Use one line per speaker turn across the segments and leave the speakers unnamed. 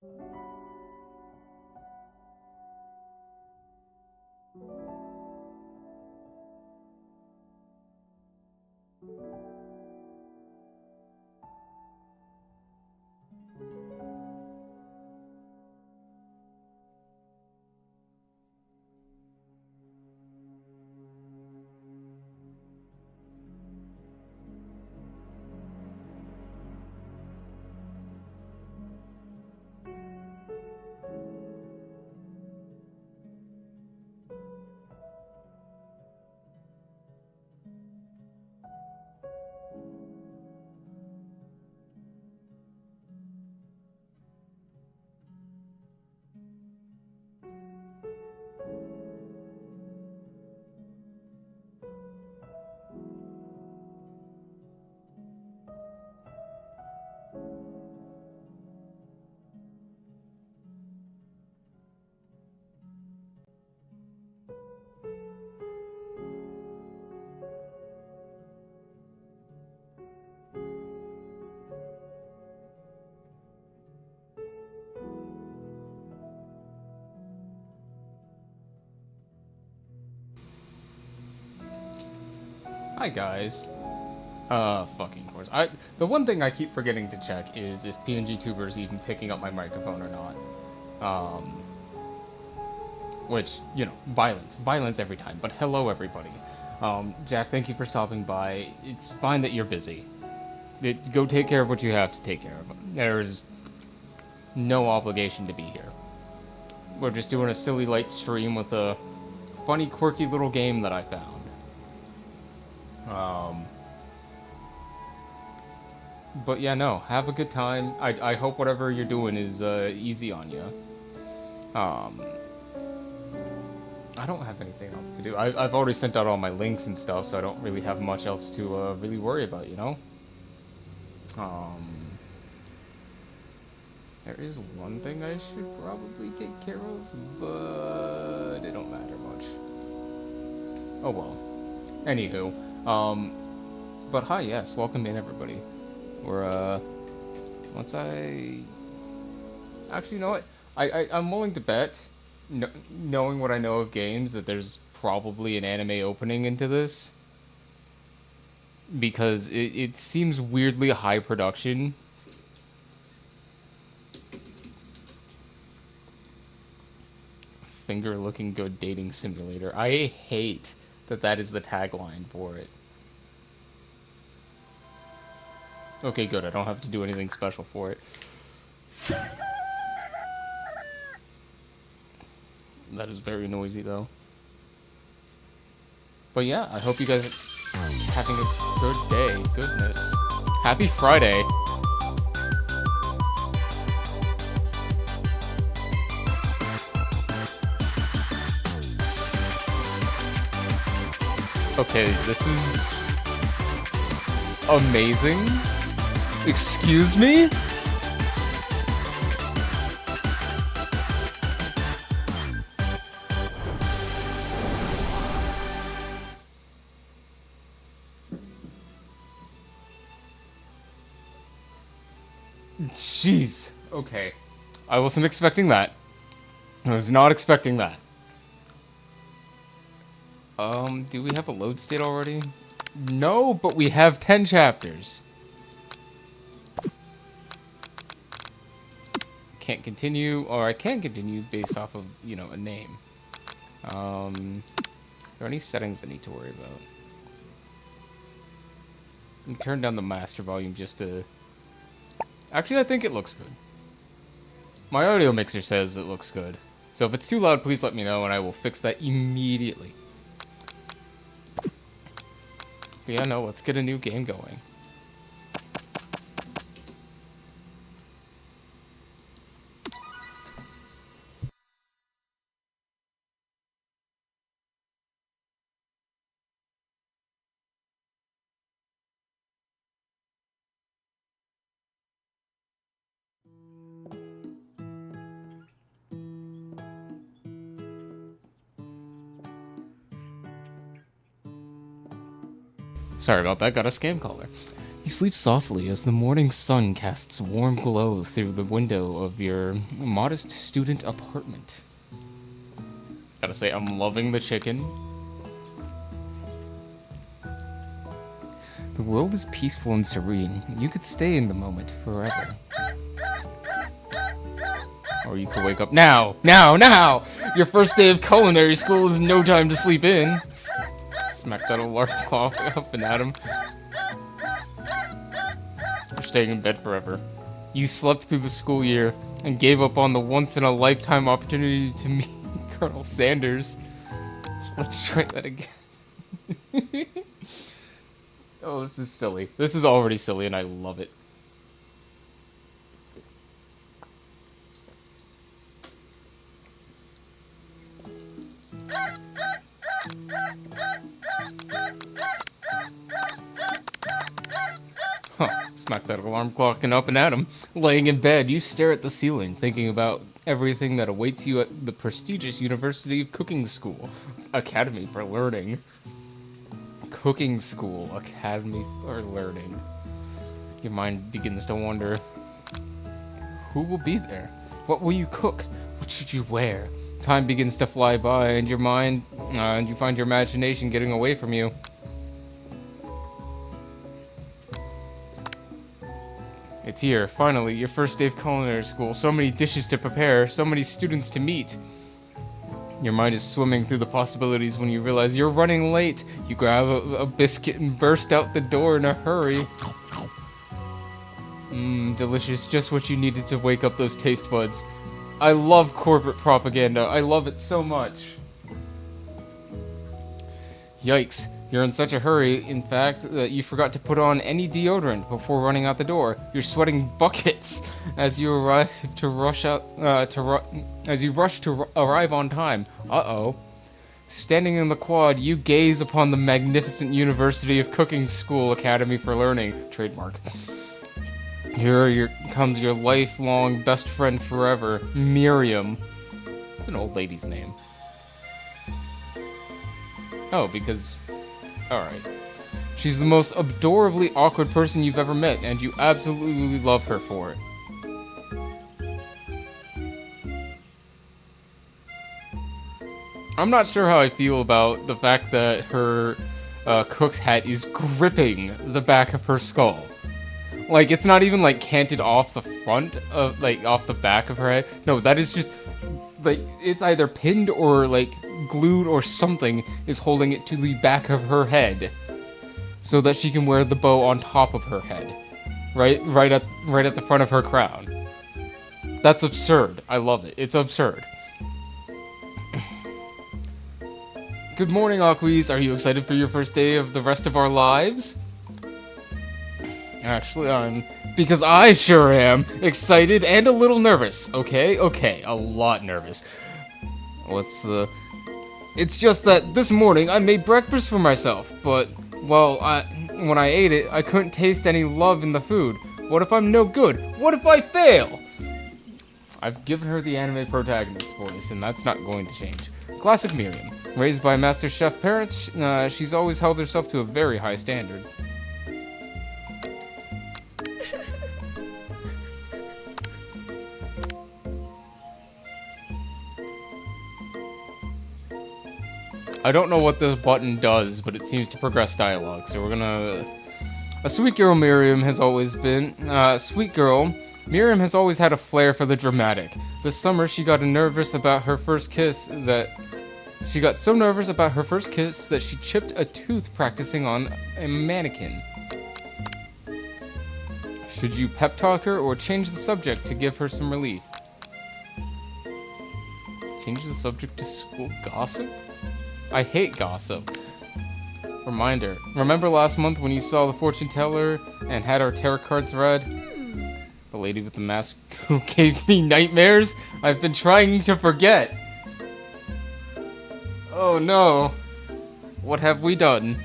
Hi guys. Fucking course. The one thing I keep forgetting to check is if PNG Tuber is even picking up my microphone or not. Which, you know, violence every time. But hello everybody. Jack, thank you for stopping by. It's fine that you're busy. Go take care of what you have to take care of. There's no obligation to be here. We're just doing a silly light stream with a funny, quirky little game that I found. But yeah, no, have a good time. I hope whatever you're doing is easy on you. I don't have anything else to do. I've already sent out all my links and stuff, so I don't really have much else to really worry about, you know? There is one thing I should probably take care of, but it don't matter much. Oh well. Anywho, but hi, yes, welcome in everybody. We're, once I... Actually, you know what? I'm willing to bet, knowing what I know of games, that there's probably an anime opening into this. Because it seems weirdly high production. Finger looking good dating simulator. I hate that is the tagline for it. Okay, good. I don't have to do anything special for it. That is very noisy, though. But yeah, I hope you guys are having a good day. Goodness. Happy Friday. Okay, this is amazing. Excuse me? Jeez. Okay. I wasn't expecting that. I was not expecting that. Do we have a load state already? No, but we have 10 chapters. Can't continue, or I can continue based off of, you know, a name. Are there any settings I need to worry about? I can turn down the master volume just to... Actually, I think it looks good. My audio mixer says it looks good. So if it's too loud, please let me know, and I will fix that immediately. But yeah, no, let's get a new game going. Sorry about that, got a scam caller. You sleep softly as the morning sun casts warm glow through the window of your modest student apartment. Gotta say, I'm loving the chicken. The world is peaceful and serene. You could stay in the moment forever. Or you could wake up now! Now! Now! Your first day of culinary school is no time to sleep in. Smack that alarm clock up and at him. You're staying in bed forever. You slept through the school year and gave up on the once-in-a-lifetime opportunity to meet Colonel Sanders. Let's try that again. Oh, this is silly. This is already silly and I love it. Huh. Smack that alarm clock and up and at him. Laying in bed, you stare at the ceiling, thinking about everything that awaits you at the prestigious University of Cooking School. Academy for Learning. Cooking School. Academy for Learning. Your mind begins to wonder, who will be there? What will you cook? What should you wear? Time begins to fly by, and you find your imagination getting away from you. It's here, finally, your first day of culinary school. So many dishes to prepare, so many students to meet. Your mind is swimming through the possibilities when you realize you're running late. You grab a biscuit and burst out the door in a hurry. Delicious, just what you needed to wake up those taste buds. I love corporate propaganda. I love it so much. Yikes. You're in such a hurry, in fact, that you forgot to put on any deodorant before running out the door. You're sweating buckets as you arrive to rush to arrive on time. Uh-oh. Standing in the quad, you gaze upon the magnificent University of Cooking School Academy for Learning. Trademark. Here comes your lifelong best friend forever, Miriam. It's an old lady's name. Oh, because... Alright. She's the most adorably awkward person you've ever met, and you absolutely love her for it. I'm not sure how I feel about the fact that her cook's hat is gripping the back of her skull. Like, it's not even, like, canted off the front of, like, off the back of her head. No, that is just, like, it's either pinned or, like, glued or something is holding it to the back of her head. So that she can wear the bow on top of her head. Right at the front of her crown. That's absurd. I love it. It's absurd. Good morning, Aquis. Are you excited for your first day of the rest of our lives? Actually, because I sure am excited and a little nervous. Okay, a lot nervous. It's just that this morning I made breakfast for myself, but, well, when I ate it, I couldn't taste any love in the food. What if I'm no good? What if I fail? I've given her the anime protagonist voice, and that's not going to change. Classic Miriam. Raised by Master Chef parents, she's always held herself to a very high standard. I don't know what this button does, but it seems to progress dialogue, so we're gonna... A sweet girl Miriam has always been... Miriam has always had a flair for the dramatic. This summer, she got so nervous about her first kiss that she chipped a tooth practicing on a mannequin. Should you pep talk her or change the subject to give her some relief? Change the subject to school gossip? I hate gossip. Reminder. Remember last month when you saw the fortune teller and had our tarot cards read? The lady with the mask who gave me nightmares? I've been trying to forget. Oh no. What have we done?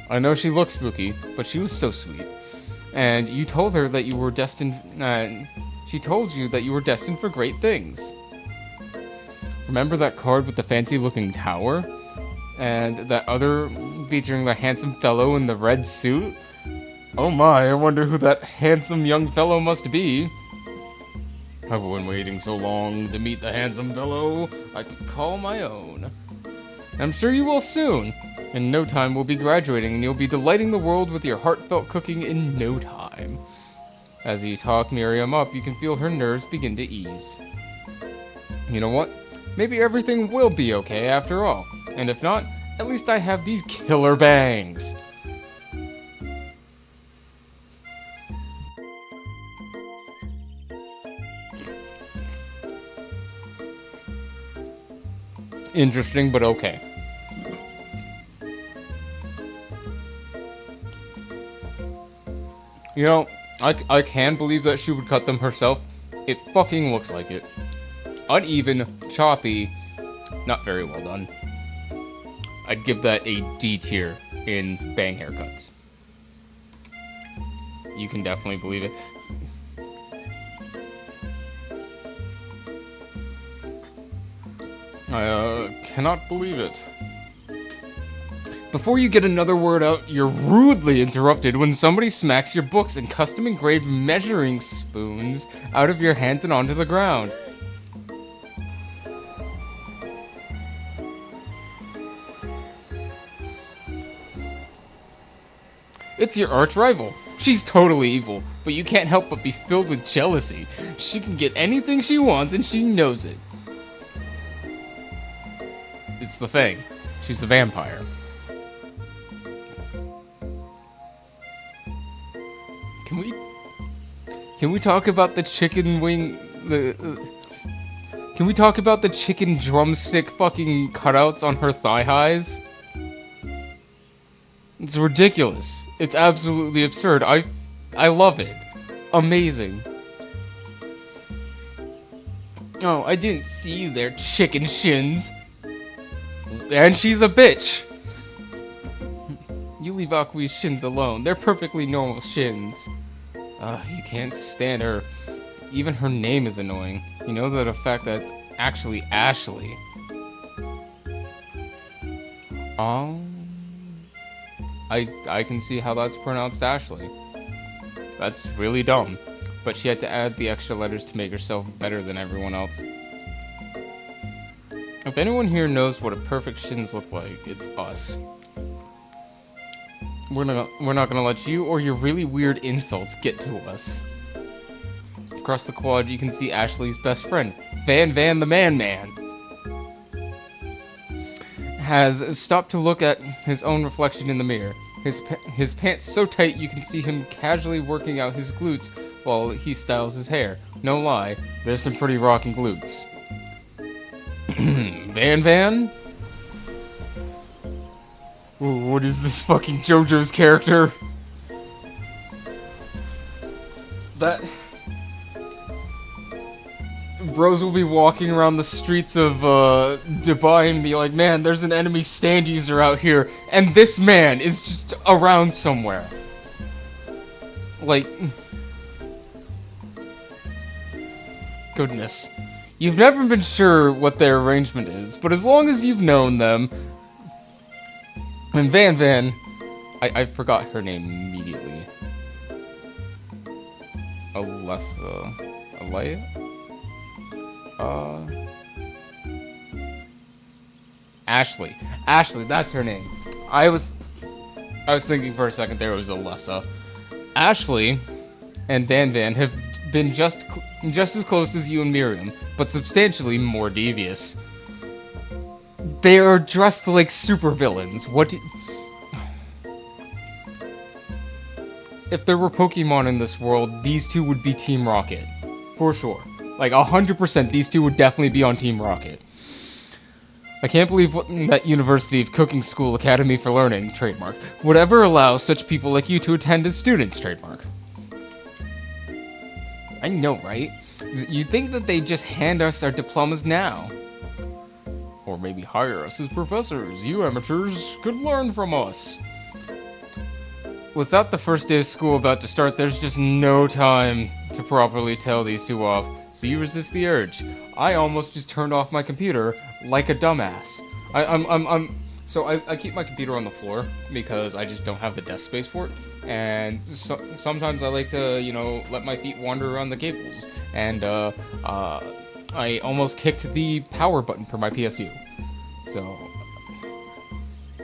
I know she looks spooky, but she was so sweet. And you told her that you were destined... she told you that you were destined for great things. Remember that card with the fancy-looking tower? And that other featuring the handsome fellow in the red suit? Oh my, I wonder who that handsome young fellow must be. I've been waiting so long to meet the handsome fellow I could call my own. I'm sure you will soon. In no time we'll be graduating and you'll be delighting the world with your heartfelt cooking in no time. As you talk Miriam up, you can feel her nerves begin to ease. You know what? Maybe everything will be okay after all. And if not, at least I have these killer bangs. Interesting, but okay. You know, I can believe that she would cut them herself. It fucking looks like it. Uneven, choppy, not very well done. I'd give that a D tier in bang haircuts. You can definitely believe it. I cannot believe it. Before you get another word out, you're rudely interrupted when somebody smacks your books and custom engraved measuring spoons out of your hands and onto the ground. It's your arch rival. She's totally evil, but you can't help but be filled with jealousy. She can get anything she wants and she knows it. It's the Fae. She's a vampire. Can we talk about the chicken wing? Can we talk about the chicken drumstick fucking cutouts on her thigh highs? It's ridiculous. It's absolutely absurd. I love it. Amazing. Oh, I didn't see you there, chicken shins. And she's a bitch. You leave Akui's shins alone. They're perfectly normal shins. You can't stand her. Even her name is annoying. You know the fact that it's actually Ashley. I can see how that's pronounced Ashley. That's really dumb. But she had to add the extra letters to make herself better than everyone else. If anyone here knows what a perfect shins look like, it's us. We're not gonna let you or your really weird insults get to us. Across the quad, you can see Ashley's best friend, Van the Man, has stopped to look at his own reflection in the mirror. His pants so tight you can see him casually working out his glutes while he styles his hair. No lie, there's some pretty rockin' glutes. Van? Ooh, what is this fucking JoJo's character? That... Bros will be walking around the streets of Dubai and be like, man, there's an enemy stand user out here, and this man is just around somewhere. Like... Goodness. You've never been sure what their arrangement is, but as long as you've known them... And Van... I forgot her name immediately. Alea? Ashley. Ashley, that's her name. I was thinking for a second there it was Alessa. Ashley and Van have been just as close as you and Miriam, but substantially more devious. They are dressed like supervillains. If there were Pokemon in this world, these two would be Team Rocket. For sure. Like, 100% these two would definitely be on Team Rocket. I can't believe that University of Cooking School Academy for Learning, trademark, would ever allow such people like you to attend as students, trademark. I know, right? You'd think that they'd just hand us our diplomas now. Or maybe hire us as professors. You amateurs could learn from us. Without the first day of school about to start, there's just no time to properly tell these two off, so you resist the urge. I almost just turned off my computer like a dumbass. I'm So I keep my computer on the floor because I just don't have the desk space for it. And sometimes I like to, you know, let my feet wander around the cables. And I almost kicked the power button for my PSU. So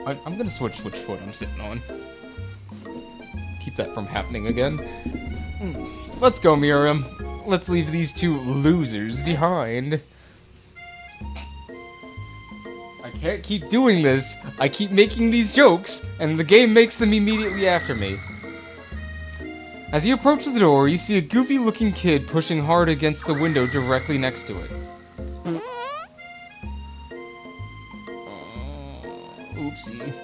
I'm gonna switch foot I'm sitting on. Keep that from happening again. Let's go, Miriam. Let's leave these two losers behind. I can't keep doing this. I keep making these jokes, and the game makes them immediately after me. As you approach the door, you see a goofy-looking kid pushing hard against the window directly next to it. Oopsie.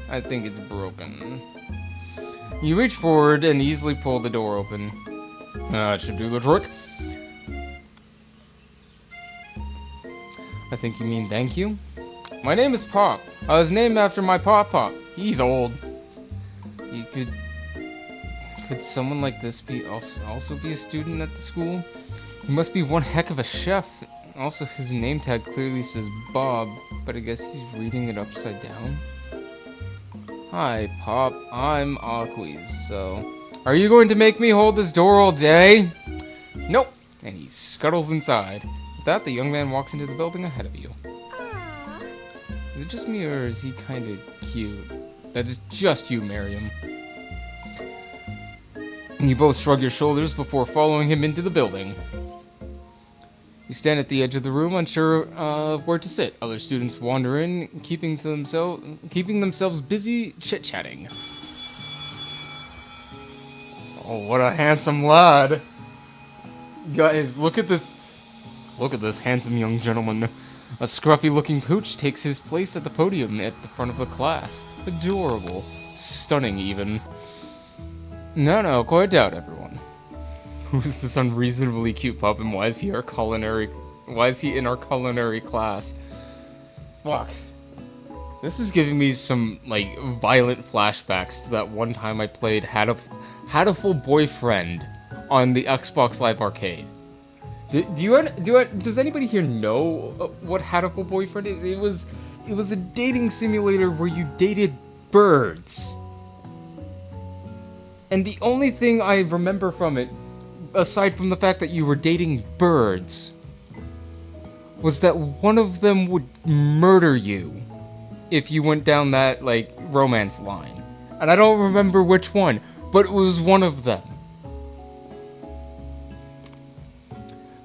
I think it's broken. You reach forward and easily pull the door open. That should do the trick. I think you mean thank you? My name is Pop. I was named after my Pop. He's old. You could someone like this be also be a student at the school? He must be one heck of a chef. Also, his name tag clearly says Bob, but I guess he's reading it upside down. Hi, Pop. I'm Aquis, so... Are you going to make me hold this door all day? Nope. And he scuttles inside. With that, the young man walks into the building ahead of you. Is it just me, or is he kind of cute? That's just you, Miriam. You both shrug your shoulders before following him into the building. You stand at the edge of the room, unsure of where to sit. Other students wander in, keeping themselves busy chit-chatting. Oh, what a handsome lad! Guys, look at this. Look at this handsome young gentleman. A scruffy-looking pooch takes his place at the podium at the front of the class. Adorable. Stunning, even. No, quiet down, everyone. Who's this unreasonably cute pup, and why is he in our culinary class? Fuck. This is giving me some, like, violent flashbacks to that one time I played Had a Full Boyfriend on the Xbox Live Arcade. Does anybody here know what Had a Full Boyfriend is? It was a dating simulator where you dated birds. And the only thing I remember from it, aside from the fact that you were dating birds, was that one of them would murder you if you went down that, like, romance line. And I don't remember which one, but it was one of them.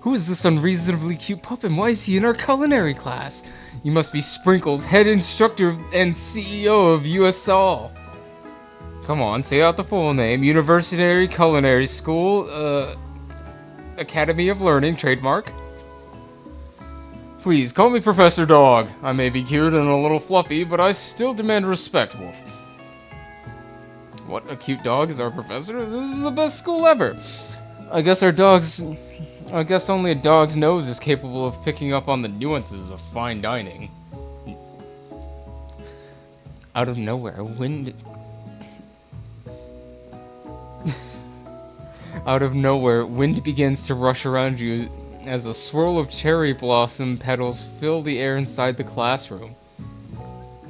Who is this unreasonably cute pup, and why is he in our culinary class? You must be Sprinkles, head instructor and CEO of USL. Come on, say out the full name. University Culinary School, Academy of Learning, trademark. Please, call me Professor Dog. I may be cute and a little fluffy, but I still demand respect, Wolf. What, a cute dog is our professor? This is the best school ever. I guess only a dog's nose is capable of picking up on the nuances of fine dining. Out of nowhere, wind begins to rush around you as a swirl of cherry blossom petals fill the air inside the classroom.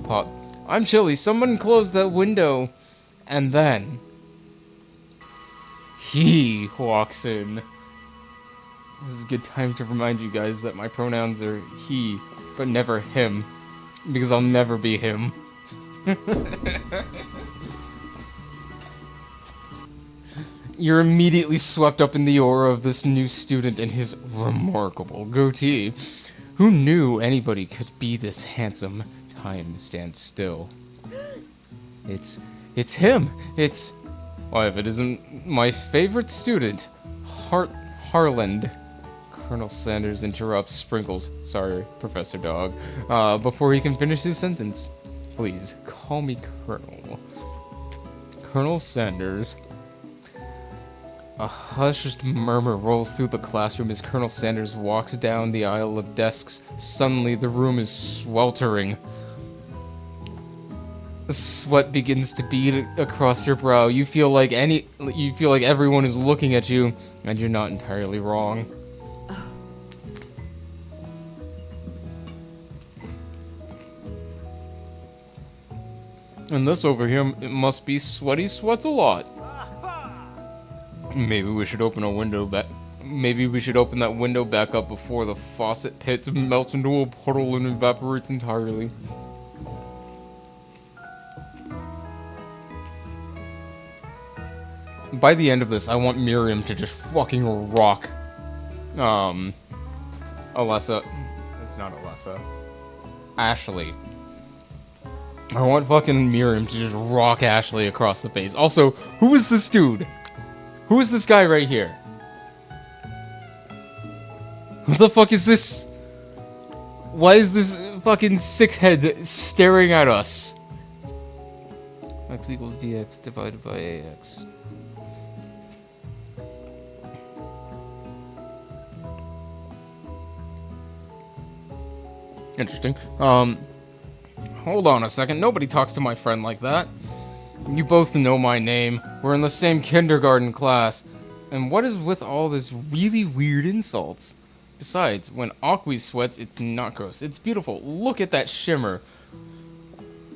Pop, I'm chilly. Someone close that window. And then he walks in. This is a good time to remind you guys that my pronouns are he, but never him, because I'll never be him. You're immediately swept up in the aura of this new student and his remarkable goatee. Who knew anybody could be this handsome? Time stands still. It's him. Why, if it isn't my favorite student, Harland. Colonel Sanders interrupts Sprinkles. Sorry, Professor Dog. Before he can finish his sentence. Please, call me Colonel. Colonel Sanders. A hushed murmur rolls through the classroom as Colonel Sanders walks down the aisle of desks. Suddenly, the room is sweltering. The sweat begins to bead across your brow. You feel like everyone is looking at you, and you're not entirely wrong. And this over here, it must be Sweaty Sweats a lot. Maybe we should open a window back. Maybe we should open that window back up before the faucet pit melts into a puddle and evaporates entirely. By the end of this, I want Miriam to just fucking rock. Alessa. It's not Alessa. Ashley. I want fucking Miriam to just rock Ashley across the face. Also, who is this dude? Who is this guy right here? Who the fuck is this? Why is this fucking sick head staring at us? X equals dx divided by ax. Interesting. Hold on a second. Nobody talks to my friend like that. You both know my name. We're in the same kindergarten class. And what is with all this really weird insults? Besides, when Aqui sweats, it's not gross. It's beautiful. Look at that shimmer.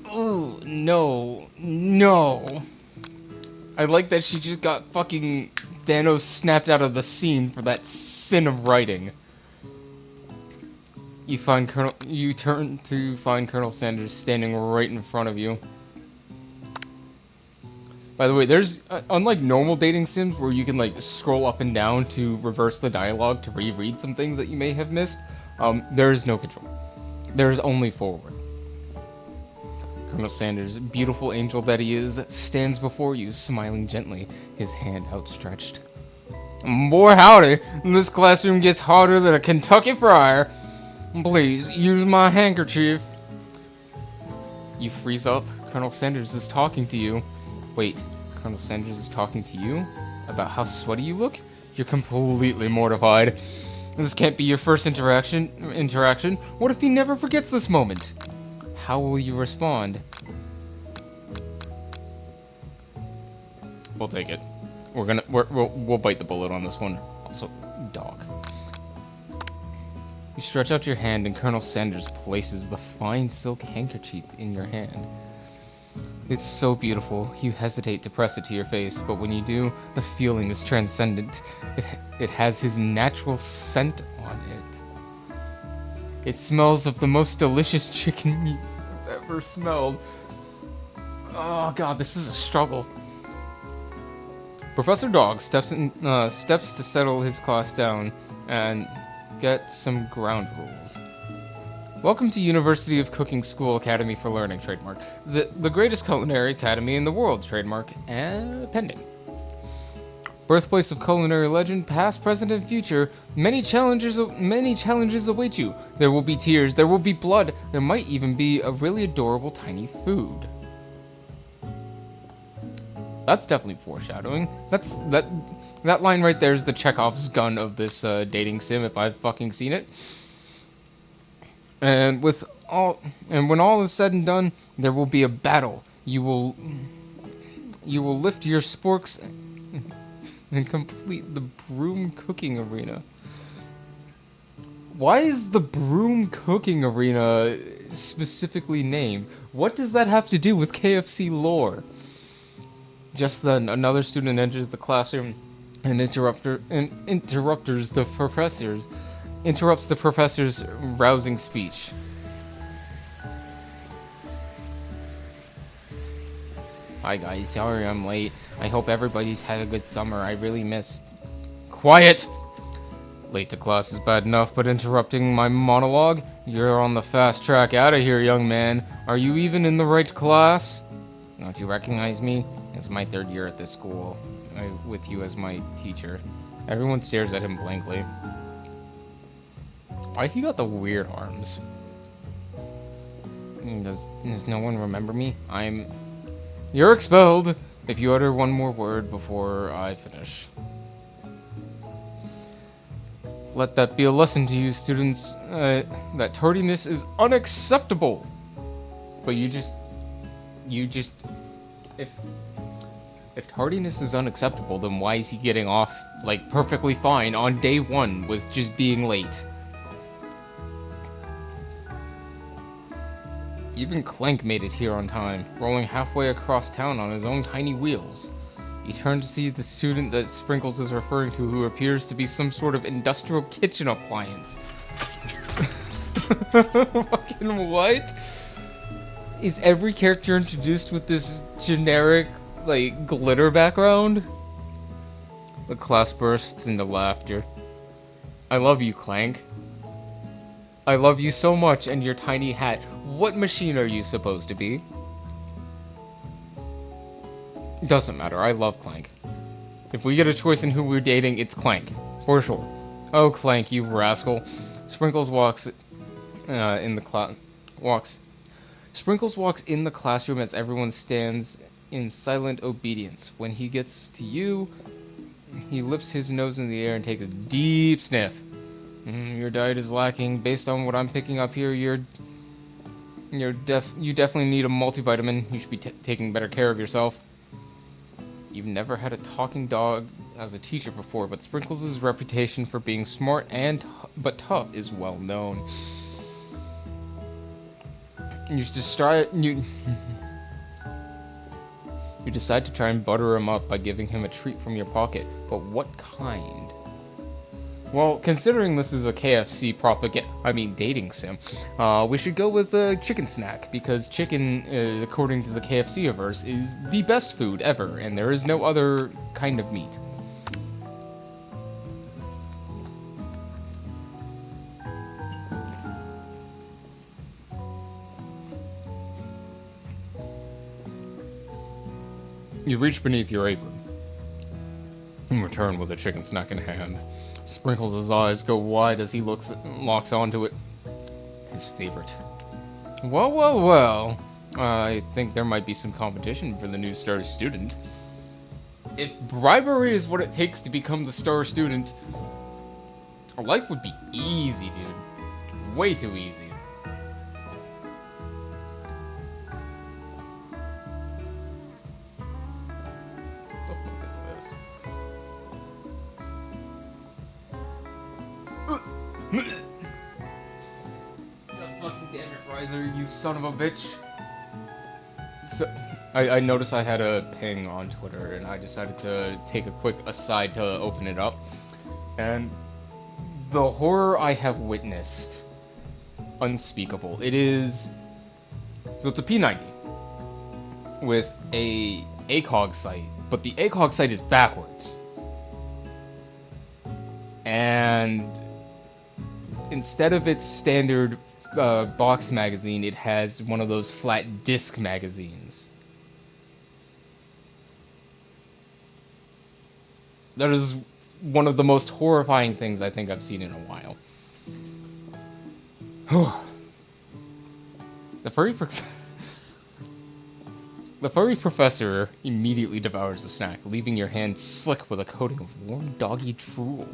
Oh, no. No. I like that she just got fucking Thanos snapped out of the scene for that sin of writing. You turn to find Colonel Sanders standing right in front of you. By the way, there's, unlike normal dating sims where you can, like, scroll up and down to reverse the dialogue to reread some things that you may have missed, there is no control. There is only forward. Colonel Sanders, beautiful angel that he is, stands before you, smiling gently, his hand outstretched. Boy howdy, this classroom gets hotter than a Kentucky fryer. Please, use my handkerchief. You freeze up. Colonel Sanders is talking to you. Wait, Colonel Sanders is talking to you? About how sweaty you look? You're completely mortified. This can't be your first interaction. What if he never forgets this moment? How will you respond? We'll take it. We'll bite the bullet on this one. Also, dog. You stretch out your hand and Colonel Sanders places the fine silk handkerchief in your hand. It's so beautiful, you hesitate to press it to your face, but when you do, the feeling is transcendent. It has his natural scent on it. It smells of the most delicious chicken meat I've ever smelled. Oh god, this is a struggle. Professor Dog steps to settle his class down and get some ground rules. Welcome to University of Cooking School Academy for Learning, trademark. The greatest culinary academy in the world, trademark, and pending. Birthplace of culinary legend, past, present, and future. Many challenges await you. There will be tears, there will be blood, there might even be a really adorable tiny food. That's definitely foreshadowing. That line right there is the Chekhov's gun of this dating sim, if I've fucking seen it. And when all is said and done, there will be a battle. You will lift your sporks and complete the broom cooking arena. Why is the broom cooking arena specifically named? What does that have to do with KFC lore? Just then, another student enters the classroom and interrupts the professor's rousing speech. Hi guys, sorry I'm late. I hope everybody's had a good summer. I really missed... Quiet! Late to class is bad enough, but interrupting my monologue? You're on the fast track out of here, young man. Are you even in the right class? Don't you recognize me? It's my third year at this school, with you as my teacher. Everyone stares at him blankly. Why he got the weird arms? Does no one remember me? You're expelled if you utter one more word before I finish. Let that be a lesson to you, students, that tardiness is unacceptable. But if tardiness is unacceptable, then why is he getting off, like, perfectly fine on day one with just being late? Even Clank made it here on time, rolling halfway across town on his own tiny wheels. He turned to see the student that Sprinkles is referring to, who appears to be some sort of industrial kitchen appliance. Fucking what? Is every character introduced with this generic, like, glitter background? The class bursts into laughter. I love you, Clank. I love you so much and your tiny hat. What machine are you supposed to be? Doesn't matter, I love Clank. If we get a choice in who we're dating, it's Clank. For sure. Oh, Clank, you rascal. Sprinkles walks in the classroom as everyone stands in silent obedience. When he gets to you, he lifts his nose in the air and takes a deep sniff. Your diet is lacking. Based on what I'm picking up here, you definitely need a multivitamin. You should be taking better care of yourself. You've never had a talking dog as a teacher before, but Sprinkles' reputation for being smart but tough is well known. You decide to try and butter him up by giving him a treat from your pocket, but what kind? Well, considering this is a KFC dating sim, we should go with a chicken snack, because chicken, according to the KFC-averse, is the best food ever, and there is no other kind of meat. You reach beneath your apron and return with a chicken snack in hand. Sprinkles' eyes go wide as he locks onto it. His favorite. Well, well, well. I think there might be some competition for the new star student. If bribery is what it takes to become the star student, our life would be easy, dude. Way too easy. Fucking damn it, Riser, you son of a bitch. So, I noticed I had a ping on Twitter, and I decided to take a quick aside to open it up. And the horror I have witnessed, unspeakable. It is... So it's a P90 with a ACOG site, but the ACOG site is backwards. And instead of its standard box magazine, it has one of those flat disc magazines. That is one of the most horrifying things I think I've seen in a while. The furry professor immediately devours the snack, leaving your hand slick with a coating of warm doggy drool.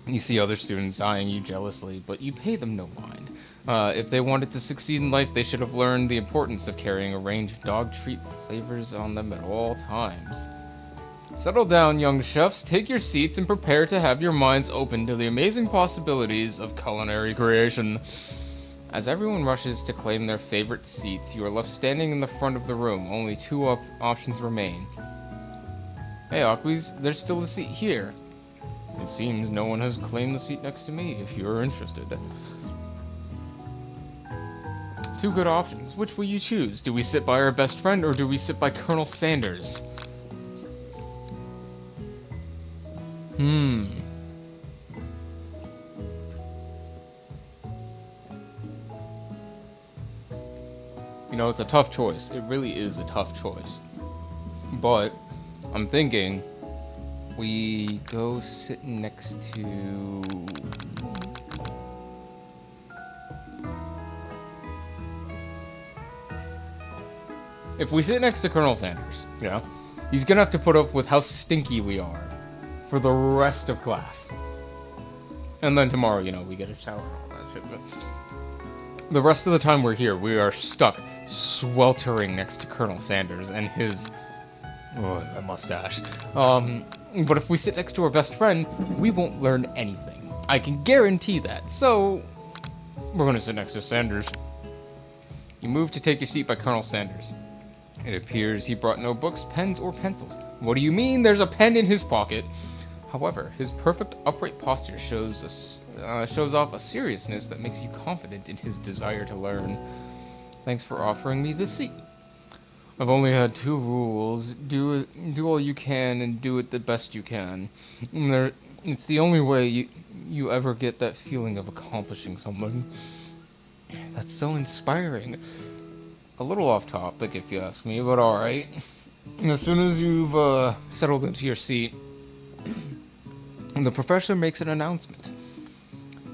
You see other students eyeing you jealously, but you pay them no mind. If they wanted to succeed in life, they should have learned the importance of carrying a range of dog treat flavors on them at all times. Settle down, young chefs, take your seats, and prepare to have your minds open to the amazing possibilities of culinary creation. As everyone rushes to claim their favorite seats, you are left standing in the front of the room. Only two options remain. Hey, Aquis, there's still a seat here. It seems no one has claimed the seat next to me, if you're interested. Two good options. Which will you choose? Do we sit by our best friend, or do we sit by Colonel Sanders? You know, it's a tough choice. It really is a tough choice. But I'm thinking we go sit next to... If we sit next to Colonel Sanders, you know, he's gonna have to put up with how stinky we are for the rest of class. And then tomorrow, you know, we get a shower and all that shit, but the rest of the time we're here, we are stuck sweltering next to Colonel Sanders and his... Oh, that mustache. But if we sit next to our best friend, we won't learn anything. I can guarantee that. So, we're gonna sit next to Sanders. You move to take your seat by Colonel Sanders. It appears he brought no books, pens, or pencils. What do you mean? There's a pen in his pocket. However, his perfect upright posture shows off a seriousness that makes you confident in his desire to learn. Thanks for offering me this seat. I've only had 2 rules. Do all you can and do it the best you can. It's the only way you ever get that feeling of accomplishing something. That's so inspiring. A little off topic, if you ask me, but alright. As soon as you've settled into your seat, the professor makes an announcement.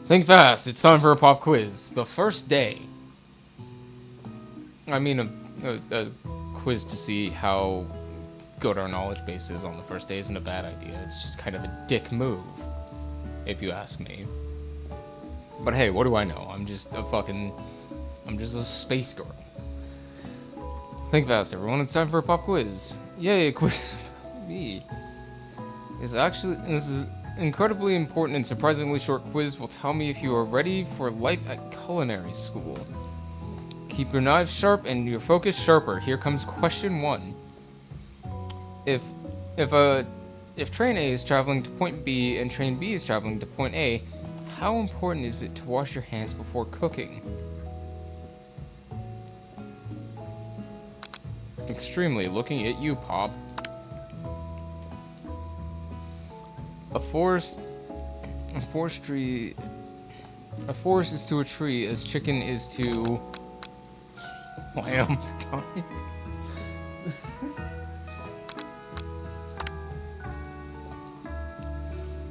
Think fast, it's time for a pop quiz. The first day. I mean a quiz to see how good our knowledge base is on the first day isn't a bad idea. It's just kind of a dick move, if you ask me. But hey, what do I know? I'm just a space girl. Think fast, everyone. It's time for a pop quiz. Yay, a quiz about me. This is incredibly important and surprisingly short quiz will tell me if you are ready for life at culinary school. Keep your knives sharp and your focus sharper. Here comes question 1. If train A is traveling to point B and train B is traveling to point A, how important is it to wash your hands before cooking? Extremely. Looking at you, Pop. A forest is to a tree as chicken is to lamb.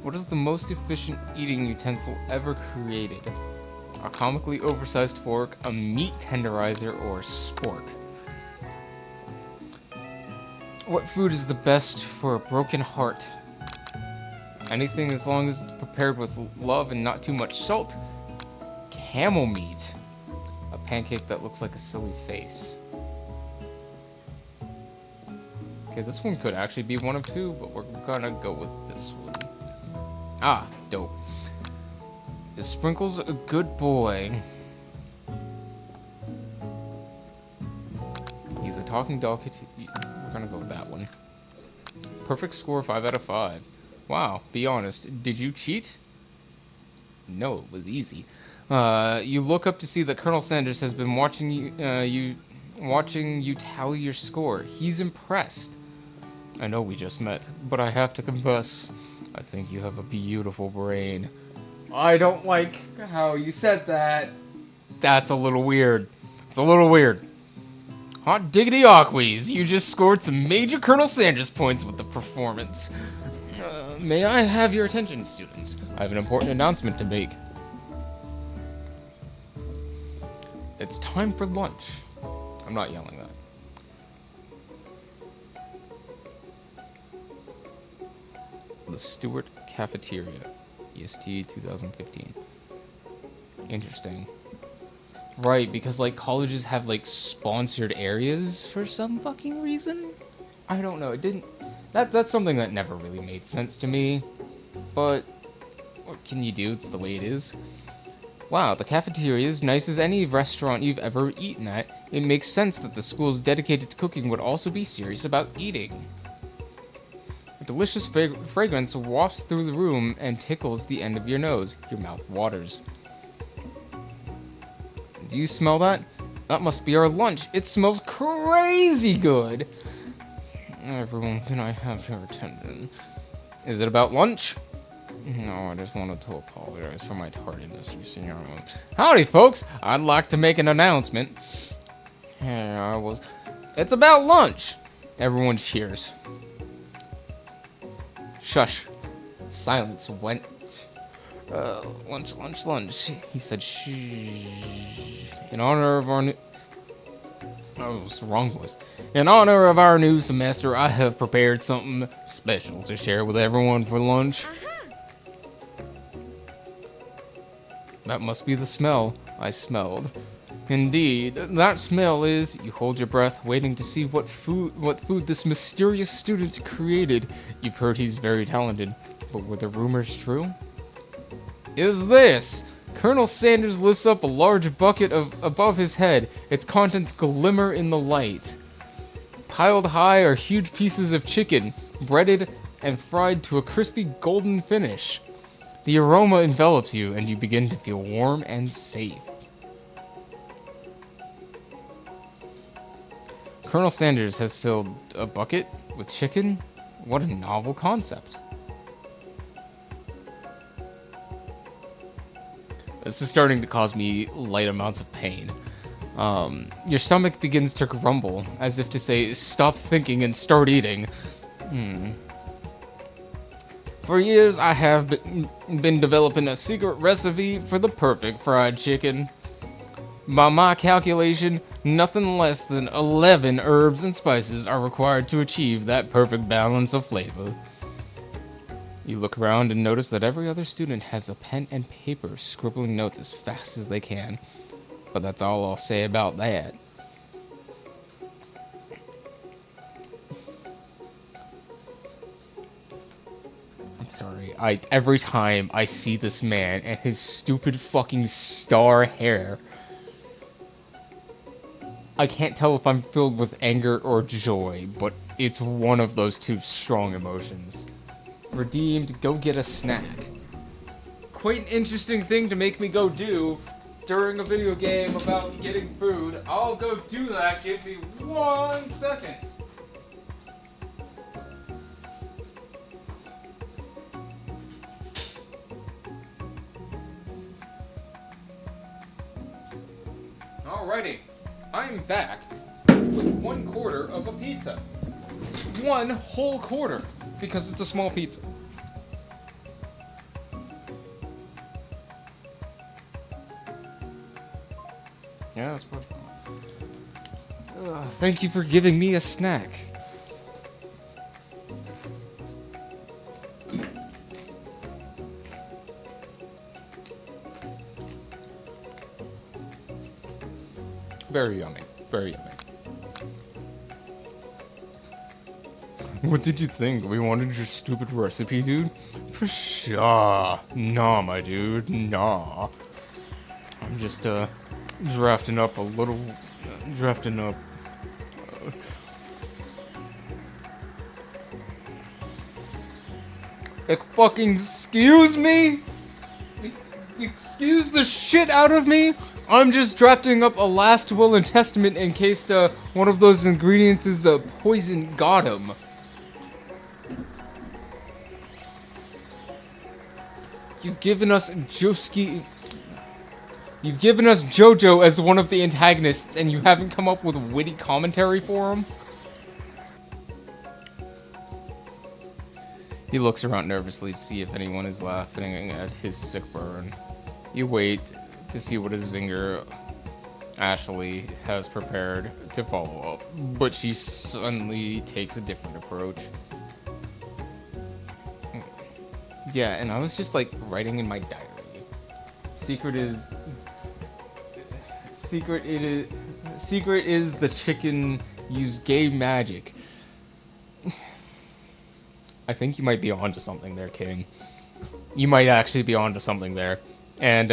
What is the most efficient eating utensil ever created? A comically oversized fork, a meat tenderizer, or a spork? What food is the best for a broken heart? Anything as long as it's prepared with love and not too much salt. Camel meat. A pancake that looks like a silly face. Okay, this one could actually be one of 2, but we're gonna go with this one. Ah, dope. Is Sprinkles a good boy? He's a talking dog. We're gonna go with that one. Perfect score, 5 out of 5. Wow, be honest. Did you cheat? No, it was easy. You look up to see that Colonel Sanders has been watching you tally your score. He's impressed. I know we just met, but I have to confess, I think you have a beautiful brain. I don't like how you said that. That's a little weird. It's a little weird. Hot diggity awkwees, you just scored some major Colonel Sanders points with the performance. May I have your attention, students? I have an important announcement to make. It's time for lunch. I'm not yelling that. The Stewart Cafeteria, EST 2015. Interesting. Right, because like colleges have like sponsored areas for some fucking reason. I don't know. It didn't. That's something that never really made sense to me. But what can you do? It's the way it is. Wow, the cafeteria is nice as any restaurant you've ever eaten at. It makes sense that the schools dedicated to cooking would also be serious about eating. A delicious fragrance wafts through the room and tickles the end of your nose. Your mouth waters. Do you smell that? That must be our lunch. It smells crazy good. Everyone, can I have your attention? Is it about lunch? No, I just wanted to apologize for my tardiness. You see, howdy, folks. I'd like to make an announcement. It's about lunch. Everyone cheers. Shush. Silence went. Lunch. He said, shh. In honor of our new... Oh, it was the wrong voice. In honor of our new semester, I have prepared something special to share with everyone for lunch. That must be the smell I smelled. Indeed, that smell is... You hold your breath, waiting to see what food this mysterious student created. You've heard he's very talented, but were the rumors true? Is this Colonel Sanders lifts up a large bucket above his head. Its contents glimmer in the light. Piled high are huge pieces of chicken, breaded and fried to a crispy golden finish. The aroma envelops you, and you begin to feel warm and safe. Colonel Sanders has filled a bucket with chicken? What a novel concept. This is starting to cause me light amounts of pain. Your stomach begins to grumble, as if to say, stop thinking and start eating. For years, I have been developing a secret recipe for the perfect fried chicken. By my calculation, nothing less than 11 herbs and spices are required to achieve that perfect balance of flavor. You look around and notice that every other student has a pen and paper scribbling notes as fast as they can. But that's all I'll say about that. I'm sorry. Every time I see this man and his stupid fucking star hair, I can't tell if I'm filled with anger or joy, but it's one of those two strong emotions. Redeemed, go get a snack. Quite an interesting thing to make me go do during a video game about getting food. I'll go do that. Give me 1 second. Alrighty. I'm back with 1/4 of a pizza. 1 whole quarter, because it's a small pizza. Yeah, that's what. Thank you for giving me a snack. Very yummy. Very yummy. What did you think? We wanted your stupid recipe, dude? Pshaw. Nah, my dude. Nah. I'm just, drafting up a little... drafting up... fucking excuse me? Excuse the shit out of me? I'm just drafting up a last will and testament in case one of those ingredients is poison got him. You've given us Jojo as one of the antagonists, and you haven't come up with witty commentary for him? He looks around nervously to see if anyone is laughing at his sick burn. You wait to see what his zinger Ashley has prepared to follow up, but she suddenly takes a different approach. Yeah, and I was just like writing in my diary. Secret is the chicken use gay magic. I think you might be onto something there, King. You might actually be onto something there. And,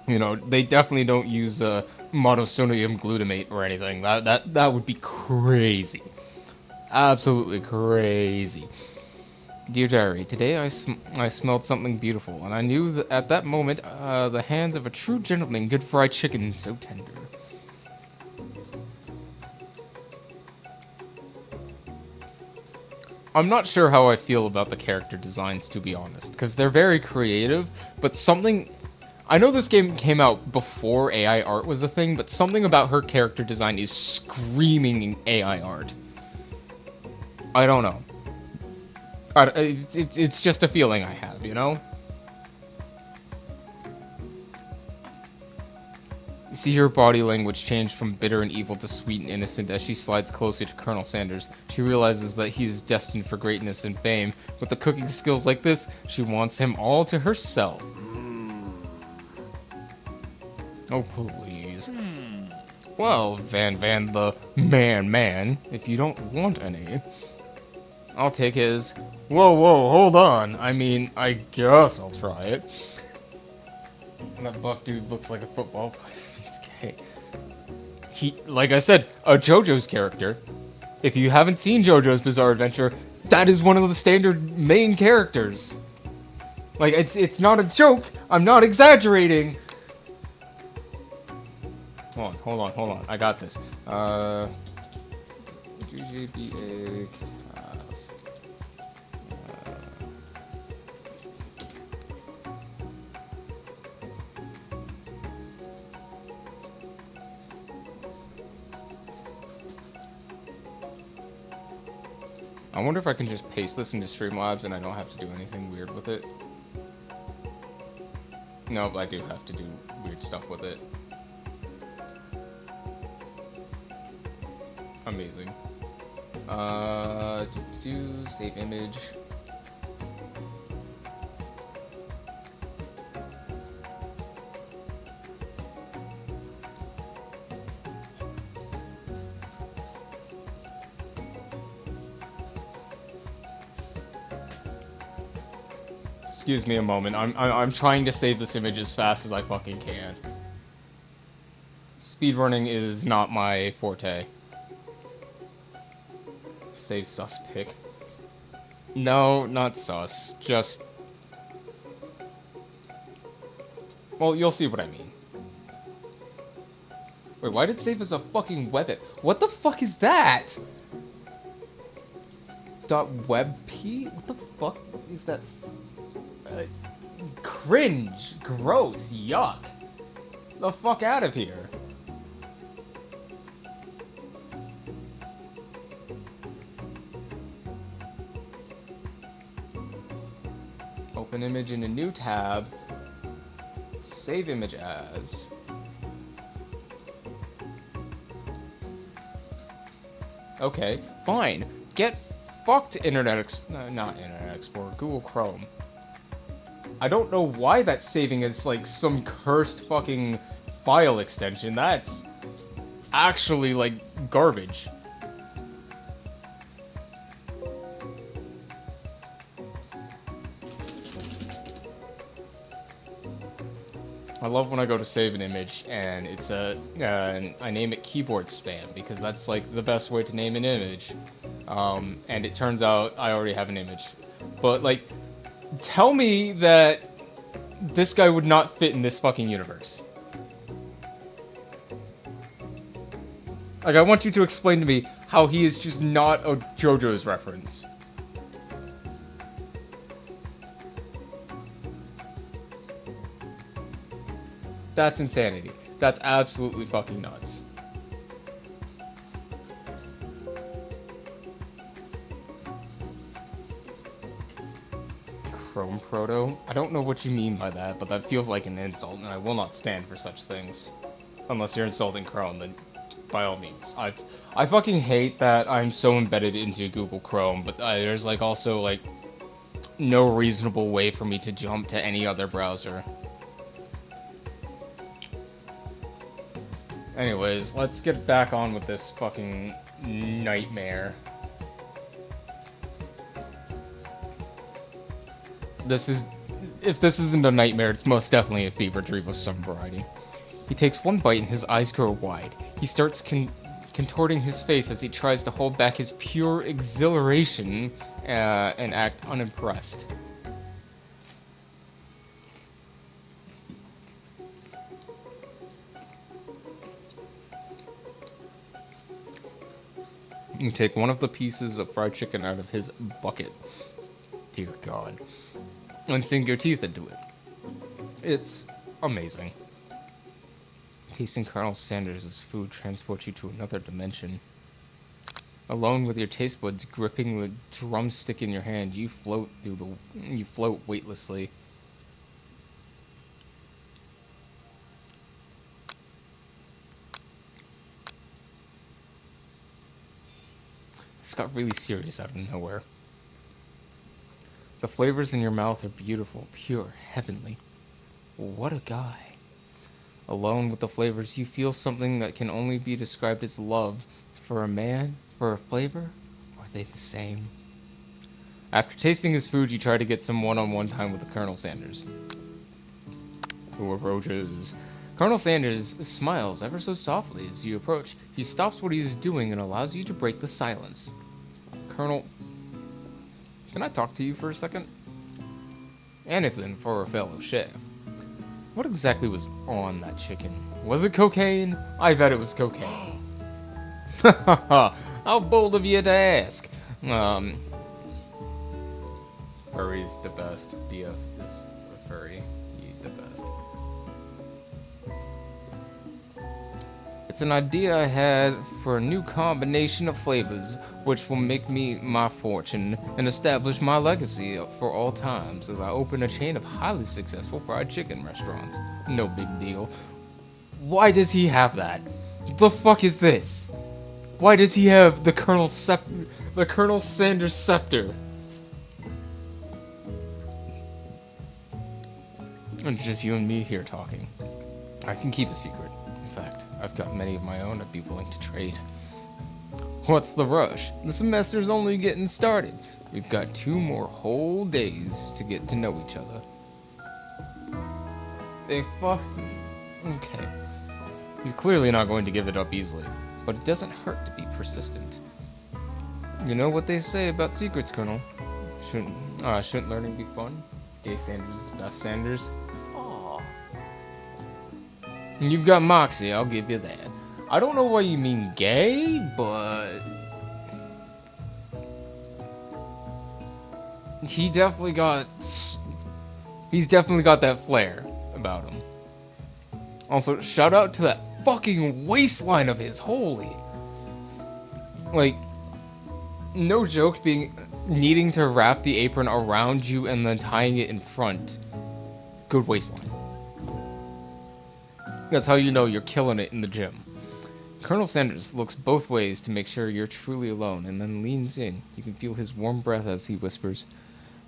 you know, they definitely don't use monosodium glutamate or anything. That would be crazy. Absolutely crazy. Dear Diary, today I smelled something beautiful, and I knew that at that moment the hands of a true gentleman could fry chicken so tender. I'm not sure how I feel about the character designs, to be honest, because they're very creative, but something... I know this game came out before AI art was a thing, but something about her character design is screaming AI art. I don't know. It's just a feeling I have, you know? See her body language change from bitter and evil to sweet and innocent as she slides closer to Colonel Sanders. She realizes that he is destined for greatness and fame. With the cooking skills like this, she wants him all to herself. Oh, please. Well, Van the man, if you don't want any. I'll take his... Whoa, hold on. I mean, I guess I'll try it. That buff dude looks like a football player. He's gay. He, like I said, a JoJo's character. If you haven't seen JoJo's Bizarre Adventure, that is one of the standard main characters. Like, it's not a joke. I'm not exaggerating. Hold on. I got this. GGBA class. I wonder if I can just paste this into Streamlabs and I don't have to do anything weird with it. Nope, I do have to do weird stuff with it. Amazing. Save image. Excuse me a moment. I'm trying to save this image as fast as I fucking can. Speedrunning is not my forte. Save sus pic. No, not sus. Just... well, you'll see what I mean. Wait, why did it save as a fucking web it? What the fuck is that? .webp? What the fuck is that? Cringe. Gross. Yuck. The fuck out of here. Open image in a new tab. Save image as. Okay, fine. Get fucked, not Internet Explorer, Google Chrome. I don't know why that's saving as, like, some cursed fucking file extension. That's actually, like, garbage. I love when I go to save an image and it's I name it keyboard spam because that's like the best way to name an image. And it turns out I already have an image. But like, tell me that this guy would not fit in this fucking universe. Like, I want you to explain to me how he is just not a JoJo's reference. That's insanity. That's absolutely fucking nuts. Chrome Proto? I don't know what you mean by that, but that feels like an insult, and I will not stand for such things. Unless you're insulting Chrome, then by all means. I fucking hate that I'm so embedded into Google Chrome, but there's like also like no reasonable way for me to jump to any other browser. Anyways, let's get back on with this fucking nightmare. If this isn't a nightmare, it's most definitely a fever dream of some variety. He takes one bite and his eyes grow wide. He starts contorting his face as he tries to hold back his pure exhilaration and act unimpressed. You take one of the pieces of fried chicken out of his bucket. Dear God. And sink your teeth into it. It's amazing. Tasting Colonel Sanders' food transports you to another dimension. Alone with your taste buds gripping the drumstick in your hand, you float weightlessly. This got really serious out of nowhere. The flavors in your mouth are beautiful, pure, heavenly. What a guy. Alone with the flavors, you feel something that can only be described as love. For a man, for a flavor, or are they the same? After tasting his food, you try to get some one-on-one time with the Colonel Sanders. who approaches. Colonel Sanders smiles ever so softly as you approach. He stops what he is doing and allows you to break the silence. Colonel, can I talk to you for a second? Anything for a fellow chef. What exactly was on that chicken? Was it cocaine? I bet it was cocaine. How bold of you to ask. Furry's the best. BF is a furry. The best. It's an idea I had for a new combination of flavors, which will make me my fortune and establish my legacy for all times as I open a chain of highly successful fried chicken restaurants. No big deal. Why does he have that? The fuck is this? Why does he have the Colonel Sanders scepter? It's just you and me here talking. I can keep a secret. In fact, I've got many of my own I'd be willing to trade. What's the rush? The semester's only getting started. We've got 2 more whole days to get to know each other. Okay. He's clearly not going to give it up easily, but it doesn't hurt to be persistent. You know what they say about secrets, Colonel? Shouldn't learning be fun? Gay Sanders is best Sanders. Aww. You've got moxie, I'll give you that. I don't know why you mean gay, but he's definitely got that flair about him. Also, shout out to that fucking waistline of his. Holy, like, no joke, needing to wrap the apron around you and then tying it in front. Good waistline. That's how you know you're killing it in the gym. Colonel Sanders looks both ways to make sure you're truly alone and then leans in. You can feel his warm breath as he whispers,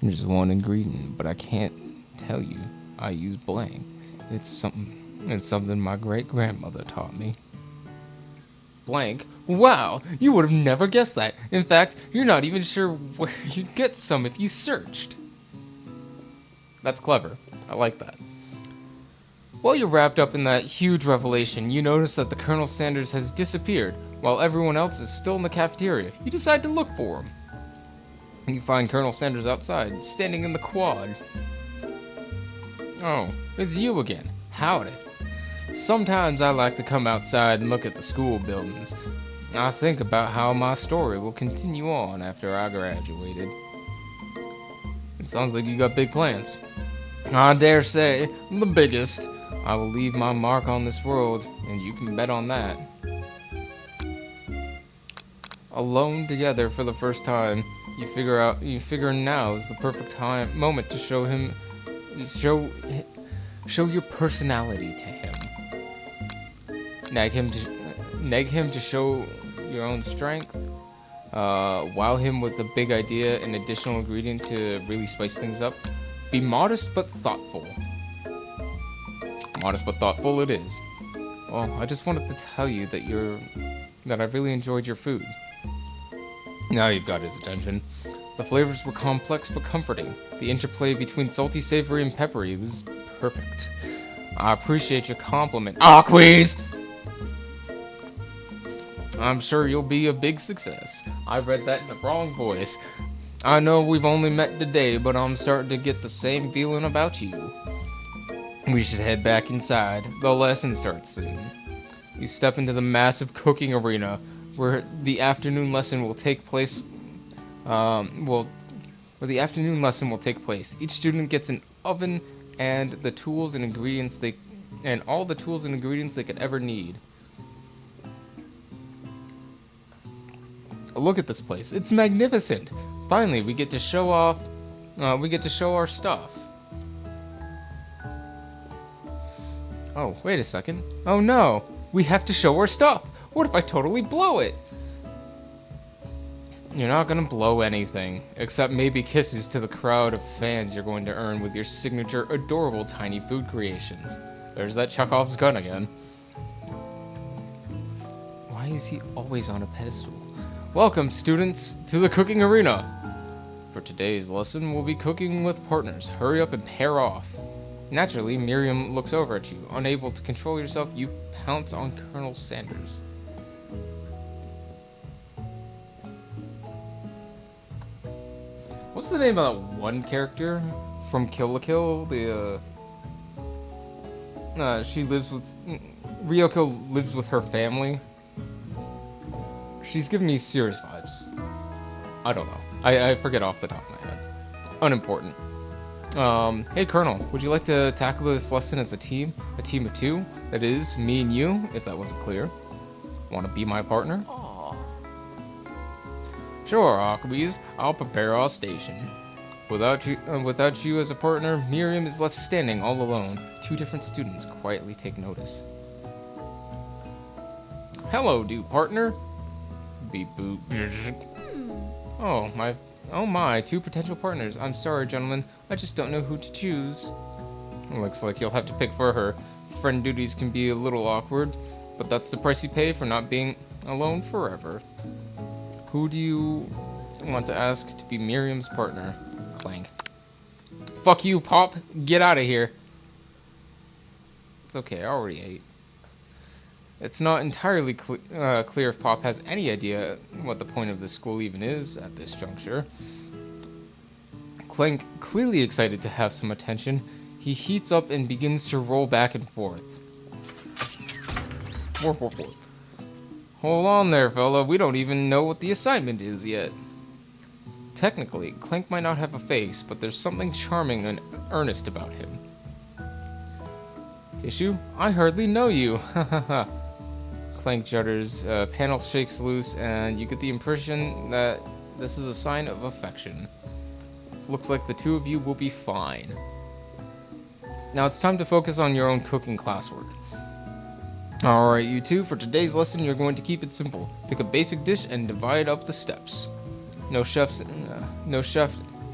"There's one ingredient, but I can't tell you. I use blank. It's something my great-grandmother taught me." Blank? Wow, you would have never guessed that. In fact, you're not even sure where you'd get some if you searched. That's clever. I like that. While you're wrapped up in that huge revelation, you notice that the Colonel Sanders has disappeared, while everyone else is still in the cafeteria. You decide to look for him. And you find Colonel Sanders outside, standing in the quad. Oh, it's you again. Howdy. Sometimes I like to come outside and look at the school buildings. I think about how my story will continue on after I graduated. It sounds like you got big plans. I dare say, the biggest. I will leave my mark on this world, and you can bet on that. Alone together for the first time, you figure now is the perfect moment to show your personality to him. Nag him to show your own strength. Wow him with a big idea, an additional ingredient to really spice things up. Be modest but thoughtful. Modest but thoughtful it is. Well, I just wanted to tell you that I really enjoyed your food. Now you've got his attention. The flavors were complex but comforting. The interplay between salty, savory, and peppery was perfect. I appreciate your compliment. Aquees! I'm sure you'll be a big success. I read that in the wrong voice. I know we've only met today, but I'm starting to get the same feeling about you. We should head back inside. The lesson starts soon. You step into the massive cooking arena where the afternoon lesson will take place. Where the afternoon lesson will take place. Each student gets an oven and all the tools and ingredients they could ever need. Look at this place. It's magnificent. Finally, we get to show off. We get to show our stuff. Oh, wait a second. Oh no, we have to show our stuff. What if I totally blow it? You're not gonna blow anything, except maybe kisses to the crowd of fans you're going to earn with your signature adorable tiny food creations. There's that Chekhov's gun again. Why is he always on a pedestal? Welcome, students, to the cooking arena. For today's lesson, we'll be cooking with partners. Hurry up and pair off. Naturally, Miriam looks over at you. Unable to control yourself, you pounce on Colonel Sanders. What's the name of that one character from Kill la Kill? She lives with... Ryoko lives with her family. She's giving me serious vibes. I don't know. I forget off the top of my head. Unimportant. Hey Colonel, would you like to tackle this lesson as a team? A team of two? That is, me and you, if that wasn't clear. Want to be my partner? Aww. Sure, Aquabees. I'll prepare our station. Without you as a partner, Miriam is left standing all alone. Two different students quietly take notice. Hello, partner. Beep boop. Oh my, two potential partners. I'm sorry, gentlemen. I just don't know who to choose. Looks like you'll have to pick for her. Friend duties can be a little awkward, but that's the price you pay for not being alone forever. Who do you want to ask to be Miriam's partner? Clank. Fuck you, Pop. Get out of here. It's okay, I already ate. It's not entirely clear if Pop has any idea what the point of this school even is at this juncture. Clank, clearly excited to have some attention, he heats up and begins to roll back and forth. Hold on there, fella. We don't even know what the assignment is yet. Technically, Clank might not have a face, but there's something charming and earnest about him. Tissue? I hardly know you. Hahaha. Clank judders, panel shakes loose, and you get the impression that this is a sign of affection. Looks like the two of you will be fine. Now it's time to focus on your own cooking classwork. Alright, you two, for today's lesson you're going to keep it simple. Pick a basic dish and divide up the steps. No chef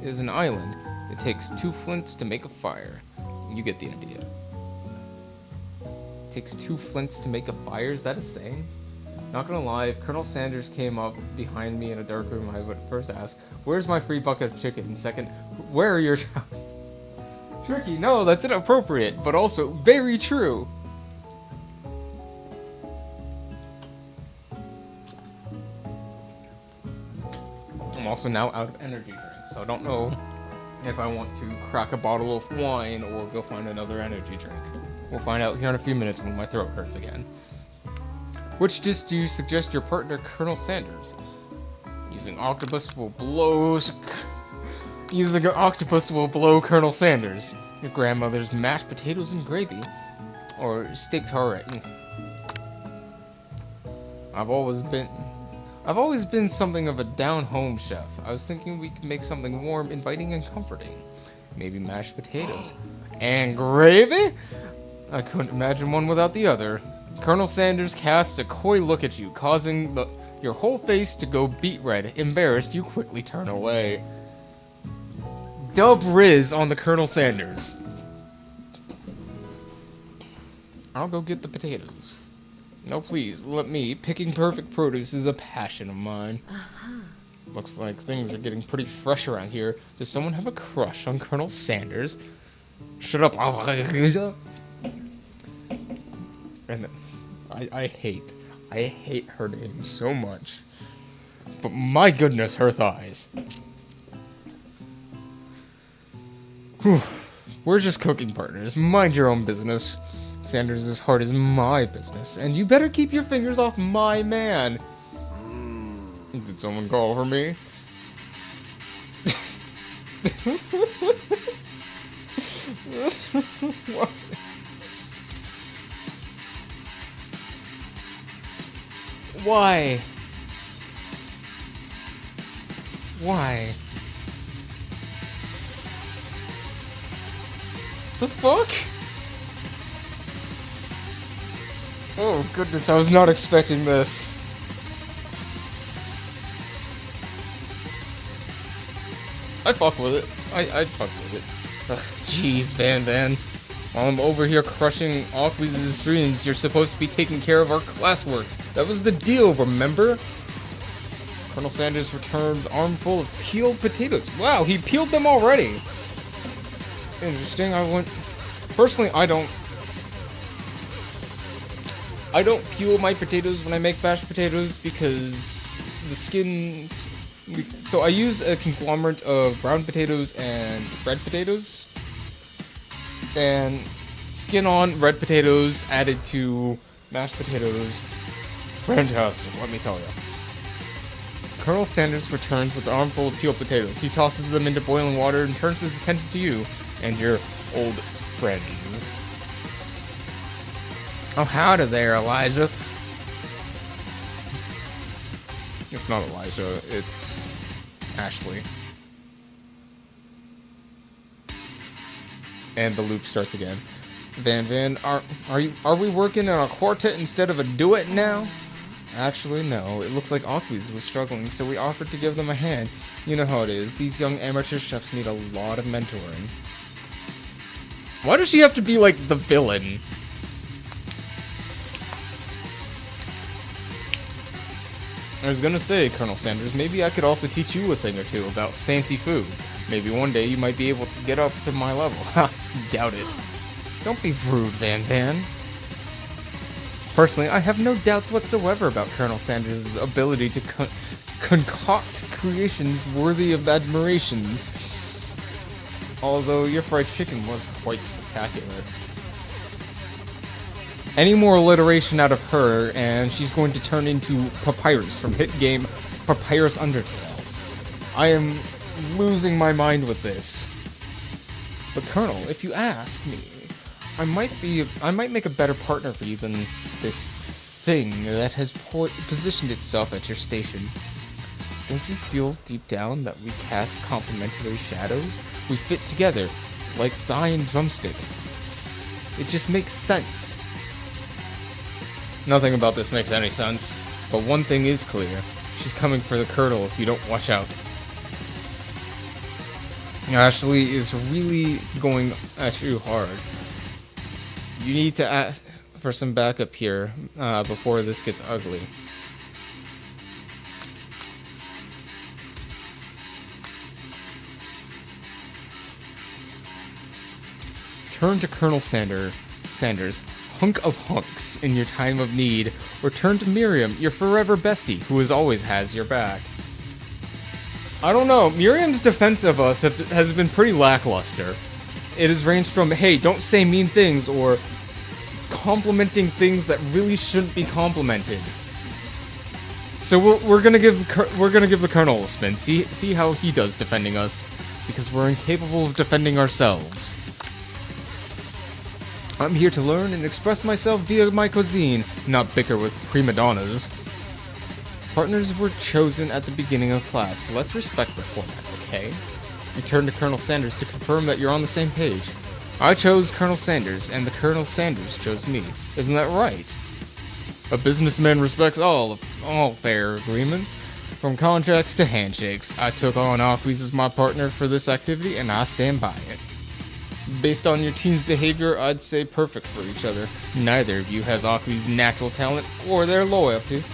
is an island. It takes 2 flints to make a fire. You get the idea. Takes 2 flints to make a fire? Is that a saying? Not gonna lie, if Colonel Sanders came up behind me in a dark room, I would first ask, where's my free bucket of chicken? Second, where are your... Tricky, no, that's inappropriate, but also very true. I'm also now out of energy drinks, so I don't know if I want to crack a bottle of wine or go find another energy drink. We'll find out here in a few minutes when my throat hurts again. Which dish do you suggest your partner, Colonel Sanders? Using an octopus will blow Colonel Sanders. Your grandmother's mashed potatoes and gravy, or steak tartare. I've always been something of a down-home chef. I was thinking we could make something warm, inviting, and comforting. Maybe mashed potatoes and gravy. I couldn't imagine one without the other. Colonel Sanders casts a coy look at you, causing your whole face to go beet red. Embarrassed, you quickly turn away. Dub Riz on the Colonel Sanders. I'll go get the potatoes. No, please, let me. Picking perfect produce is a passion of mine. Looks like things are getting pretty fresh around here. Does someone have a crush on Colonel Sanders? Shut up. And I hate her name so much. But my goodness, her thighs. Whew. We're just cooking partners. Mind your own business. Sanders' heart is my business, and you better keep your fingers off my man. Did someone call for me? What? Why? Why? The fuck? Oh goodness, I was not expecting this. I'd fuck with it. I'd fuck with it. Ugh, jeez, Van. While I'm over here crushing Aqua's dreams, you're supposed to be taking care of our classwork. That was the deal, remember? Colonel Sanders returns armful of peeled potatoes. Wow, he peeled them already. Interesting, Personally, I don't peel my potatoes when I make mashed potatoes because the skins... So I use a conglomerate of brown potatoes and red potatoes. And skin on red potatoes added to mashed potatoes. Fantastic, let me tell you. Colonel Sanders returns with an armful of peeled potatoes. He tosses them into boiling water and turns his attention to you and your old friends. Oh, howdy there, Elijah. It's not Elijah, it's Ashley. And the loop starts again. Van, are we working in a quartet instead of a duet now? Actually, no. It looks like Aquis was struggling, so we offered to give them a hand. You know how it is. These young amateur chefs need a lot of mentoring. Why does she have to be like the villain? I was gonna say, Colonel Sanders, maybe I could also teach you a thing or two about fancy food. Maybe one day you might be able to get up to my level. Ha! Doubt it. Don't be rude, Van. Personally, I have no doubts whatsoever about Colonel Sanders' ability to concoct creations worthy of admirations. Although your fried chicken was quite spectacular. Any more alliteration out of her, and she's going to turn into Papyrus from hit game Papyrus Undertale. I am losing my mind with this. But Colonel, if you ask me, I might make a better partner for you than this thing that has positioned itself at your station. Don't you feel deep down that we cast complementary shadows? We fit together, like thigh and drumstick. It just makes sense. Nothing about this makes any sense, but one thing is clear. She's coming for the Colonel if you don't watch out. Ashley is really going at you hard. You need to ask for some backup here before this gets ugly. Turn to Colonel Sanders, hunk of hunks in your time of need, or turn to Miriam, your forever bestie, who always has your back. I don't know, Miriam's defense of us has been pretty lackluster. It has ranged from, hey, don't say mean things, or complimenting things that really shouldn't be complimented. So we're gonna give the Colonel a spin. See how he does defending us, because we're incapable of defending ourselves. I'm here to learn and express myself via my cuisine, not bicker with prima donnas. Partners were chosen at the beginning of class, so let's respect the format, okay? You turn to Colonel Sanders to confirm that you're on the same page. I chose Colonel Sanders, and the Colonel Sanders chose me. Isn't that right? A businessman respects all fair agreements, from contracts to handshakes. I took on Aquis as my partner for this activity, and I stand by it. Based on your team's behavior, I'd say perfect for each other. Neither of you has Aquis' natural talent or their loyalty.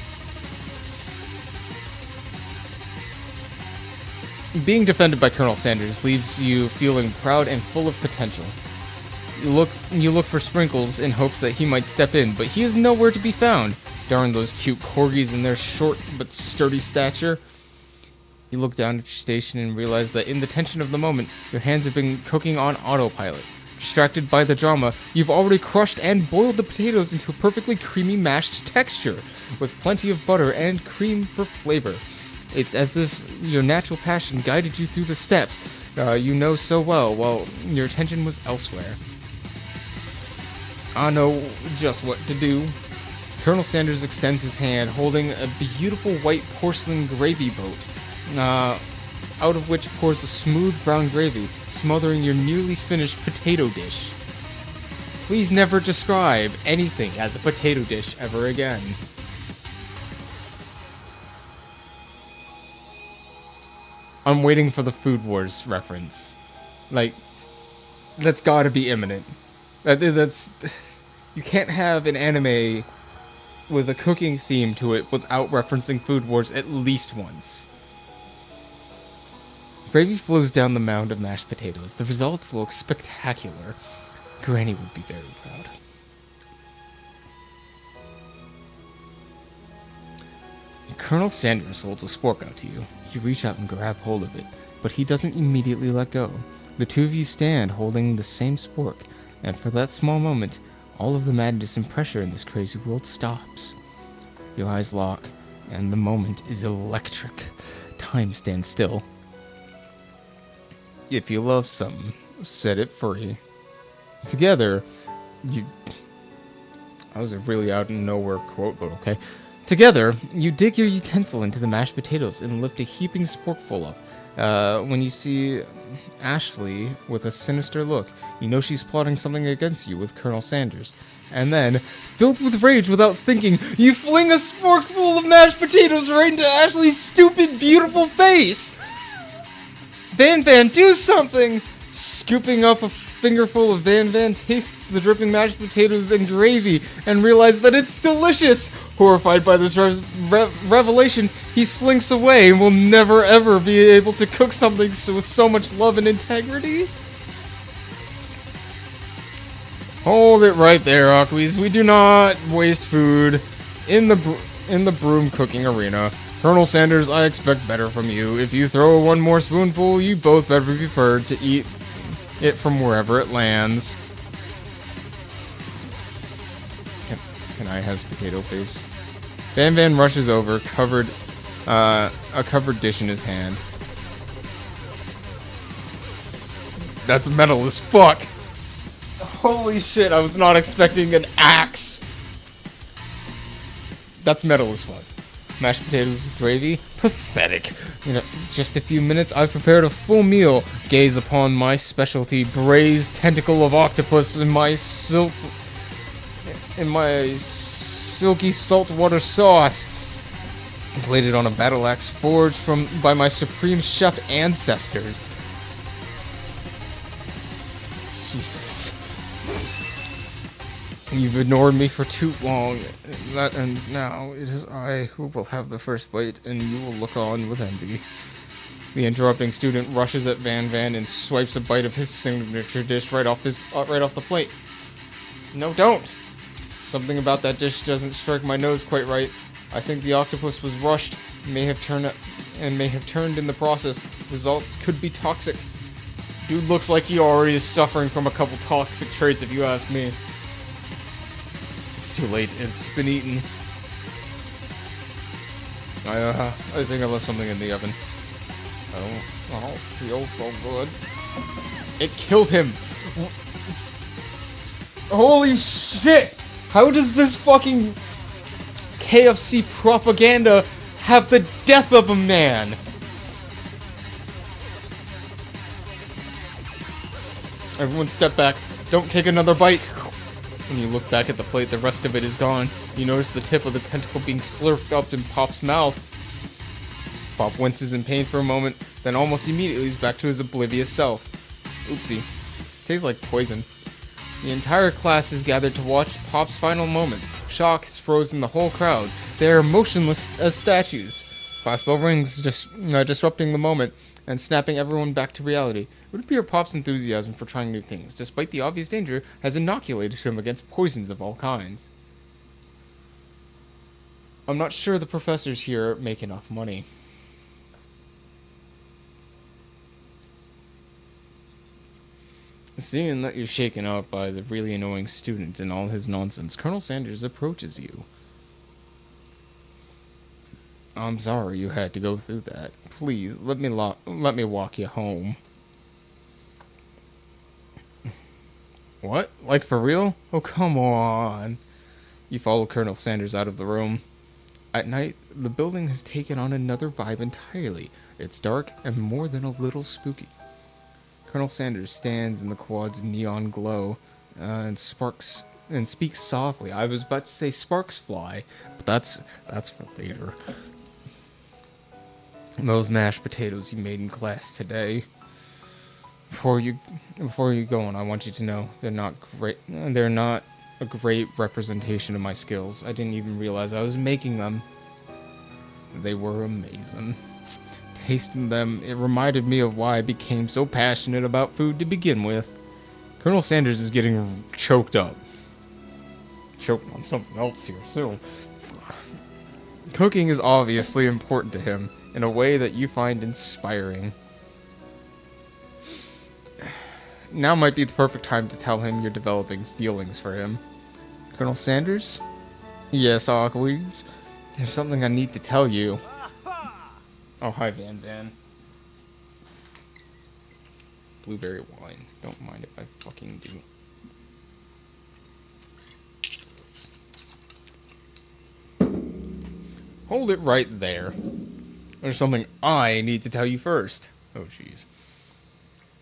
Being defended by Colonel Sanders leaves you feeling proud and full of potential. You look for Sprinkles in hopes that he might step in, but he is nowhere to be found. Darn those cute corgis and their short but sturdy stature. You look down at your station and realize that in the tension of the moment, your hands have been cooking on autopilot. Distracted by the drama, you've already crushed and boiled the potatoes into a perfectly creamy mashed texture, with plenty of butter and cream for flavor. It's as if your natural passion guided you through the steps you know so well, while your attention was elsewhere. I know just what to do. Colonel Sanders extends his hand, holding a beautiful white porcelain gravy boat, out of which pours a smooth brown gravy, smothering your nearly finished potato dish. Please never describe anything as a potato dish ever again. I'm waiting for the Food Wars reference. Like, that's gotta be imminent. That's... You can't have an anime with a cooking theme to it without referencing Food Wars at least once. Gravy flows down the mound of mashed potatoes. The results look spectacular. Granny would be very proud. Colonel Sanders holds a spork out to you. You reach out and grab hold of it, but he doesn't immediately let go. The two of you stand holding the same spork, and for that small moment, all of the madness and pressure in this crazy world stops. Your eyes lock, and the moment is electric. Time stands still. If you love something, set it free. Together, you... That was a really out of nowhere quote, but okay. Together, you dig your utensil into the mashed potatoes and lift a heaping sporkful up. When you see Ashley with a sinister look, you know she's plotting something against you with Colonel Sanders. And then, filled with rage without thinking, you fling a sporkful of mashed potatoes right into Ashley's stupid, beautiful face! Van, do something! Scooping up a fingerful of Van tastes the dripping mashed potatoes and gravy and realizes that it's delicious. Horrified by this revelation, he slinks away and will never ever be able to cook something with so much love and integrity. Hold it right there, Aquis. We do not waste food in the broom cooking arena. Colonel Sanders, I expect better from you. If you throw one more spoonful, you both better be prepared to eat it from wherever it lands. Can I has potato face? Van rushes over, a covered dish in his hand. That's metal as fuck. Holy shit, I was not expecting an axe. That's metal as fuck. Mashed potatoes with gravy? Pathetic. In just a few minutes, I've prepared a full meal. Gaze upon my specialty braised tentacle of octopus in my silky saltwater sauce. Plated on a battle axe forged by my supreme chef ancestors. Jesus. You've ignored me for too long. That ends now. It is I who will have the first bite, and you will look on with envy. The interrupting student rushes at Van and swipes a bite of his signature dish right off the plate. No, don't! Something about that dish doesn't strike my nose quite right. I think the octopus was rushed, may have turned in the process. Results could be toxic. Dude looks like he already is suffering from a couple toxic traits, if you ask me. Too late. It's been eaten. I think I left something in the oven. I don't feel so good. It killed him. Holy shit! How does this fucking KFC propaganda have the death of a man? Everyone step back. Don't take another bite. When you look back at the plate, the rest of it is gone. You notice the tip of the tentacle being slurped up in Pop's mouth. Pop winces in pain for a moment, then almost immediately is back to his oblivious self. Oopsie. Tastes like poison. The entire class is gathered to watch Pop's final moment. Shock has frozen the whole crowd. They are motionless as statues. Class bell rings, disrupting the moment and snapping everyone back to reality. It would appear Pop's enthusiasm for trying new things, despite the obvious danger, has inoculated him against poisons of all kinds. I'm not sure the professors here make enough money. Seeing that you're shaken up by the really annoying student and all his nonsense, Colonel Sanders approaches you. I'm sorry you had to go through that. Please, let me walk you home. What? Like for real? Oh, come on. You follow Colonel Sanders out of the room. At night, the building has taken on another vibe entirely. It's dark and more than a little spooky. Colonel Sanders stands in the quad's neon glow and speaks softly. I was about to say sparks fly, but that's for later. Those mashed potatoes you made in class today. Before you go on, I want you to know they're not great. They're not a great representation of my skills. I didn't even realize I was making them. They were amazing. Tasting them, it reminded me of why I became so passionate about food to begin with. Colonel Sanders is getting choked up. Choking on something else here, too. Cooking is obviously important to him in a way that you find inspiring. Now might be the perfect time to tell him you're developing feelings for him. Colonel Sanders? Yes, Aqueous. There's something I need to tell you. Oh, hi, Van Van. Blueberry wine. Don't mind if I fucking do. Hold it right there. There's something I need to tell you first. Oh, jeez.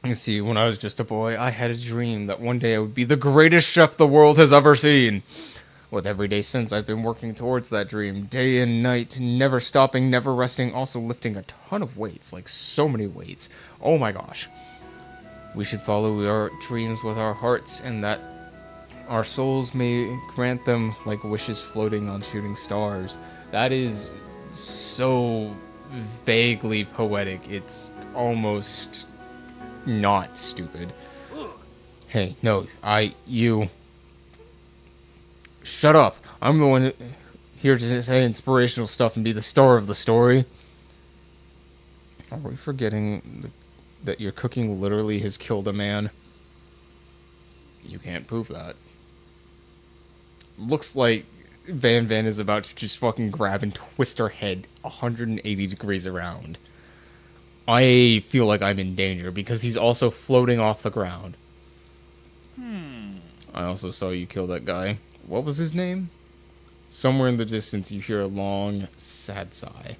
You see, when I was just a boy, I had a dream that one day I would be the greatest chef the world has ever seen. With every day since, I've been working towards that dream, day and night, never stopping, never resting, also lifting a ton of weights, like so many weights. Oh my gosh. We should follow our dreams with our hearts, and that our souls may grant them like wishes floating on shooting stars. That is so vaguely poetic, it's almost not stupid. Hey, no, you... Shut up. I'm the one here to say inspirational stuff and be the star of the story. Are we forgetting that your cooking literally has killed a man? You can't prove that. Looks like Van Van is about to just fucking grab and twist her head 180 degrees around. I feel like I'm in danger because he's also floating off the ground. I also saw you kill that guy. What was his name? Somewhere in the distance you hear a long, sad sigh.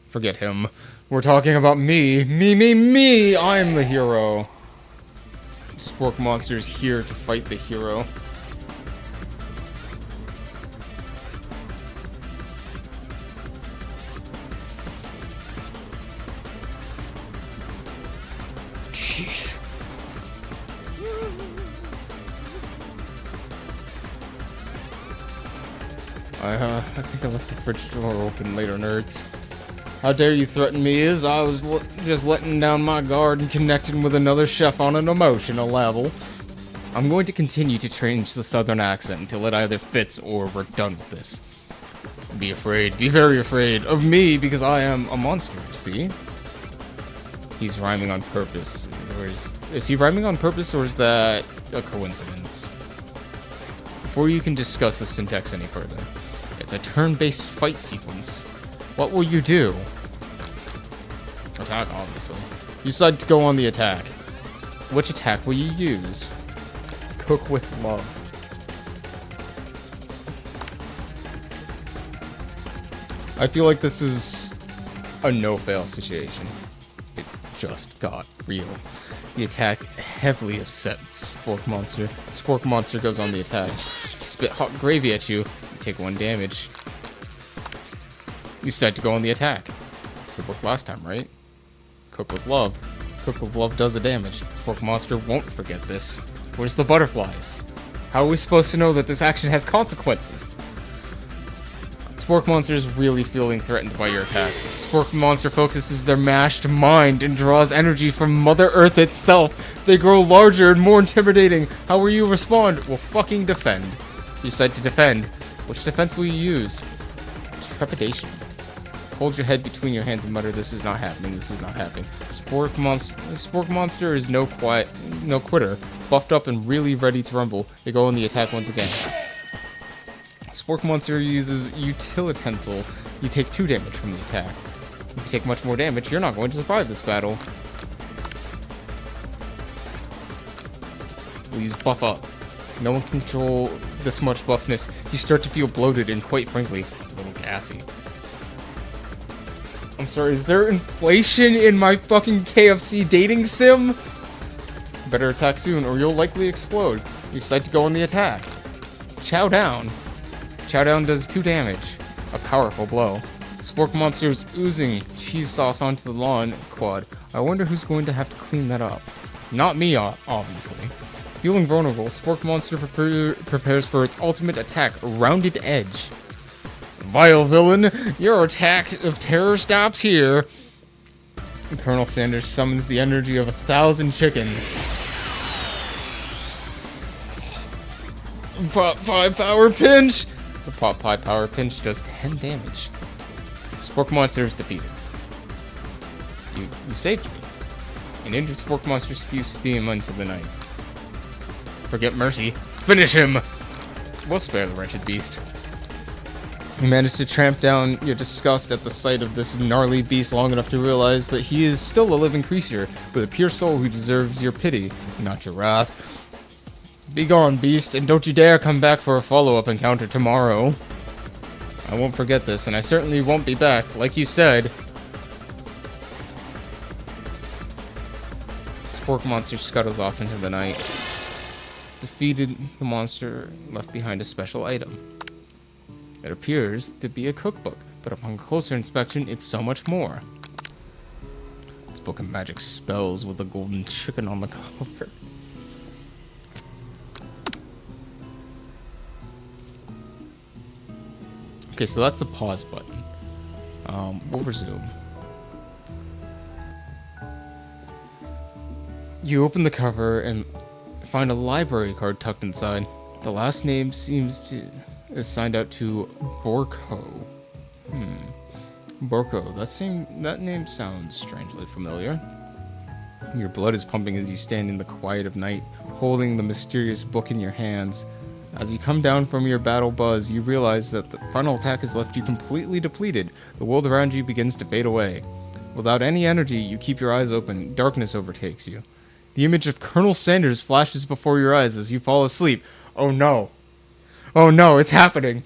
Forget him. We're talking about me. Me! I'm the hero. Spork Monster's here to fight the hero. Jeez. I think I left the fridge door open later, nerds. How dare you threaten me as I was just letting down my guard and connecting with another chef on an emotional level. I'm going to continue to change the southern accent until it either fits or we're done with this. Be afraid, be very afraid of me because I am a monster, see? He's rhyming on purpose. Or is he rhyming on purpose or is that a coincidence? Before you can discuss the syntax any further, it's a turn-based fight sequence. What will you do? Attack, obviously. You decide to go on the attack. Which attack will you use? Cook with love. I feel like this is a no-fail situation. It just got real. The attack heavily upsets Spork Monster. Spork Monster goes on the attack. Spit hot gravy at you. You take 1 damage. You decide to go on the attack. It worked last time, right? Cook with love. Cook with love does a damage. Spork Monster won't forget this. Where's the butterflies? How are we supposed to know that this action has consequences? Spork Monster is really feeling threatened by your attack. Spork Monster focuses their mashed mind and draws energy from Mother Earth itself. They grow larger and more intimidating. How will you respond? Well, fucking defend. You decide to defend. Which defense will you use? Trepidation. Hold your head between your hands and mutter, "This is not happening, this is not happening." Spork Monster is no quitter. Buffed up and really ready to rumble. They go on the attack once again. Spork Monster uses Utilitensile. You take 2 damage from the attack. If you take much more damage, you're not going to survive this battle. Please buff up. No one can control this much buffness. You start to feel bloated and, quite frankly, a little gassy. I'm sorry, is there inflation in my fucking KFC dating sim? Better attack soon or you'll likely explode. You decide to go on the attack. Chow down. Chow down does 2 damage. A powerful blow. Spork Monster's oozing cheese sauce onto the lawn quad. I wonder who's going to have to clean that up. Not me, obviously. Feeling vulnerable, Spork Monster prepares for its ultimate attack, Rounded Edge. Vile villain, your attack of terror stops here. Colonel Sanders summons the energy of 1,000 chickens. Pot pie power pinch! The pot pie power pinch does 10 damage. Spork monster is defeated. You saved me. An injured spork monster spews steam into the night. Forget mercy. Finish him! We'll spare the wretched beast. You manage to tramp down your disgust at the sight of this gnarly beast long enough to realize that he is still a living creature with a pure soul who deserves your pity, not your wrath. Be gone, beast, and don't you dare come back for a follow-up encounter tomorrow. I won't forget this, and I certainly won't be back, like you said. Spork monster scuttles off into the night. Defeated, the monster left behind a special item. It appears to be a cookbook, but upon closer inspection, it's so much more. It's a book of magic spells with a golden chicken on the cover. Okay, so that's the pause button. We'll resume. You open the cover and find a library card tucked inside. The last name is signed out to Borko. Borko. That name sounds strangely familiar. Your blood is pumping as you stand in the quiet of night, holding the mysterious book in your hands. As you come down from your battle buzz, you realize that the final attack has left you completely depleted. The world around you begins to fade away. Without any energy, you keep your eyes open. Darkness overtakes you. The image of Colonel Sanders flashes before your eyes as you fall asleep. Oh no. Oh no, it's happening.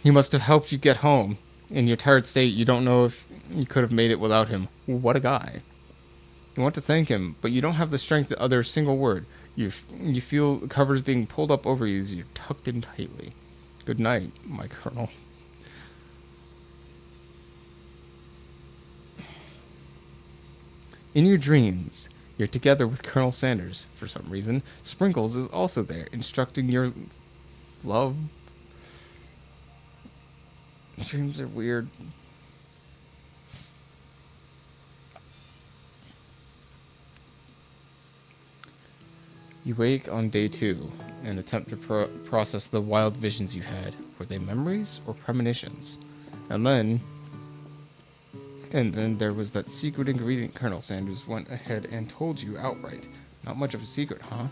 He must have helped you get home. In your tired state, you don't know if you could have made it without him. What a guy. You want to thank him, but you don't have the strength to utter a single word. You feel the covers being pulled up over you as you're tucked in tightly. Good night, my colonel. In your dreams, you're together with Colonel Sanders. For some reason, Sprinkles is also there, instructing your love. Dreams are weird. You wake on day 2 and attempt to process the wild visions you had. Were they memories or premonitions? And then there was that secret ingredient Colonel Sanders went ahead and told you outright. Not much of a secret, huh?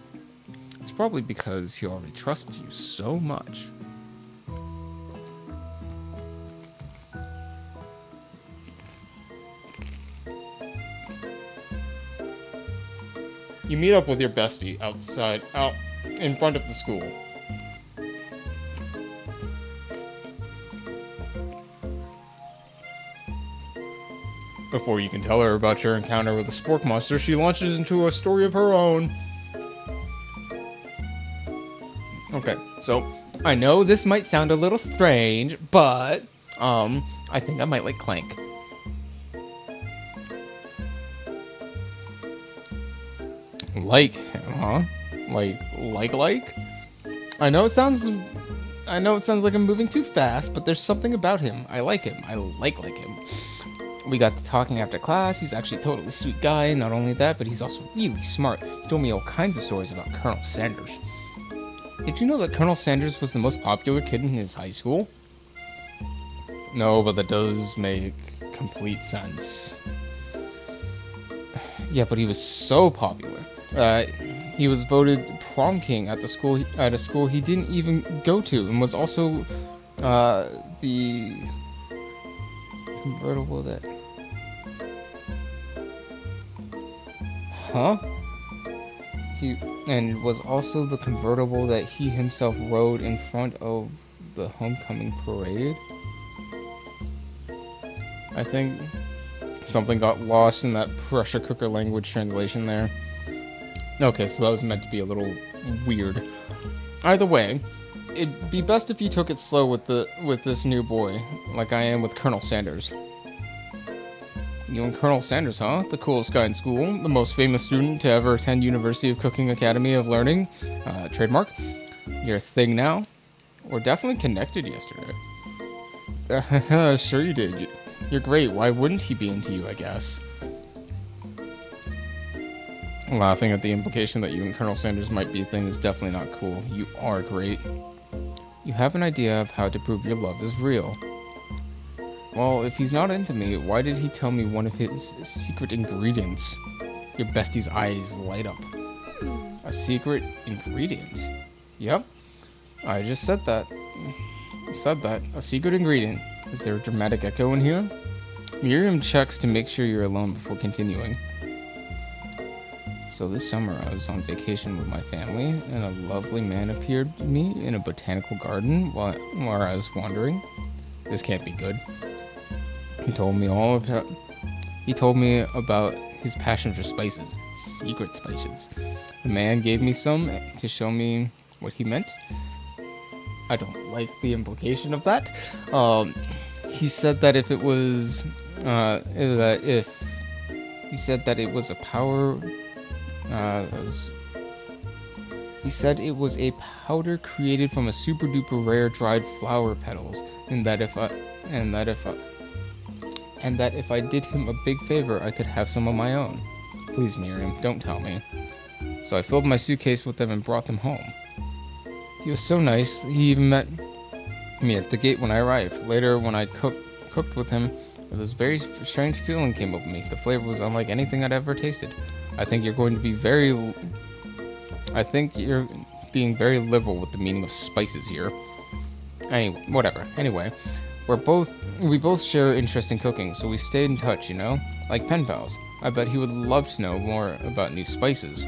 It's probably because he already trusts you so much. You meet up with your bestie out in front of the school. Before you can tell her about your encounter with the spork monster, she launches into a story of her own. Okay, so I know this might sound a little strange, but I think I might like Clank. Like him, huh? Like? I know it sounds like I'm moving too fast, but there's something about him. I like him. I like him. We got to talking after class. He's actually a totally sweet guy. Not only that, but he's also really smart. He told me all kinds of stories about Colonel Sanders. Did you know that Colonel Sanders was the most popular kid in his high school? No, but that does make complete sense. Yeah, but he was so popular. He was voted prom king at a school he didn't even go to, and was also the convertible that. Huh? And was also the convertible that he himself rode in front of the homecoming parade. I think something got lost in that pressure cooker language translation there. Okay, so that was meant to be a little weird. Either way, it'd be best if you took it slow with this new boy, like I am with Colonel Sanders. You and Colonel Sanders, huh? The coolest guy in school, the most famous student to ever attend University of Cooking Academy of Learning. Trademark. You're a thing now. We're definitely connected yesterday. Sure you did. You're great. Why wouldn't he be into you, I guess? Laughing at the implication that you and Colonel Sanders might be a thing is definitely not cool. You are great. You have an idea of how to prove your love is real. Well, if he's not into me, why did he tell me one of his secret ingredients? Your bestie's eyes light up. A secret ingredient? Yep. I just said that. A secret ingredient. Is there a dramatic echo in here? Miriam checks to make sure you're alone before continuing. So this summer I was on vacation with my family, and a lovely man appeared to me in a botanical garden while I was wandering. This can't be good. He told me about his passion for spices. Secret spices. The man gave me some to show me what he meant. I don't like the implication of that. He said that if it was a power. He said it was a powder created from a super duper rare dried flower petals, and that if I did him a big favor, I could have some of my own. Please, Miriam, don't tell me. So I filled my suitcase with them and brought them home. He was so nice. He even met me at the gate when I arrived. Later, when I cooked with him, this very strange feeling came over me. The flavor was unlike anything I'd ever tasted. I think you're being very liberal with the meaning of spices here. Anyway, whatever. Anyway, we both share interest in cooking, so we stayed in touch, you know? Like pen pals. I bet he would love to know more about new spices.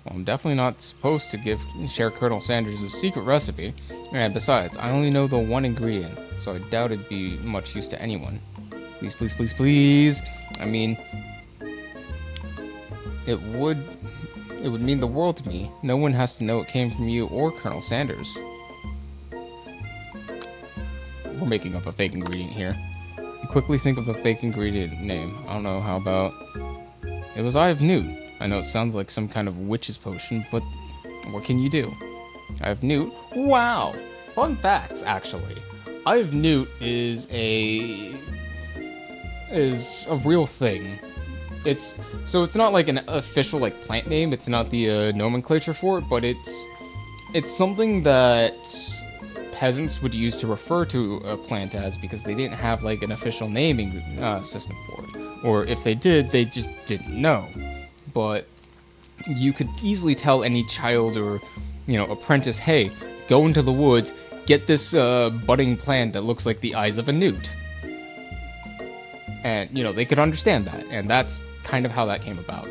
Well, I'm definitely not supposed to share Colonel Sanders' secret recipe. And besides, I only know the one ingredient, so I doubt it'd be much use to anyone. Please, please, please, please. I mean, it would mean the world to me. No one has to know it came from you or Colonel Sanders. We're making up a fake ingredient here. You quickly think of a fake ingredient name. I don't know, how about... It was Eye of Newt. I know it sounds like some kind of witch's potion, but what can you do? Eye of Newt? Wow! Fun facts, actually. Eye of Newt is a real thing. It's not like an official like plant name. It's not the nomenclature for it, but it's something that peasants would use to refer to a plant as, because they didn't have like an official naming system for it, or if they did, they just didn't know. But you could easily tell any child or apprentice, hey, go into the woods, get this budding plant that looks like the eyes of a newt. And, they could understand that. And that's kind of how that came about.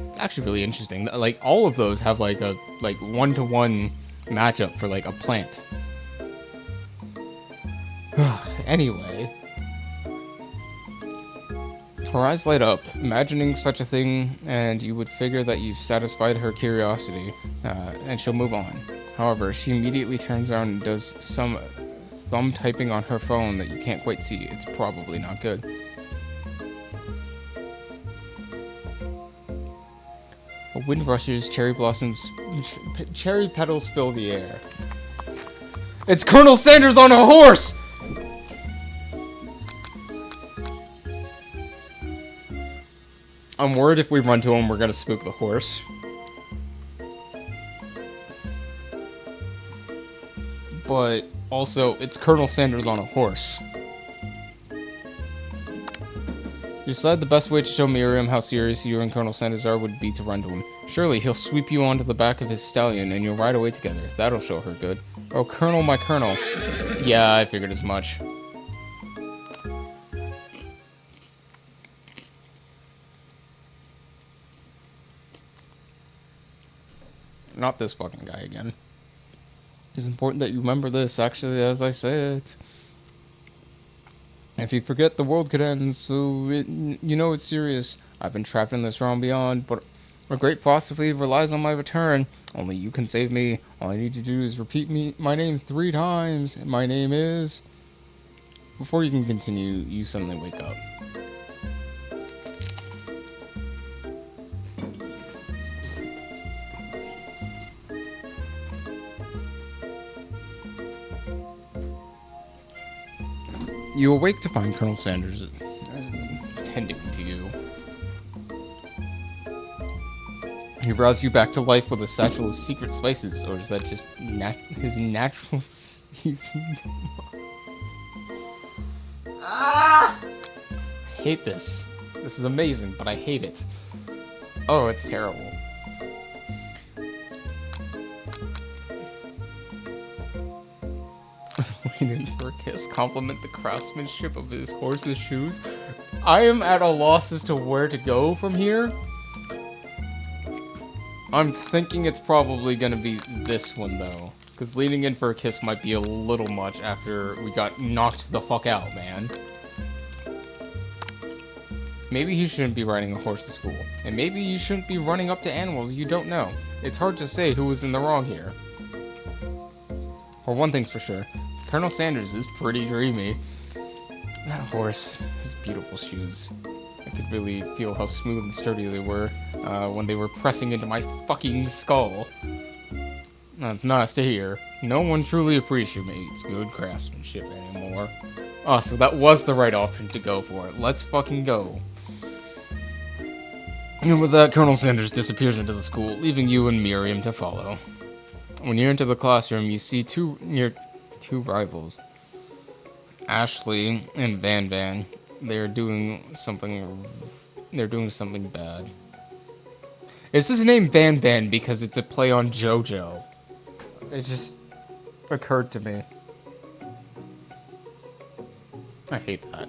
It's actually really interesting. Like, all of those have, like, a one-to-one matchup for, like, a plant. Anyway. Her eyes light up, imagining such a thing, and you would figure that you've satisfied her curiosity, and she'll move on. However, she immediately turns around and does some thumb typing on her phone that you can't quite see. It's probably not good. A wind rushes, cherry petals fill the air. It's Colonel Sanders on a horse! I'm worried if we run to him, we're gonna spook the horse. But also, it's Colonel Sanders on a horse. You decide the best way to show Miriam how serious you and Colonel Sanders are would be to run to him. Surely he'll sweep you onto the back of his stallion and you'll ride away together. That'll show her good. Oh, Colonel, my Colonel. Yeah, I figured as much. Not this fucking guy again. It's important that you remember this, actually, as I say it. If you forget, the world could end, so it's serious. I've been trapped in this realm beyond, but a great philosophy relies on my return. Only you can save me. All I need to do is repeat my name 3 times. My name is... Before you can continue, you suddenly wake up. You awake to find Colonel Sanders tending to you. He roused you back to life with a satchel of secret spices, or is that just his natural season? I hate this. This is amazing, but I hate it. Oh, it's terrible. Waiting for a kiss. Compliment the craftsmanship of his horse's shoes. I am at a loss as to where to go from here. I'm thinking it's probably gonna be this one, though. Because leaning in for a kiss might be a little much after we got knocked the fuck out, man. Maybe he shouldn't be riding a horse to school. And maybe you shouldn't be running up to animals you don't know. It's hard to say who was in the wrong here. Or one thing's for sure. Colonel Sanders is pretty dreamy. That horse, his beautiful shoes. I could really feel how smooth and sturdy they were when they were pressing into my fucking skull. That's nice to hear. No one truly appreciates good craftsmanship anymore. Oh, so that was the right option to go for it. Let's fucking go. And with that, Colonel Sanders disappears into the school, leaving you and Miriam to follow. When you enter the classroom, you see two rivals, Ashley and Van Van. They're doing something bad. Is his name Van Van because it's a play on JoJo? It just occurred to me. I hate that.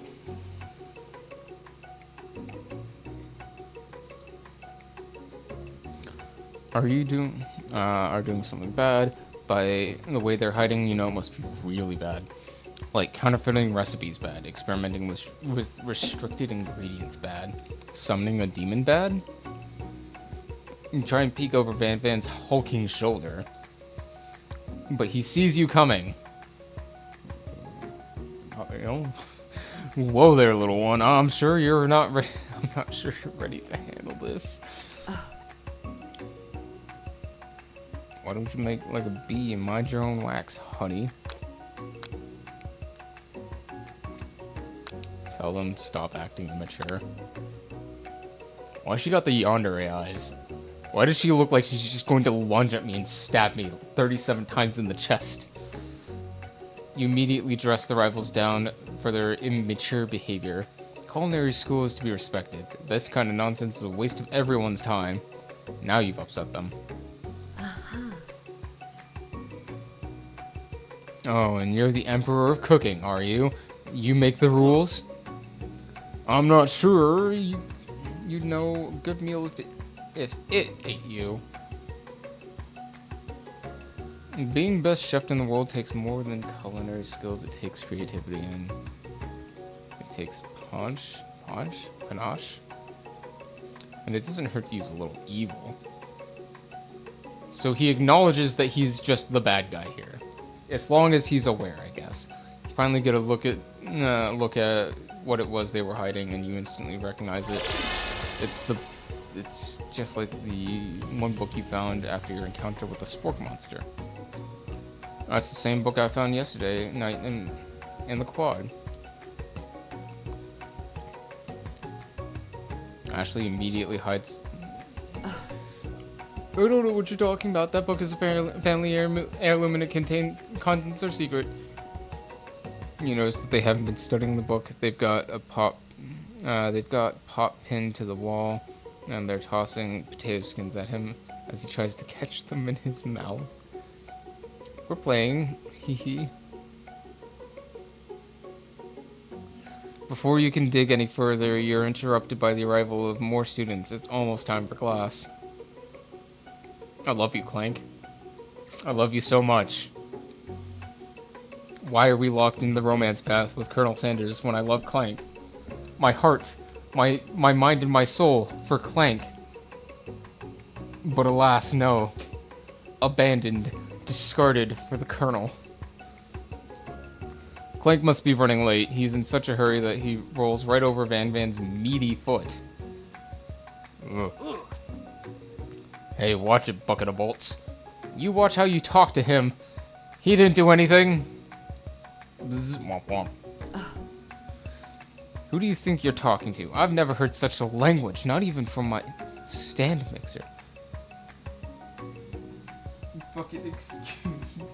Are doing something bad? By the way they're hiding, you know it must be really bad. Like, counterfeiting recipes bad. Experimenting with restricted ingredients bad. Summoning a demon bad? You try and peek over Van Van's hulking shoulder. But he sees you coming. Whoa there, little one. I'm sure you're not ready. I'm not sure you're ready to handle this. Why don't you make like a bee and mind your own wax, honey? Tell them to stop acting immature. Why she got the yandere eyes? Why does she look like she's just going to lunge at me and stab me 37 times in the chest? You immediately dress the rivals down for their immature behavior. Culinary school is to be respected. This kind of nonsense is a waste of everyone's time. Now you've upset them. Oh, and you're the emperor of cooking, are you? You make the rules? I'm not sure. You'd know a good meal if it ate you. Being best chef in the world takes more than culinary skills. It takes creativity and it takes panache. And it doesn't hurt to use a little evil. So he acknowledges that he's just the bad guy here. As long as he's aware, I guess. You finally get a look at what it was they were hiding, and you instantly recognize it. It's just like the one book you found after your encounter with the spork monster. That's the same book I found yesterday night in the quad. Ashley immediately hides. I don't know what you're talking about. That book is a family heirloom and it contains contents are secret. You notice that they haven't been studying the book. They've got pop pinned to the wall, and they're tossing potato skins at him as he tries to catch them in his mouth. We're playing, hee. Before you can dig any further, you're interrupted by the arrival of more students. It's almost time for class. I love you, Clank. I love you so much. Why are we locked in the romance path with Colonel Sanders when I love Clank? My heart, my mind and my soul for Clank. But alas, no. Abandoned, discarded for the Colonel. Clank must be running late. He's in such a hurry that he rolls right over Van Van's meaty foot. Ugh. Hey, watch it, bucket of bolts. You watch how you talk to him. He didn't do anything. Bzz, womp womp. Who do you think you're talking to? I've never heard such a language, not even from my stand mixer. Fucking excuse me.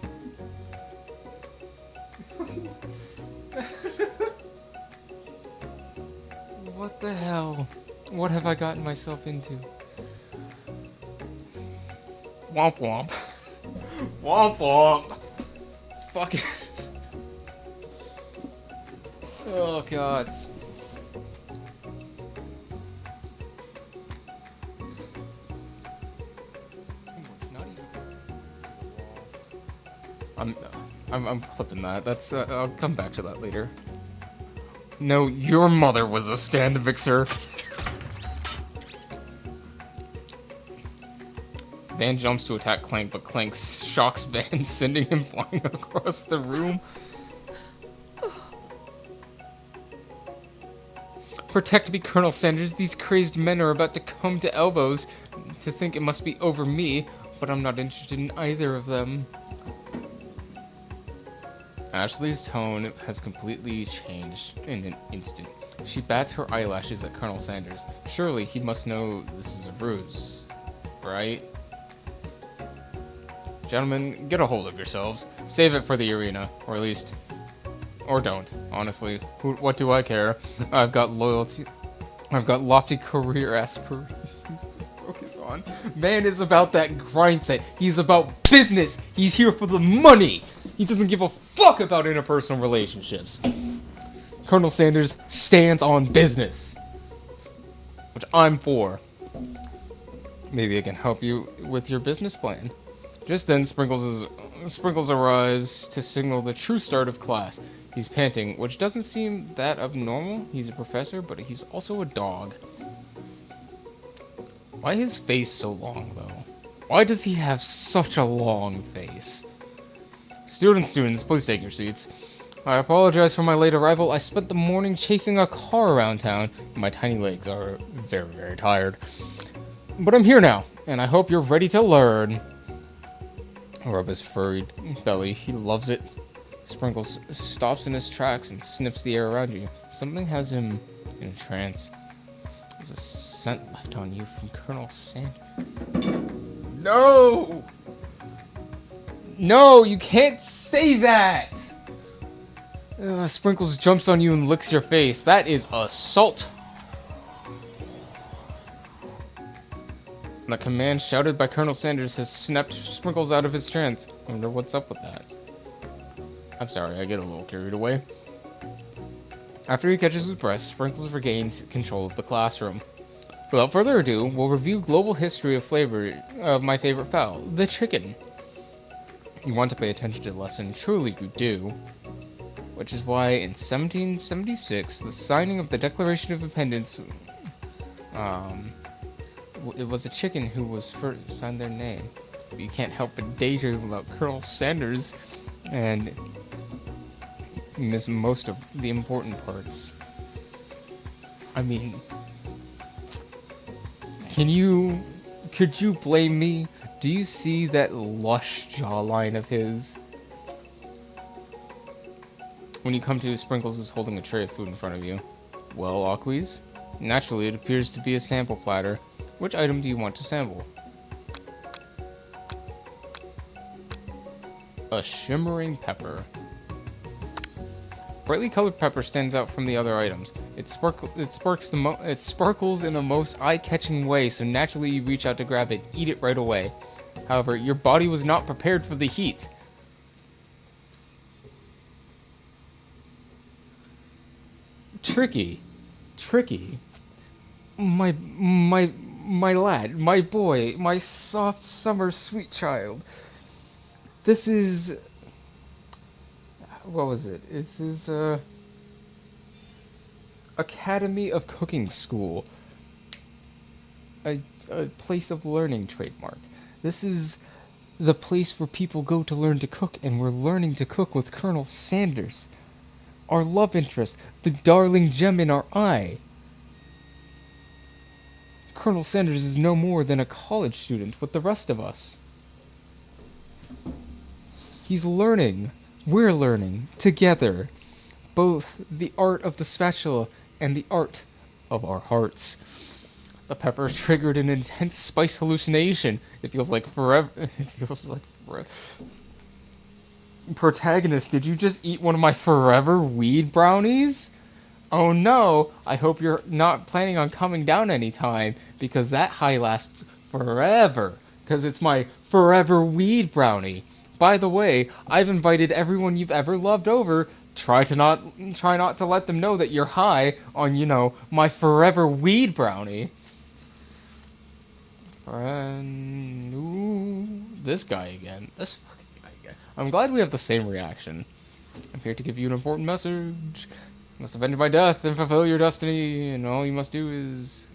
What the hell? What have I gotten myself into? Womp womp. Womp womp. Fuck it. Oh god. I'm clipping that. That's I'll come back to that later. No, your mother was a stand vixer. Van jumps to attack Clank, but Clank shocks Van, sending him flying across the room. Protect me, Colonel Sanders. These crazed men are about to come to elbows to think it must be over me, but I'm not interested in either of them. Ashley's tone has completely changed in an instant. She bats her eyelashes at Colonel Sanders. Surely he must know this is a ruse, right? Gentlemen, get a hold of yourselves. Save it for the arena, or at least... or don't, honestly. What do I care? I've got loyalty... I've got lofty career aspirations to focus on. Man is about that grind set. He's about business. He's here for the money. He doesn't give a fuck about interpersonal relationships. Colonel Sanders stands on business, which I'm for. Maybe I can help you with your business plan. Just then, Sprinkles arrives to signal the true start of class. He's panting, which doesn't seem that abnormal. He's a professor, but he's also a dog. Why his face so long, though? Why does he have such a long face? Students, please take your seats. I apologize for my late arrival. I spent the morning chasing a car around town, and my tiny legs are very, very tired. But I'm here now, and I hope you're ready to learn. I rub his furry belly. He loves it. Sprinkles stops in his tracks and sniffs the air around you. Something has him in a trance. There's a scent left on you from Colonel Sanders. No! No, you can't say that! Sprinkles jumps on you and licks your face. That is assault. The command shouted by Colonel Sanders has snapped Sprinkles out of his trance. I wonder what's up with that. I'm sorry, I get a little carried away. After he catches his breath, Sprinkles regains control of the classroom. Without further ado, we'll review global history of flavor of my favorite fowl, the chicken. You want to pay attention to the lesson, truly you do. Which is why in 1776, the signing of the Declaration of Independence, it was a chicken who was first signed their name. But you can't help but daydream about Colonel Sanders and miss most of the important parts. I mean, could you blame me? Do you see that lush jawline of his? When you come to, Sprinkles is holding a tray of food in front of you. Well, Aquis, naturally it appears to be a sample platter. Which item do you want to sample? A shimmering pepper. Brightly colored pepper stands out from the other items. It sparkles in the most eye-catching way, so naturally you reach out to grab it, eat it right away. However, your body was not prepared for the heat. Tricky. My lad, my boy, my soft summer sweet child. This is... what was it? This is, Academy of Cooking School. A place of learning trademark. This is the place where people go to learn to cook, and we're learning to cook with Colonel Sanders. Our love interest, the darling gem in our eye. Colonel Sanders is no more than a college student with the rest of us. He's learning. We're learning. Together. Both the art of the spatula and the art of our hearts. The pepper triggered an intense spice hallucination. It feels like forever. It feels like Protagonist, did you just eat one of my forever weed brownies? Oh no, I hope you're not planning on coming down anytime, because that high lasts forever, because it's my forever weed brownie. By the way, I've invited everyone you've ever loved over. Try not to let them know that you're high on, my forever weed brownie. Ooh, this guy again. This fucking guy again. I'm glad we have the same reaction. I'm here to give you an important message. You must avenge my death and fulfill your destiny, and all you must do is...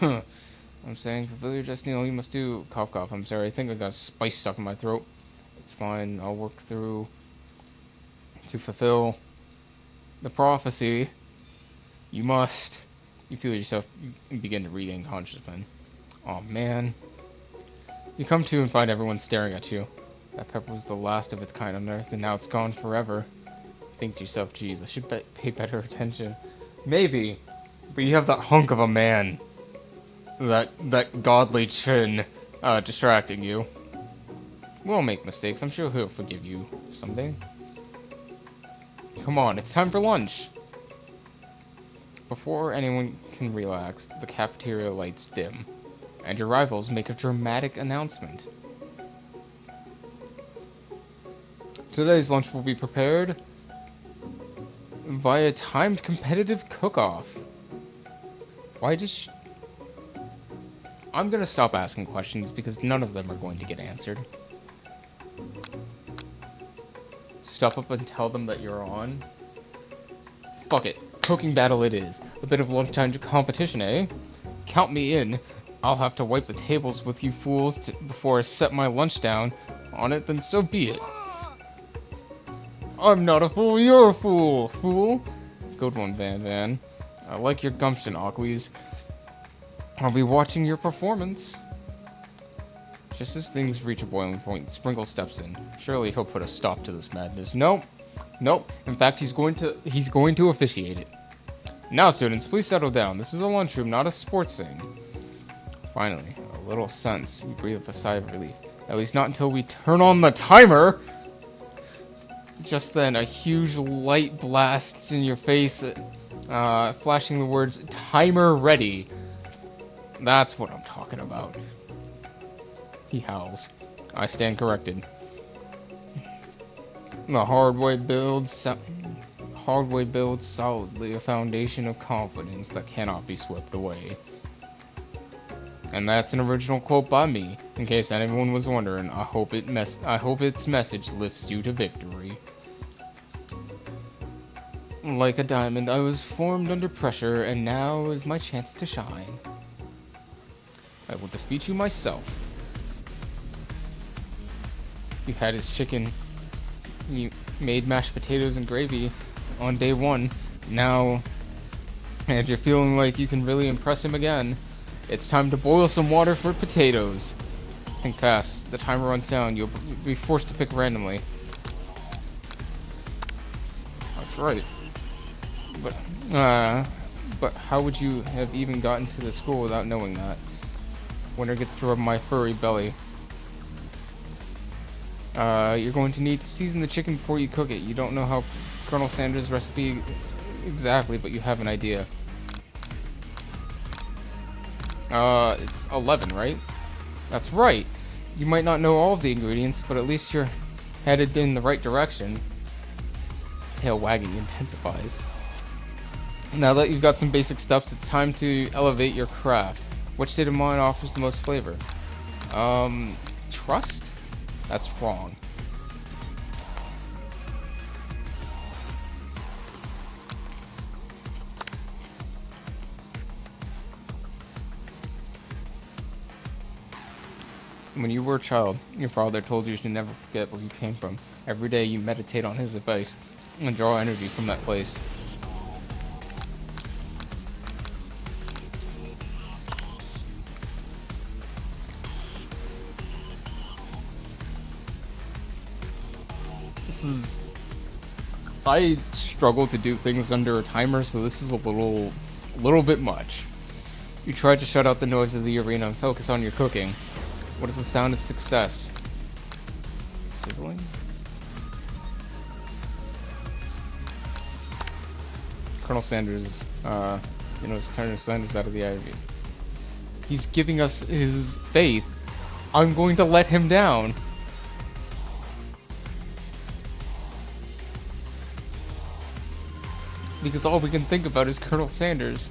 I'm saying fulfill your destiny, all you must do... Cough, cough, I'm sorry, I think I got a spice stuck in my throat. It's fine, I'll work through... to fulfill... the prophecy. You must... You feel yourself begin to regain consciousness. Oh man. You come to and find everyone staring at you. That pepper was the last of its kind on Earth, and now it's gone forever. Think to yourself, geez, I should pay better attention. Maybe, but you have that hunk of a man. That godly chin distracting you. We'll make mistakes. I'm sure he'll forgive you someday. Come on, it's time for lunch. Before anyone can relax, the cafeteria lights dim, and your rivals make a dramatic announcement. Today's lunch will be prepared via timed competitive cook-off. Why did she... I'm gonna stop asking questions because none of them are going to get answered. Stuff up and tell them that you're on. Fuck it. Cooking battle it is. A bit of lunchtime competition, eh? Count me in. I'll have to wipe the tables with you fools before I set my lunch down on it, then so be it. I'm not a fool, you're a fool, fool. Good one, Van Van. I like your gumption, Aquis. I'll be watching your performance. Just as things reach a boiling point, Sprinkle steps in. Surely he'll put a stop to this madness. Nope. Nope. In fact, he's going to officiate it. Now, students, please settle down. This is a lunchroom, not a sports thing. Finally, a little sense. You breathe a sigh of relief. At least not until we turn on the timer! Just then, a huge light blasts in your face, flashing the words, "Timer ready." That's what I'm talking about. He howls. I stand corrected. The hard way builds solidly a foundation of confidence that cannot be swept away. And that's an original quote by me. In case anyone was wondering, I hope its message lifts you to victory. Like a diamond, I was formed under pressure, and now is my chance to shine. I will defeat you myself. You had his chicken. You made mashed potatoes and gravy on day one. Now, and you're feeling like you can really impress him again. It's time to boil some water for potatoes. Think fast. The timer runs down. You'll be forced to pick randomly. That's right. But how would you have even gotten to the school without knowing that? Winter gets to rub my furry belly. You're going to need to season the chicken before you cook it. You don't know how Colonel Sanders' recipe exactly, but you have an idea. It's 11, right? That's right. You might not know all of the ingredients, but at least you're headed in the right direction. Tail wagging intensifies. Now that you've got some basic steps, it's time to elevate your craft. Which state of mind offers the most flavor? Trust? That's wrong. When you were a child, your father told you to never forget where you came from. Every day you meditate on his advice and draw energy from that place. I struggle to do things under a timer, so this is a little bit much. You try to shut out the noise of the arena and focus on your cooking. What is the sound of success? sizzling. Colonel Sanders, Colonel Sanders out of the Ivy. He's giving us his faith. I'm going to let him down. Because all we can think about is Colonel Sanders.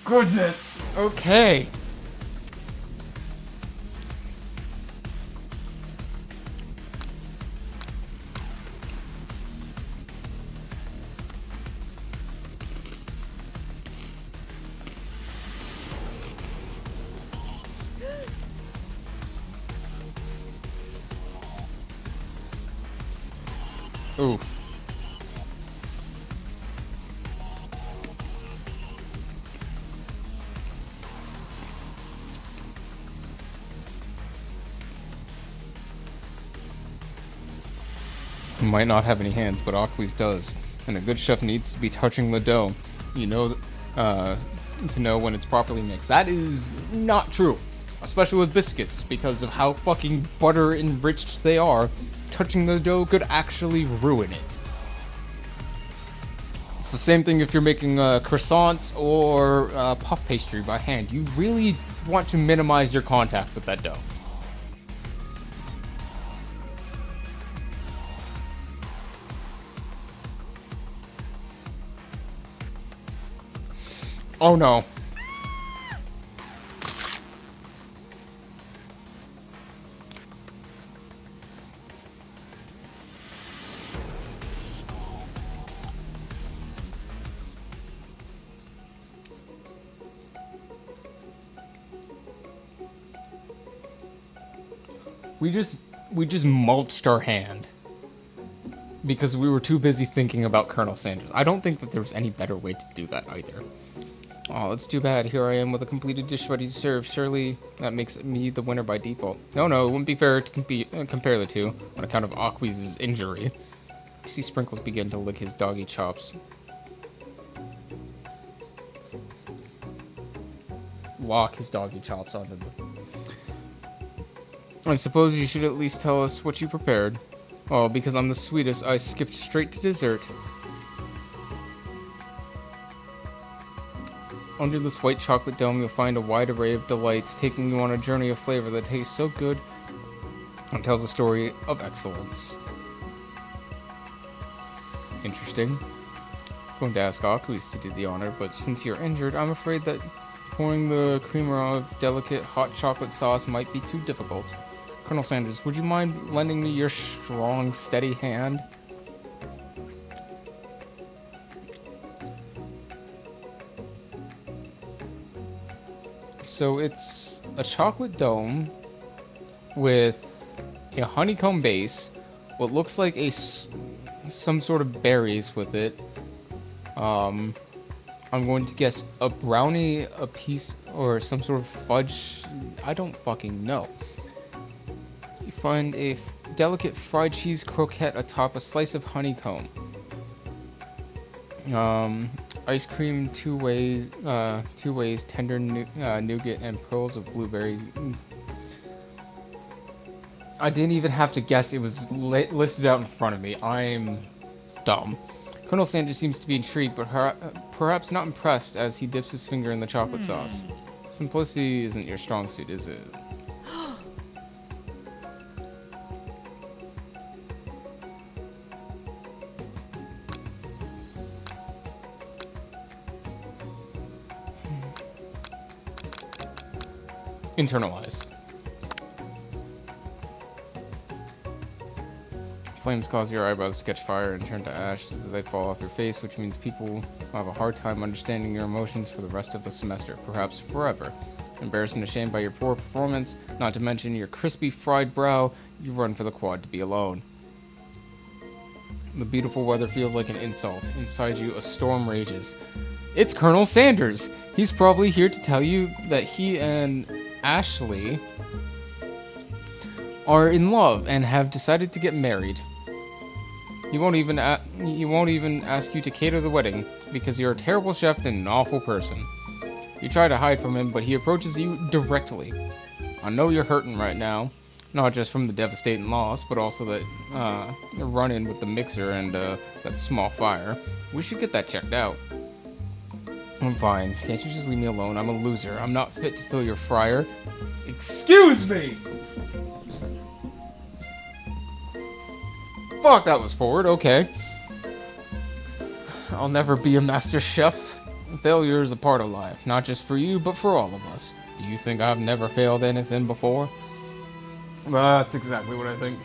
Goodness. Okay. Ooh. He might not have any hands, but Aquis does. And a good chef needs to be touching the dough. You know, to know when it's properly mixed. That is not true. Especially with biscuits, because of how fucking butter enriched they are. Touching the dough could actually ruin it. It's the same thing if you're making croissants or puff pastry by hand. You really want to minimize your contact with that dough. Oh no. We just mulched our hand because we were too busy thinking about Colonel Sanders. I don't think that there was any better way to do that either. Oh, that's too bad. Here I am with a completed dish ready to serve. Surely that makes me the winner by default. No, it wouldn't be fair to compare the two on account of Aquis' injury. I see Sprinkles begin to lick his doggy chops. Lock his doggy chops onto the... I suppose you should at least tell us what you prepared. Oh, because I'm the sweetest, I skipped straight to dessert. Under this white chocolate dome, you'll find a wide array of delights, taking you on a journey of flavor that tastes so good and tells a story of excellence. Interesting. I'm going to ask Aquis to do the honor, but since you're injured, I'm afraid that pouring the creamer of delicate hot chocolate sauce might be too difficult. Colonel Sanders, would you mind lending me your strong, steady hand? So it's a chocolate dome with a honeycomb base, what looks like some sort of berries with it. I'm going to guess a brownie, a piece, or some sort of fudge. I don't fucking know. You find a delicate fried cheese croquette atop a slice of honeycomb. Ice cream two ways, tender nougat and pearls of blueberry. I didn't even have to guess, it was listed out in front of me. I'm dumb. Colonel Sanders seems to be intrigued, but perhaps not impressed as he dips his finger in the chocolate sauce. Simplicity isn't your strong suit, is it? Internalize. Flames cause your eyebrows to catch fire and turn to ash as they fall off your face, which means people will have a hard time understanding your emotions for the rest of the semester, perhaps forever. Embarrassed and ashamed by your poor performance, not to mention your crispy fried brow, you run for the quad to be alone. The beautiful weather feels like an insult. Inside you, a storm rages. It's Colonel Sanders! He's probably here to tell you that he and Ashley are in love and have decided to get married. He won't even ask you to cater the wedding because you're a terrible chef and an awful person. You try to hide from him, but he approaches you directly. I know you're hurting right now, not just from the devastating loss, but also that run-in with the mixer and that small fire. We should get that checked out. I'm fine. Can't you just leave me alone? I'm a loser. I'm not fit to fill your fryer. Excuse me! Fuck, that was forward. Okay. I'll never be a master chef. Failure is a part of life, not just for you, but for all of us. Do you think I've never failed anything before? Well, that's exactly what I think.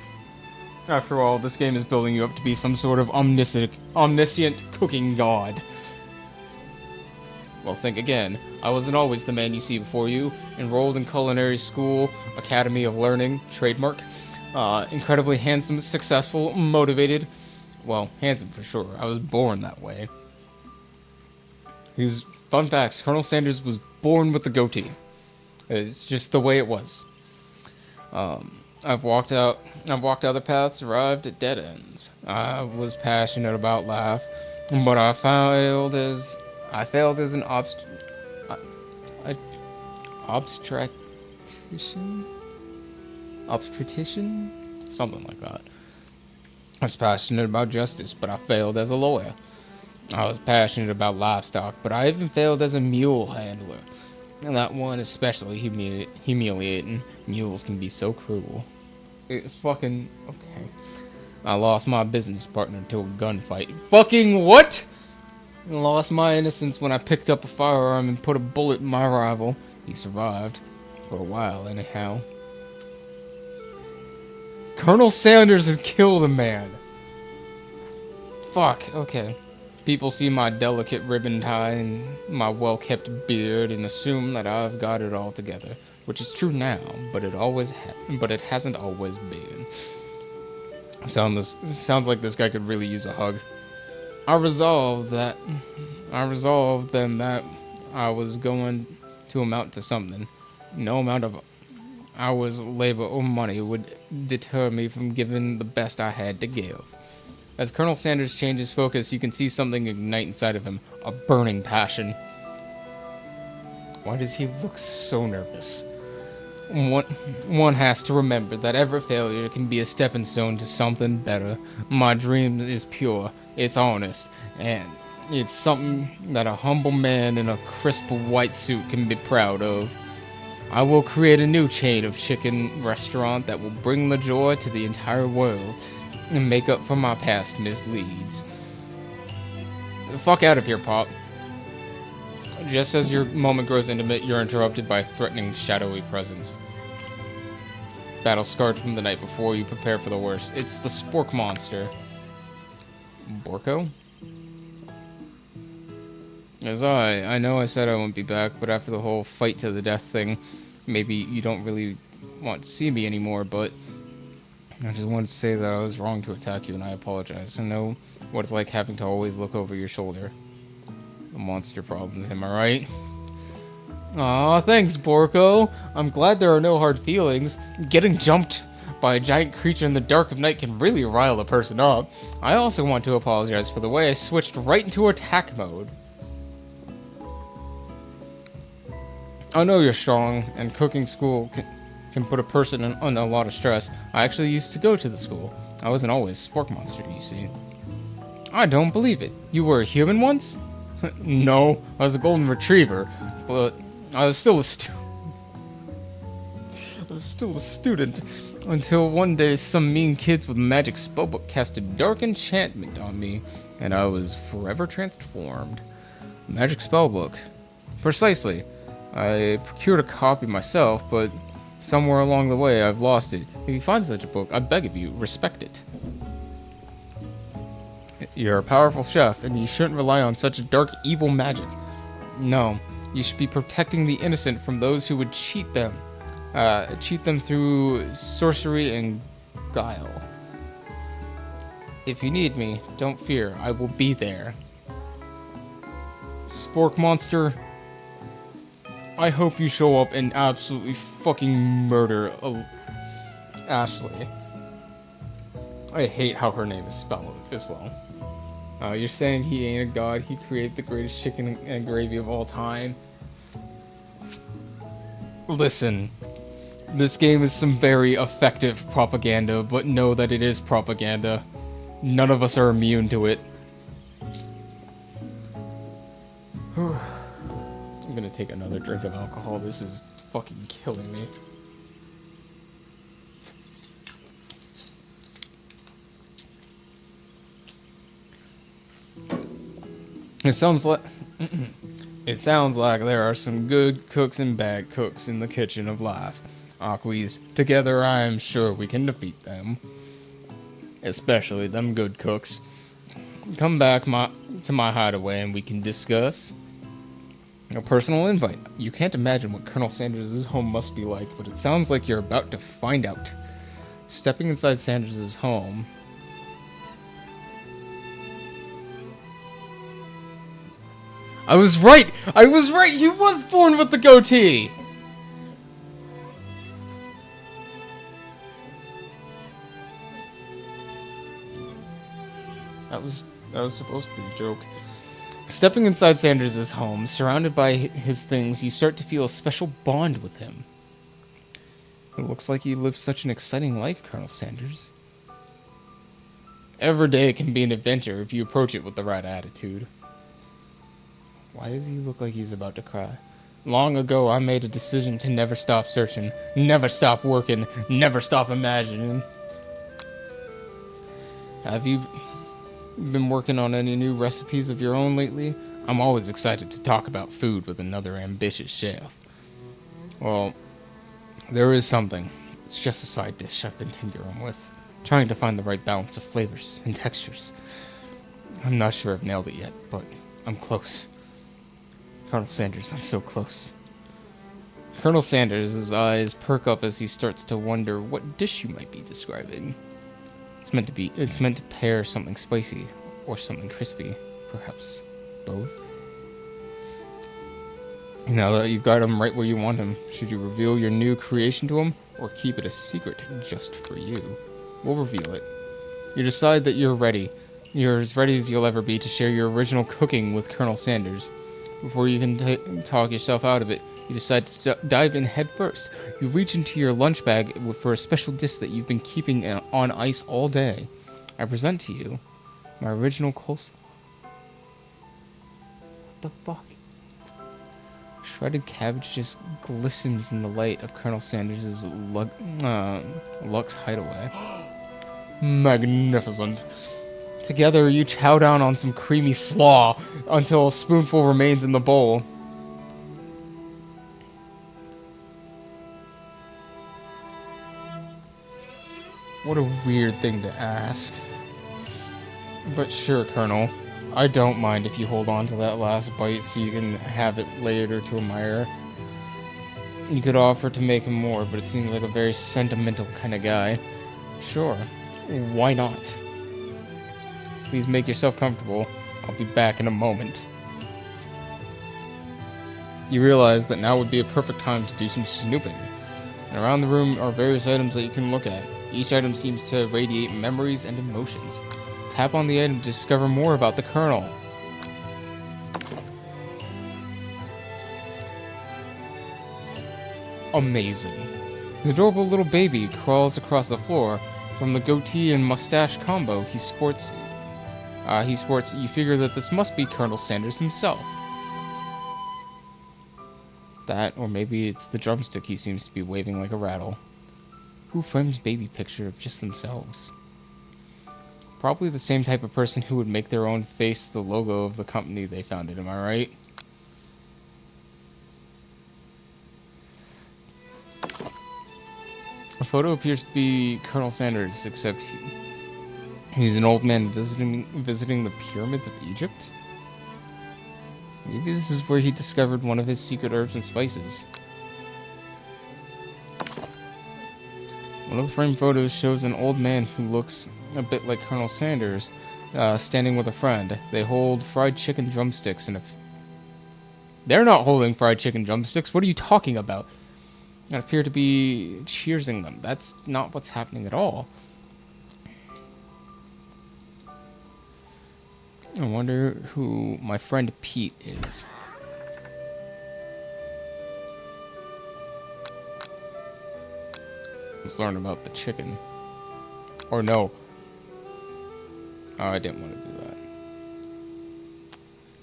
After all, this game is building you up to be some sort of omniscient cooking god. Well, think again. I wasn't always the man you see before you. Enrolled in culinary school, Academy of Learning, trademark. Incredibly handsome, successful, motivated. Well, handsome for sure. I was born that way. Fun facts, Colonel Sanders was born with the goatee. It's just the way it was. I've walked other paths, arrived at dead ends. I was passionate about life, but I failed as an obstetrician, something like that. I was passionate about justice, but I failed as a lawyer. I was passionate about livestock, but I even failed as a mule handler. And that one especially humiliating. Mules can be so cruel. Okay. I lost my business partner to a gunfight. Fucking what? I lost my innocence when I picked up a firearm and put a bullet in my rival. He survived. For a while, anyhow. Colonel Sanders has killed a man. Fuck, okay. People see my delicate ribbon tie and my well-kept beard and assume that I've got it all together, which is true now, but it hasn't always been. Sounds like this guy could really use a hug. I resolved then that I was going to amount to something. No amount of hours, labor, or money would deter me from giving the best I had to give. As Colonel Sanders changes focus, you can see something ignite inside of him, a burning passion. Why does he look so nervous? One has to remember that every failure can be a stepping stone to something better. My dream is pure, it's honest, and it's something that a humble man in a crisp white suit can be proud of. I will create a new chain of chicken restaurant that will bring the joy to the entire world and make up for my past misdeeds. Fuck out of here, Pop. Just as your moment grows intimate, you're interrupted by a threatening, shadowy presence. Battle scarred from the night before, you prepare for the worst. It's the spork monster. Borko? As I know I said I won't be back, but after the whole fight to the death thing, maybe you don't really want to see me anymore, but I just wanted to say that I was wrong to attack you, and I apologize. I know what it's like having to always look over your shoulder. The monster problems, am I right? Aw, thanks, Borko. I'm glad there are no hard feelings. Getting jumped by a giant creature in the dark of night can really rile a person up. I also want to apologize for the way I switched right into attack mode. I know you're strong, and cooking school can put a person under a lot of stress. I actually used to go to the school. I wasn't always a spork monster, you see. I don't believe it. You were a human once? No, I was a golden retriever, but I was still a student until one day some mean kids with a magic spellbook cast a dark enchantment on me, and I was forever transformed. Magic spellbook. Precisely. I procured a copy myself, but somewhere along the way I've lost it. If you find such a book, I beg of you, respect it. You're a powerful chef, and you shouldn't rely on such dark, evil magic. No, you should be protecting the innocent from those who would cheat them. Cheat them through sorcery and guile. If you need me, don't fear, I will be there. Spork monster, I hope you show up and absolutely fucking murder Ashley. I hate how her name is spelled as well. You're saying he ain't a god, he created the greatest chicken and gravy of all time. Listen, this game is some very effective propaganda, but know that it is propaganda. None of us are immune to it. I'm gonna take another drink of alcohol. This is fucking killing me. It sounds like there are some good cooks and bad cooks in the kitchen of life. Aquis, together I am sure we can defeat them. Especially them good cooks. Come back to my hideaway and we can discuss. A personal invite. You can't imagine what Colonel Sanders' home must be like, but it sounds like you're about to find out. Stepping inside Sanders' home. I was right! I was right! He was born with the goatee! That was supposed to be a joke. Stepping inside Sanders' home, surrounded by his things, you start to feel a special bond with him. It looks like you live such an exciting life, Colonel Sanders. Every day can be an adventure if you approach it with the right attitude. Why does he look like he's about to cry? Long ago, I made a decision to never stop searching, never stop working, never stop imagining. Have you been working on any new recipes of your own lately? I'm always excited to talk about food with another ambitious chef. Well, there is something. It's just a side dish I've been tinkering with, trying to find the right balance of flavors and textures. I'm not sure I've nailed it yet, but I'm close. Colonel Sanders, I'm so close. Colonel Sanders' eyes perk up as he starts to wonder what dish you might be describing. It's meant to pair something spicy or something crispy, perhaps both. Now that you've got him right where you want him, should you reveal your new creation to him or keep it a secret just for you? We'll reveal it. You decide that you're ready. You're as ready as you'll ever be to share your original cooking with Colonel Sanders. Before you can talk yourself out of it, you decide to dive in head first. You reach into your lunch bag for a special dish that you've been keeping on ice all day. I present to you my original coleslaw. What the fuck? Shredded cabbage just glistens in the light of Colonel Sanders' Lux hideaway. Magnificent. Together, you chow down on some creamy slaw until a spoonful remains in the bowl. What a weird thing to ask. But sure, Colonel. I don't mind if you hold on to that last bite so you can have it later to admire. You could offer to make him more, but it seems like a very sentimental kind of guy. Sure. Why not? Please make yourself comfortable. I'll be back in a moment. You realize that now would be a perfect time to do some snooping. And around the room are various items that you can look at. Each item seems to radiate memories and emotions. Tap on the item to discover more about the Colonel. Amazing. The adorable little baby crawls across the floor. From the goatee and mustache combo he sports, you figure that this must be Colonel Sanders himself. That, or maybe it's the drumstick he seems to be waving like a rattle. Who frames baby picture of just themselves? Probably the same type of person who would make their own face the logo of the company they founded, am I right? A photo appears to be Colonel Sanders, except he's an old man visiting the pyramids of Egypt? Maybe this is where he discovered one of his secret herbs and spices. One of the framed photos shows an old man who looks a bit like Colonel Sanders, standing with a friend. They hold fried chicken drumsticks and They're not holding fried chicken drumsticks. What are you talking about? and appear to be cheersing them. That's not what's happening at all. I wonder who my friend Pete is. Let's learn about the chicken. Or no. Oh, I didn't want to do that.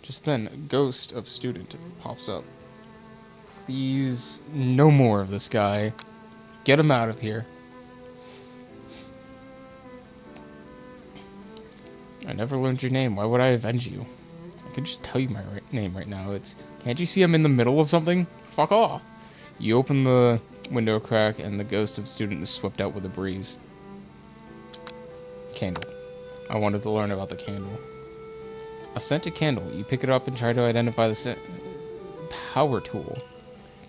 Just then, a ghost of student pops up. Please, no more of this guy. Get him out of here. I never learned your name. Why would I avenge you? I could just tell you my name right now. Can't you see I'm in the middle of something? Fuck off. You open the window crack and the ghost of student is swept out with a breeze. Candle. I wanted to learn about the candle. A scented candle. You pick it up and try to identify the power tool.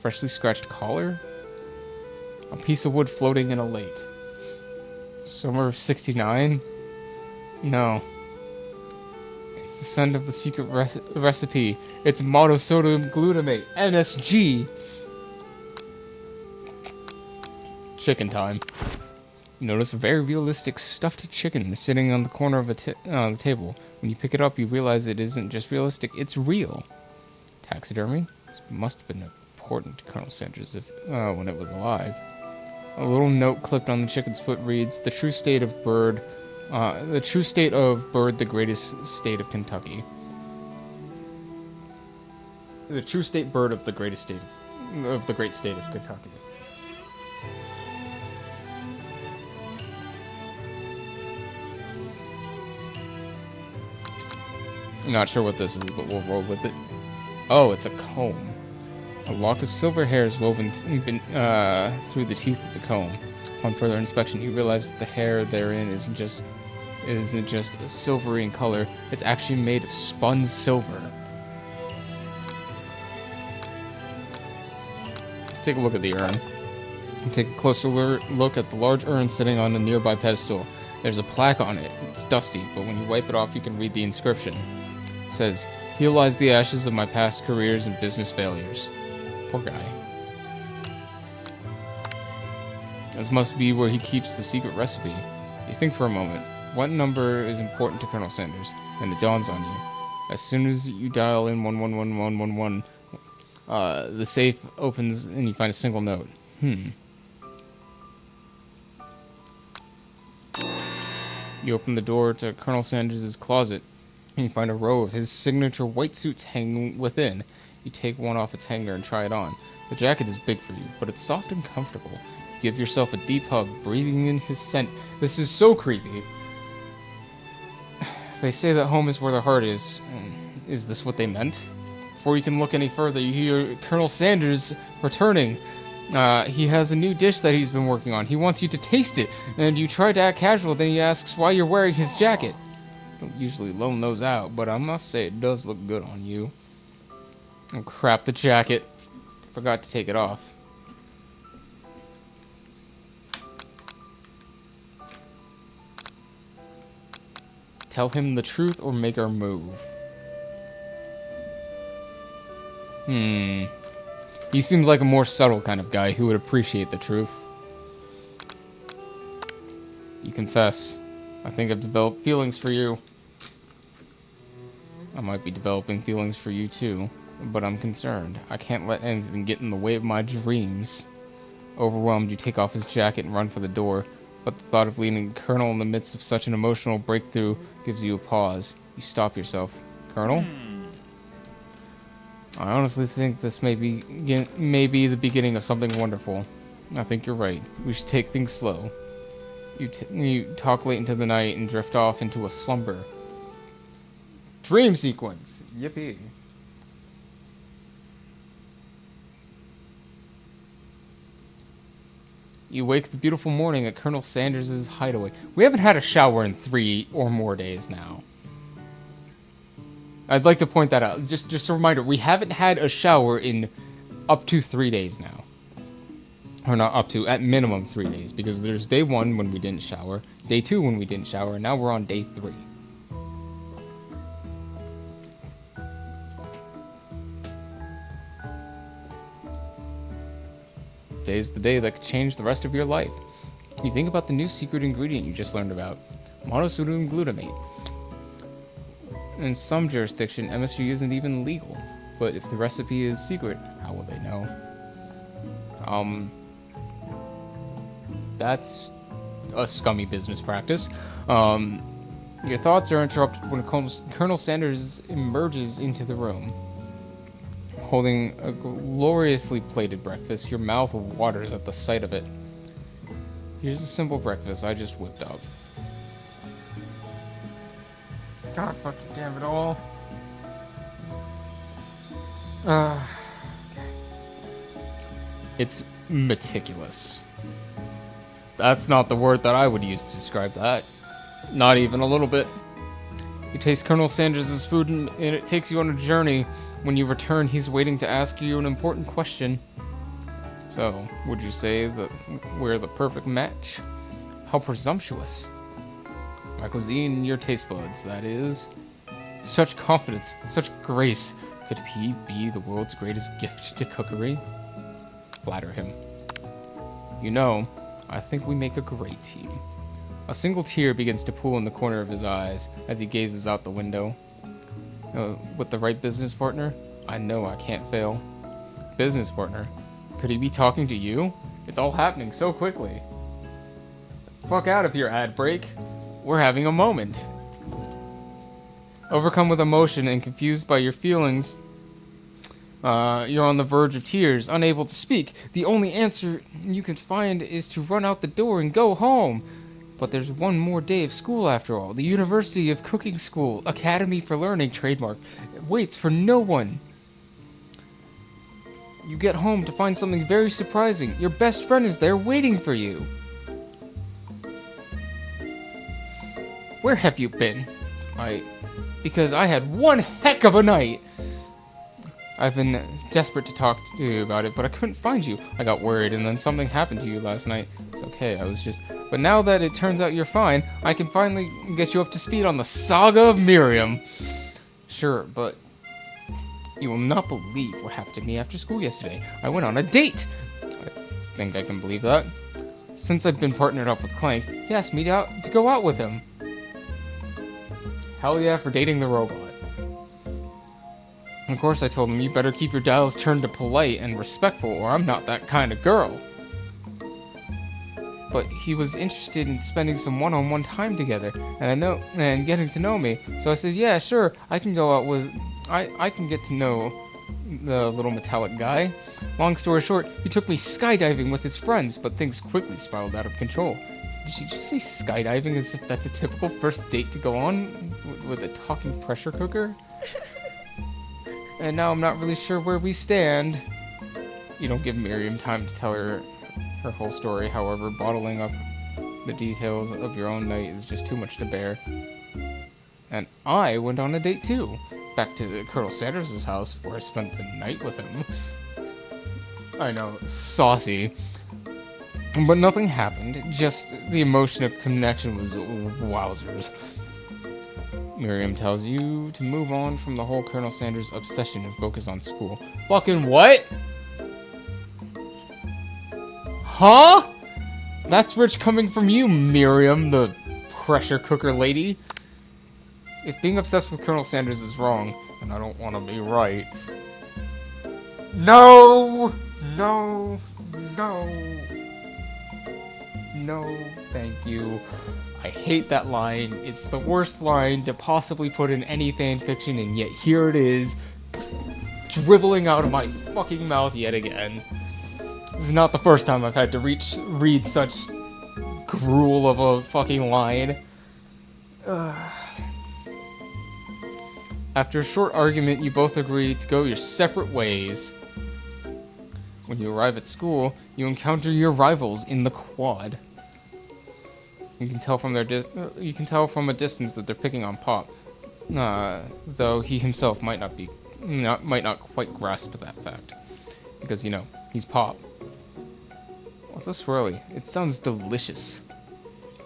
Freshly scratched collar? A piece of wood floating in a lake. Summer of 69? No. It's the scent of the secret recipe. It's monosodium glutamate. MSG! Chicken time. You notice a very realistic stuffed chicken sitting on the corner of the table. When you pick it up, you realize it isn't just realistic, it's real. Taxidermy? This must have been important to Colonel Sanders when it was alive. A little note clipped on the chicken's foot reads, the true state of bird, the greatest state of Kentucky. The true state bird of the greatest state of the great state of Kentucky. I'm not sure what this is, but we'll roll with it. Oh, it's a comb. A lock of silver hair is woven through the teeth of the comb. Upon further inspection, you realize that the hair therein isn't just silvery in color. It's actually made of spun silver. Let's take a look at the urn. Take a closer look at the large urn sitting on a nearby pedestal. There's a plaque on it. It's dusty, but when you wipe it off, you can read the inscription. It says, "Here lies the ashes of my past careers and business failures." Poor guy. This must be where he keeps the secret recipe. You think for a moment. What number is important to Colonel Sanders? And it dawns on you. As soon as you dial in 111111, the safe opens and you find a single note. You open the door to Colonel Sanders' closet, and you find a row of his signature white suits hanging within. You take one off its hanger and try it on. The jacket is big for you, but it's soft and comfortable. You give yourself a deep hug, breathing in his scent. This is so creepy. They say that home is where the heart is. Is this what they meant? Before you can look any further, you hear Colonel Sanders returning. He has a new dish that he's been working on. He wants you to taste it, and you try to act casual, then he asks why you're wearing his jacket. Don't usually loan those out, but I must say it does look good on you. Oh crap, the jacket. Forgot to take it off. Tell him the truth or make our move. He seems like a more subtle kind of guy who would appreciate the truth. You confess. I think I've developed feelings for you. I might be developing feelings for you too, but I'm concerned. I can't let anything get in the way of my dreams. Overwhelmed, you take off his jacket and run for the door, but the thought of leaving Colonel in the midst of such an emotional breakthrough gives you a pause. You stop yourself. Colonel? I honestly think this may be the beginning of something wonderful. I think you're right. We should take things slow. You talk late into the night and drift off into a slumber. Dream sequence. Yippee. You wake the beautiful morning at Colonel Sanders' hideaway. We haven't had a shower in 3 or more days now. I'd like to point that out. Just a reminder, we haven't had a shower in up to 3 days now. Or not up to, at minimum 3 days. Because there's day 1 when we didn't shower, day 2 when we didn't shower, and now we're on day 3. birthday is the day that could change the rest of your life. You think about the new secret ingredient you just learned about, monosodium glutamate. In some jurisdiction, MSG isn't even legal, but if the recipe is secret, how will they know? That's a scummy business practice. Your thoughts are interrupted when Colonel Sanders emerges into the room. Holding a gloriously plated breakfast, your mouth waters at the sight of it. Here's a simple breakfast I just whipped up. God fucking damn it all. Okay. It's meticulous. That's not the word that I would use to describe that. Not even a little bit. You taste Colonel Sanders' food and it takes you on a journey. When you return, he's waiting to ask you an important question. So, would you say that we're the perfect match? How presumptuous. My cuisine, your taste buds, that is. Such confidence, such grace. Could he be the world's greatest gift to cookery? Flatter him. You know, I think we make a great team. A single tear begins to pool in the corner of his eyes as he gazes out the window. With the right business partner, I know I can't fail. Business partner? Could he be talking to you? It's all happening so quickly. Fuck out of here, ad break. We're having a moment. Overcome with emotion and confused by your feelings, you're on the verge of tears, unable to speak. The only answer you can find is to run out the door and go home. But there's one more day of school after all. The University of Cooking School, Academy for Learning trademark, waits for no one. You get home to find something very surprising. Your best friend is there waiting for you. Where have you been? Because I had one heck of a night. I've been desperate to talk to you about it, but I couldn't find you. I got worried, and then something happened to you last night. It's okay, But now that it turns out you're fine, I can finally get you up to speed on the saga of Miriam. Sure, but you will not believe what happened to me after school yesterday. I went on a date. I think I can believe that. Since I've been partnered up with Clank, he asked me to go out with him. Hell yeah for dating the robot. Of course I told him you better keep your dials turned to polite and respectful or I'm not that kind of girl. But he was interested in spending some one-on-one time together and getting to know me. So I said, yeah, sure, I can go out with... I can get to know the little metallic guy. Long story short, he took me skydiving with his friends, but things quickly spiraled out of control. Did you just say skydiving as if that's a typical first date to go on with a talking pressure cooker? And now I'm not really sure where we stand. You don't give Miriam time to tell her whole story, however, bottling up the details of your own night is just too much to bear. And I went on a date too, back to Colonel Sanders' house where I spent the night with him. I know, saucy. But nothing happened, just the emotion of connection was wowzers. Miriam tells you to move on from the whole Colonel Sanders obsession and focus on school. Fucking what? Huh? That's rich coming from you, Miriam, the pressure cooker lady. If being obsessed with Colonel Sanders is wrong, and I don't want to be right. No! No! No! No, thank you. I hate that line. It's the worst line to possibly put in any fanfiction, and yet here it is, dribbling out of my fucking mouth yet again. This is not the first time I've had to read such gruel of a fucking line. After a short argument, you both agree to go your separate ways. When you arrive at school, you encounter your rivals in the quad. You can tell from a distance that they're picking on Pop, though he himself might not quite grasp that fact, because you know he's Pop. What's a swirly? It sounds delicious.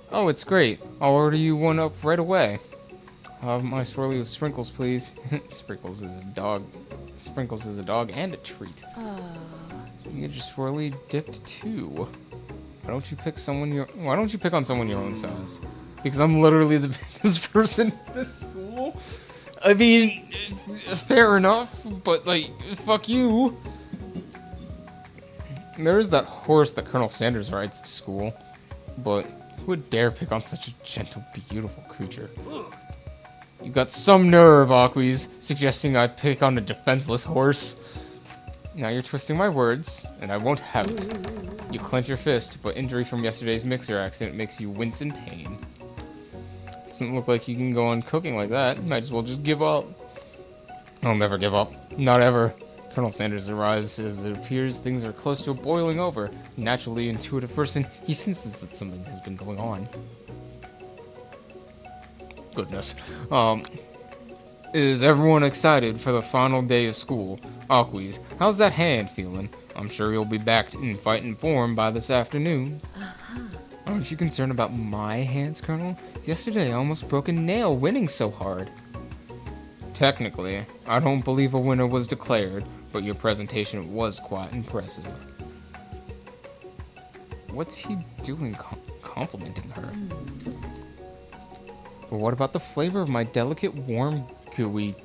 Oh, it's great. I'll order you one up right away. I'll have my swirly with sprinkles, please. Sprinkles is a dog Sprinkles is a dog and a treat. You get your swirly dipped too. Why don't you pick on someone your own size? Because I'm literally the biggest person in this school. I mean, fair enough, but like, fuck you. There is that horse that Colonel Sanders rides to school, but who would dare pick on such a gentle, beautiful creature? You got some nerve, Aquis, suggesting I pick on a defenseless horse. Now you're twisting my words, and I won't have it. You clench your fist, but injury from yesterday's mixer accident makes you wince in pain. Doesn't look like you can go on cooking like that. Might as well just give up. I'll never give up. Not ever. Colonel Sanders arrives as it appears things are close to boiling over. Naturally intuitive person, he senses that something has been going on. Goodness. Is everyone excited for the final day of school? Aquis, how's that hand feeling? I'm sure you'll be back in fighting form by this afternoon. Aren't you concerned about my hands, Colonel? Yesterday I almost broke a nail winning so hard. Technically, I don't believe a winner was declared, but your presentation was quite impressive. What's he doing complimenting her? But what about the flavor of my delicate, warm, gooey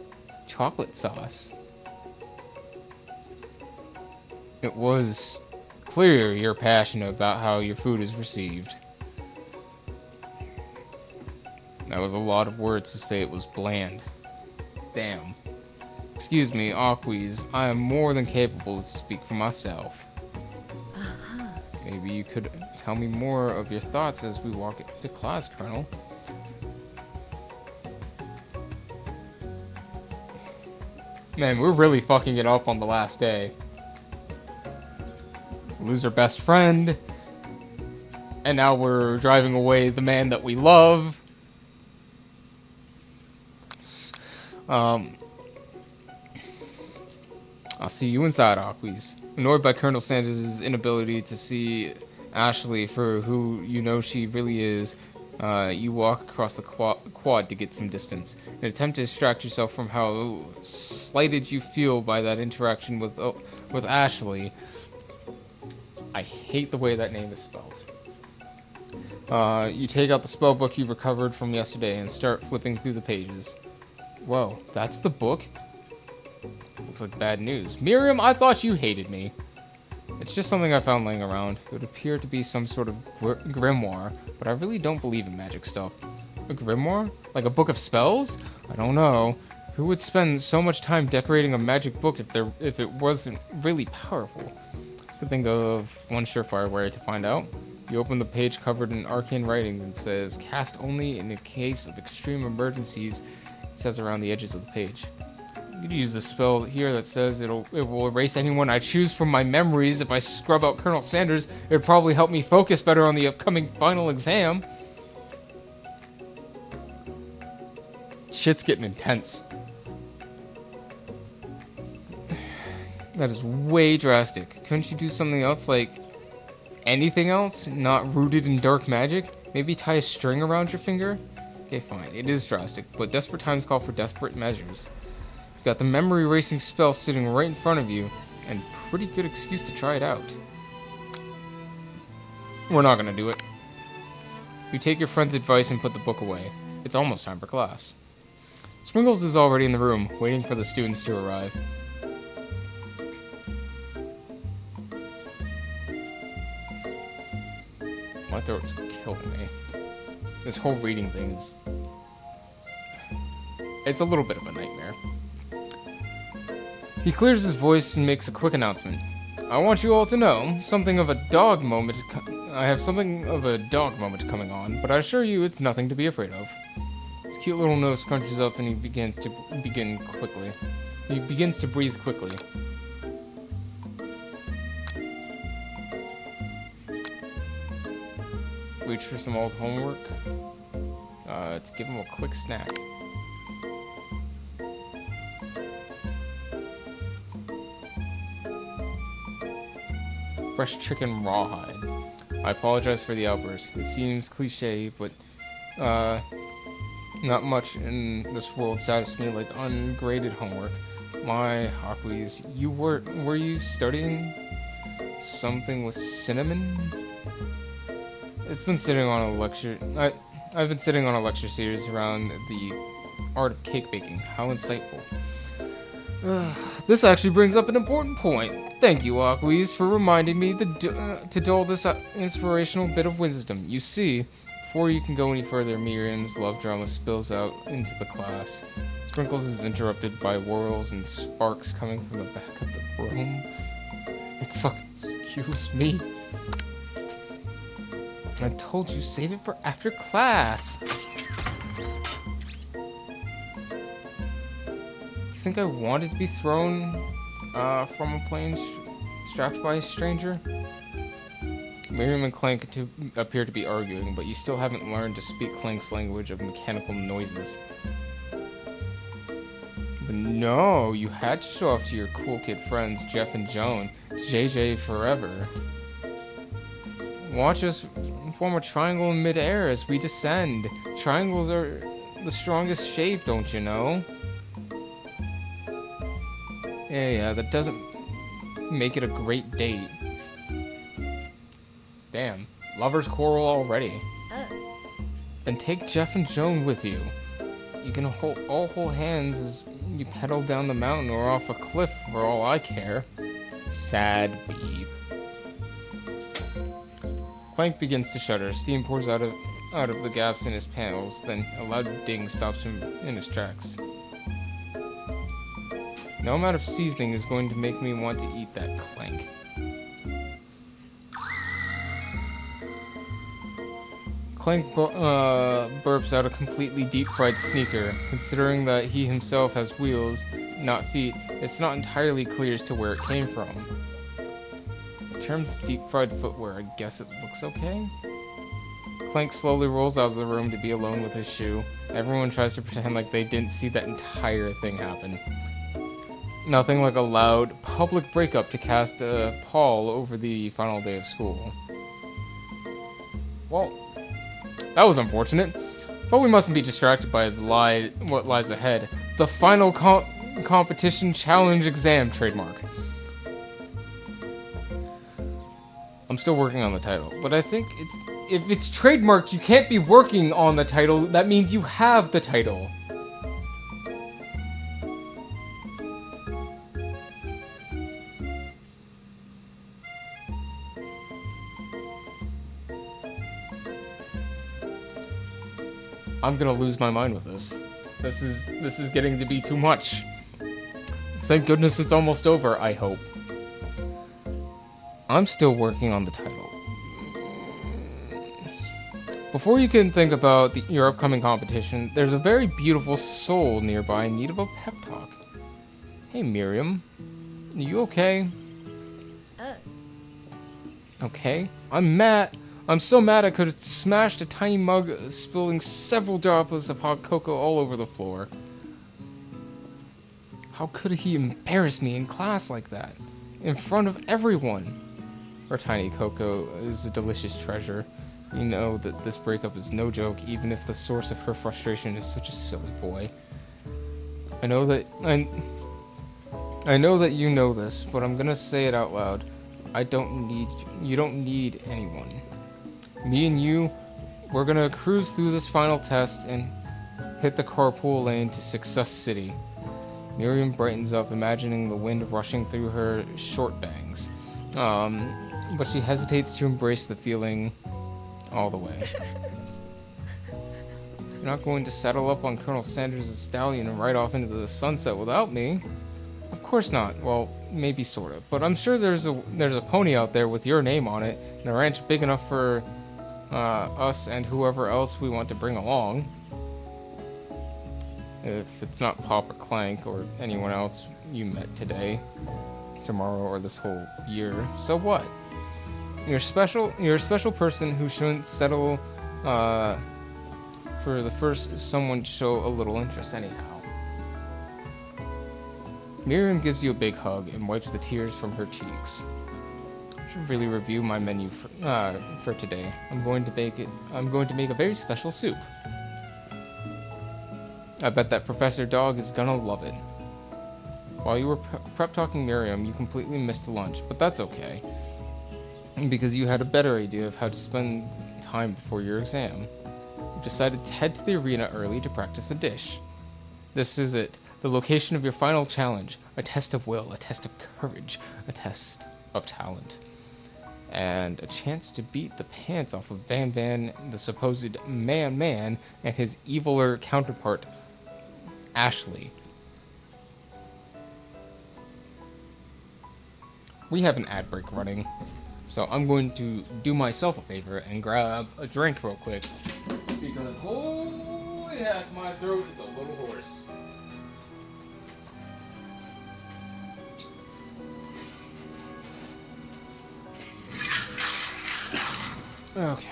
chocolate sauce? It was clear you're passionate about how your food is received. That was a lot of words to say it was bland. Damn. Excuse me, Aquis, I am more than capable to speak for myself. Maybe you could tell me more of your thoughts as we walk into class, Colonel. Man, we're really fucking it up on the last day. Lose our best friend. And now we're driving away the man that we love. I'll see you inside, Aquis. Annoyed by Colonel Sanders' inability to see Ashley for who you know she really is, you walk across the quad to get some distance. In an attempt to distract yourself from how slighted you feel by that interaction with Ashley. I hate the way that name is spelled. You take out the spell book you recovered from yesterday and start flipping through the pages. Whoa, that's the book? Looks like bad news. Miriam, I thought you hated me. It's just something I found laying around. It would appear to be some sort of grimoire, but I really don't believe in magic stuff. A grimoire? Like a book of spells? I don't know. Who would spend so much time decorating a magic book if it wasn't really powerful? Could think of one surefire way to find out. You open the page covered in arcane writings and says, cast only in a case of extreme emergencies. It says around the edges of the page. You could use the spell here that says it will erase anyone I choose from my memories. If I scrub out Colonel Sanders, it would probably help me focus better on the upcoming final exam. Shit's getting intense. That is way drastic. Couldn't you do something else, like anything else not rooted in dark magic? Maybe tie a string around your finger? Okay, fine. It is drastic, but desperate times call for desperate measures. You've got the memory erasing spell sitting right in front of you, and pretty good excuse to try it out. We're not gonna do it. You take your friend's advice and put the book away. It's almost time for class. Sprinkles is already in the room, waiting for the students to arrive. My throat's killing me. This whole reading thing is... it's a little bit of a nightmare. He clears his voice and makes a quick announcement. I want you all to know, I have something of a dog moment coming on, but I assure you it's nothing to be afraid of. His cute little nose scrunches up and he begins to breathe quickly. Reach for some old homework to give him a quick snack. Fresh chicken rawhide. I apologize for the outburst. It seems cliche, but not much in this world satisfies me like ungraded homework. My Hawkwees, were you studying something with cinnamon? It's been sitting on a lecture. I've been sitting on a lecture series around the art of cake baking. How insightful. This actually brings up an important point. Thank you, Hawkwees, for reminding me to dole this inspirational bit of wisdom. You see, before you can go any further, Miriam's love drama spills out into the class. Sprinkles is interrupted by whirls and sparks coming from the back of the room. Like, fucking excuse me. I told you, save it for after class. You think I wanted to be thrown from a plane strapped by a stranger? Miriam and Clank appear to be arguing, but you still haven't learned to speak Clank's language of mechanical noises. But no, you had to show off to your cool kid friends, Jeff and Joan. JJ forever. Watch us form a triangle in midair as we descend. Triangles are the strongest shape, don't you know? Yeah, that doesn't make it a great date. Damn, lovers quarrel already. Then take Jeff and Joan with you. You can all hold hands as you pedal down the mountain or off a cliff for all I care. Sad beep. Clank begins to shudder. Steam pours out of the gaps in his panels, then a loud ding stops him in his tracks. No amount of seasoning is going to make me want to eat that, Clank. Clank burps out a completely deep-fried sneaker. Considering that he himself has wheels, not feet, it's not entirely clear as to where it came from. In terms of deep-fried footwear, I guess it looks okay? Clank slowly rolls out of the room to be alone with his shoe. Everyone tries to pretend like they didn't see that entire thing happen. Nothing like a loud, public breakup to cast a pall over the final day of school. Well, that was unfortunate, but we mustn't be distracted by what lies ahead. The final competition challenge exam trademark. I'm still working on the title, but I think if it's trademarked, you can't be working on the title. That means you have the title. I'm gonna lose my mind with this. This is getting to be too much. Thank goodness it's almost over, I hope. I'm still working on the title. Before you can think about your upcoming competition, there's a very beautiful soul nearby in need of a pep talk. Hey Miriam, are you okay? Okay, I'm mad. I'm so mad I could have smashed a tiny mug, spilling several droplets of hot cocoa all over the floor. How could he embarrass me in class like that? In front of everyone? Our tiny Coco is a delicious treasure. You know that this breakup is no joke, even if the source of her frustration is such a silly boy. I know that you know this, but I'm gonna say it out loud. You don't need anyone. Me and you, we're gonna cruise through this final test and hit the carpool lane to Success City. Miriam brightens up, imagining the wind rushing through her short bangs. But she hesitates to embrace the feeling all the way. You're not going to settle up on Colonel Sanders' stallion and ride off into the sunset without me? Of course not. Well, maybe sort of. But I'm sure there's a pony out there with your name on it, and a ranch big enough for us and whoever else we want to bring along. If it's not Pop or Clank or anyone else you met today, tomorrow, or this whole year, so what? You're a special person who shouldn't settle for the first someone to show a little interest anyhow. Miriam gives you a big hug and wipes the tears from her cheeks. I should really review my menu for today. I'm going to make a very special soup. I bet that Professor Dog is gonna love it. While you were prep talking Miriam, you completely missed lunch, but that's okay, because you had a better idea of how to spend time before your exam. You decided to head to the arena early to practice a dish. This is it, the location of your final challenge, a test of will, a test of courage, a test of talent, and a chance to beat the pants off of Van Van, the supposed man, and his eviler counterpart, Ashley. We have an ad break running, so I'm going to do myself a favor and grab a drink real quick, because holy heck, my throat is a little hoarse. Okay.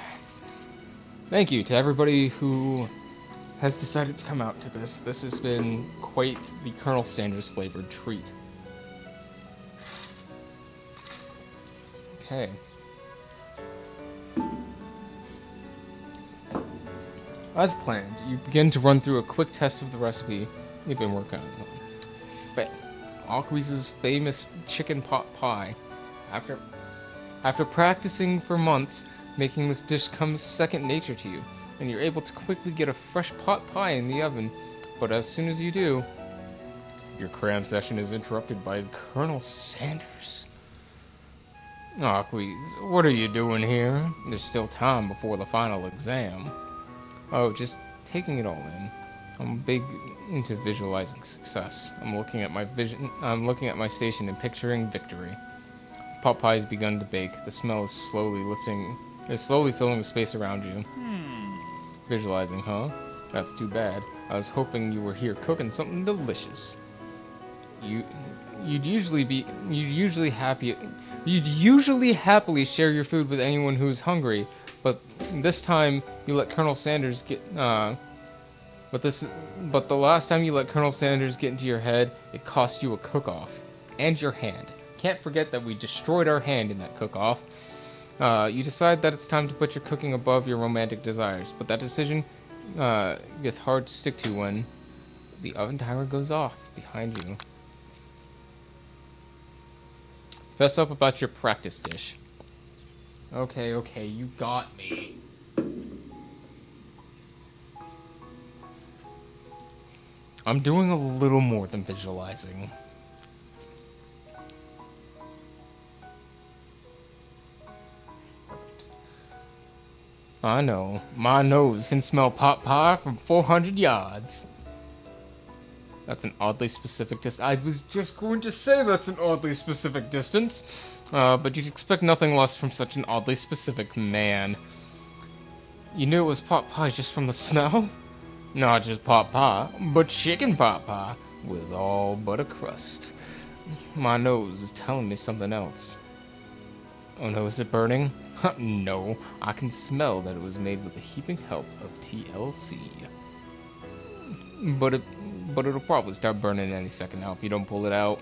Thank you to everybody who has decided to come out to this. This has been quite the Colonel Sanders flavored treat. Okay. As planned, you begin to run through a quick test of the recipe you've been working on. Aquis's famous chicken pot pie. After practicing for months, making this dish comes second nature to you, and you're able to quickly get a fresh pot pie in the oven. But as soon as you do, your cram session is interrupted by Colonel Sanders. Aquis, what are you doing here? There's still time before the final exam. Oh, just taking it all in. I'm big into visualizing success. I'm looking at my station and picturing victory. Pot pie has begun to bake. The smell is slowly filling the space around you. Visualizing, huh? That's too bad. I was hoping you were here cooking something delicious. You'd usually happily share your food with anyone who's hungry, but this time you let Colonel Sanders get but the last time you let Colonel Sanders get into your head, it cost you a cook-off and your hand. Can't forget that we destroyed our hand in that cook-off. You decide that it's time to put your cooking above your romantic desires, but that decision gets hard to stick to when the oven timer goes off behind you. Fess up about your practice dish. Okay, you got me. I'm doing a little more than visualizing. I know, my nose can smell pot pie from 400 yards. That's an oddly specific distance. I was just going to say that's an oddly specific distance, but you'd expect nothing less from such an oddly specific man. You knew it was pot pie just from the smell? Not just pot pie, but chicken pot pie, with all but a crust. My nose is telling me something else. Oh no, is it burning? No, I can smell that it was made with the heaping help of TLC. But it'll probably start burning any second now if you don't pull it out.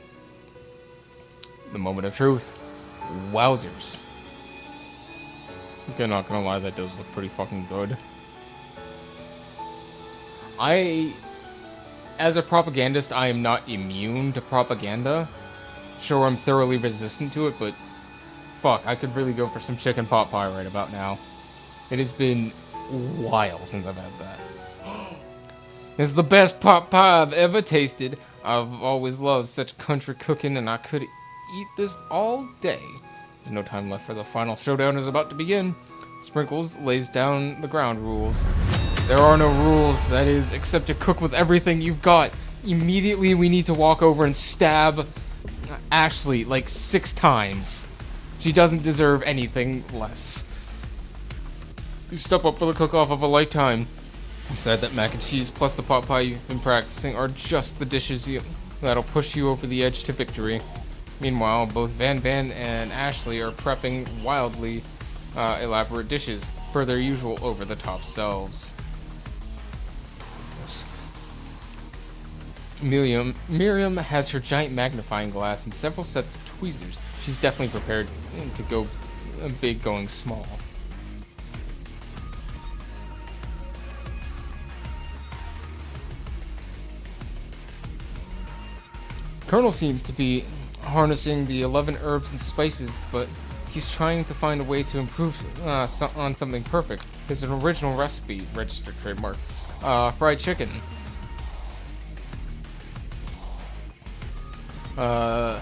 The moment of truth. Wowzers. Okay, not gonna lie, that does look pretty fucking good. As a propagandist, I am not immune to propaganda. Sure, I'm thoroughly resistant to it, but fuck, I could really go for some chicken pot pie right about now. It has been a while since I've had that. It's the best pot pie I've ever tasted. I've always loved such country cooking, and I could eat this all day. There's no time left for the final showdown is about to begin. Sprinkles lays down the ground rules. There are no rules, that is, except to cook with everything you've got. Immediately we need to walk over and stab Ashley like 6 times. She doesn't deserve anything less. You step up for the cook-off of a lifetime. Decide that mac and cheese plus the pot pie you've been practicing are just the dishes that'll push you over the edge to victory. Meanwhile, both Van Van and Ashley are prepping wildly elaborate dishes per their usual over-the-top selves. Miriam has her giant magnifying glass and several sets of tweezers. She's definitely prepared to go big going small. Colonel seems to be harnessing the 11 herbs and spices, but he's trying to find a way to improve on something perfect. His original recipe, registered trademark, fried chicken. The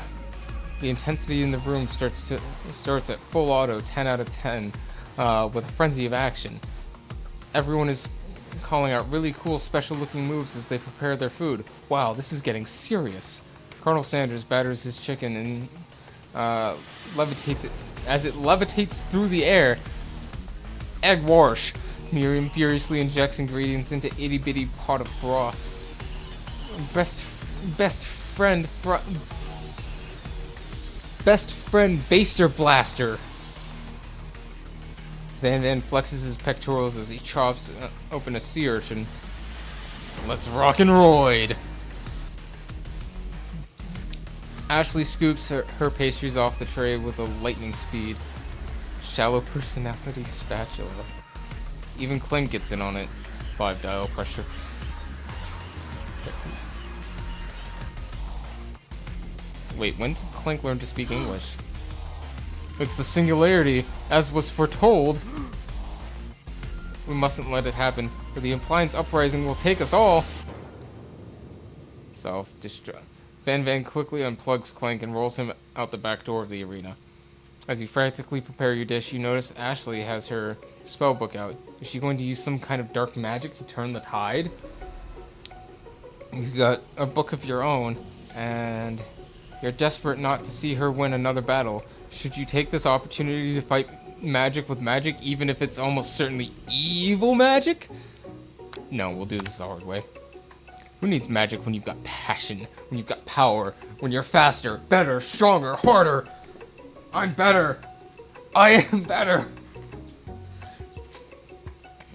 intensity in the room starts at full auto, 10 out of 10, with a frenzy of action. Everyone is calling out really cool special-looking moves as they prepare their food. Wow, this is getting serious. Colonel Sanders batters his chicken and levitates it. As it levitates through the air, egg wash. Miriam furiously injects ingredients into itty-bitty pot of broth. Best friend Baster Blaster. Van flexes his pectorals as he chops open a sea urchin. Let's rock and roid. Ashley scoops her pastries off the tray with a lightning speed. Shallow personality spatula. Even Clint gets in on it. 5 dial pressure. Wait, when did Clink learn to speak English? It's the singularity, as was foretold. We mustn't let it happen, or the appliance uprising will take us all. Self-destruct. Van quickly unplugs Clank and rolls him out the back door of the arena. As you frantically prepare your dish, you notice Ashley has her spell book out. Is she going to use some kind of dark magic to turn the tide? You've got a book of your own, and you're desperate not to see her win another battle. Should you take this opportunity to fight magic with magic, even if it's almost certainly evil magic? No, we'll do this the hard way. Who needs magic when you've got passion, when you've got power, when you're faster, better, stronger, harder? I'm better. I am better.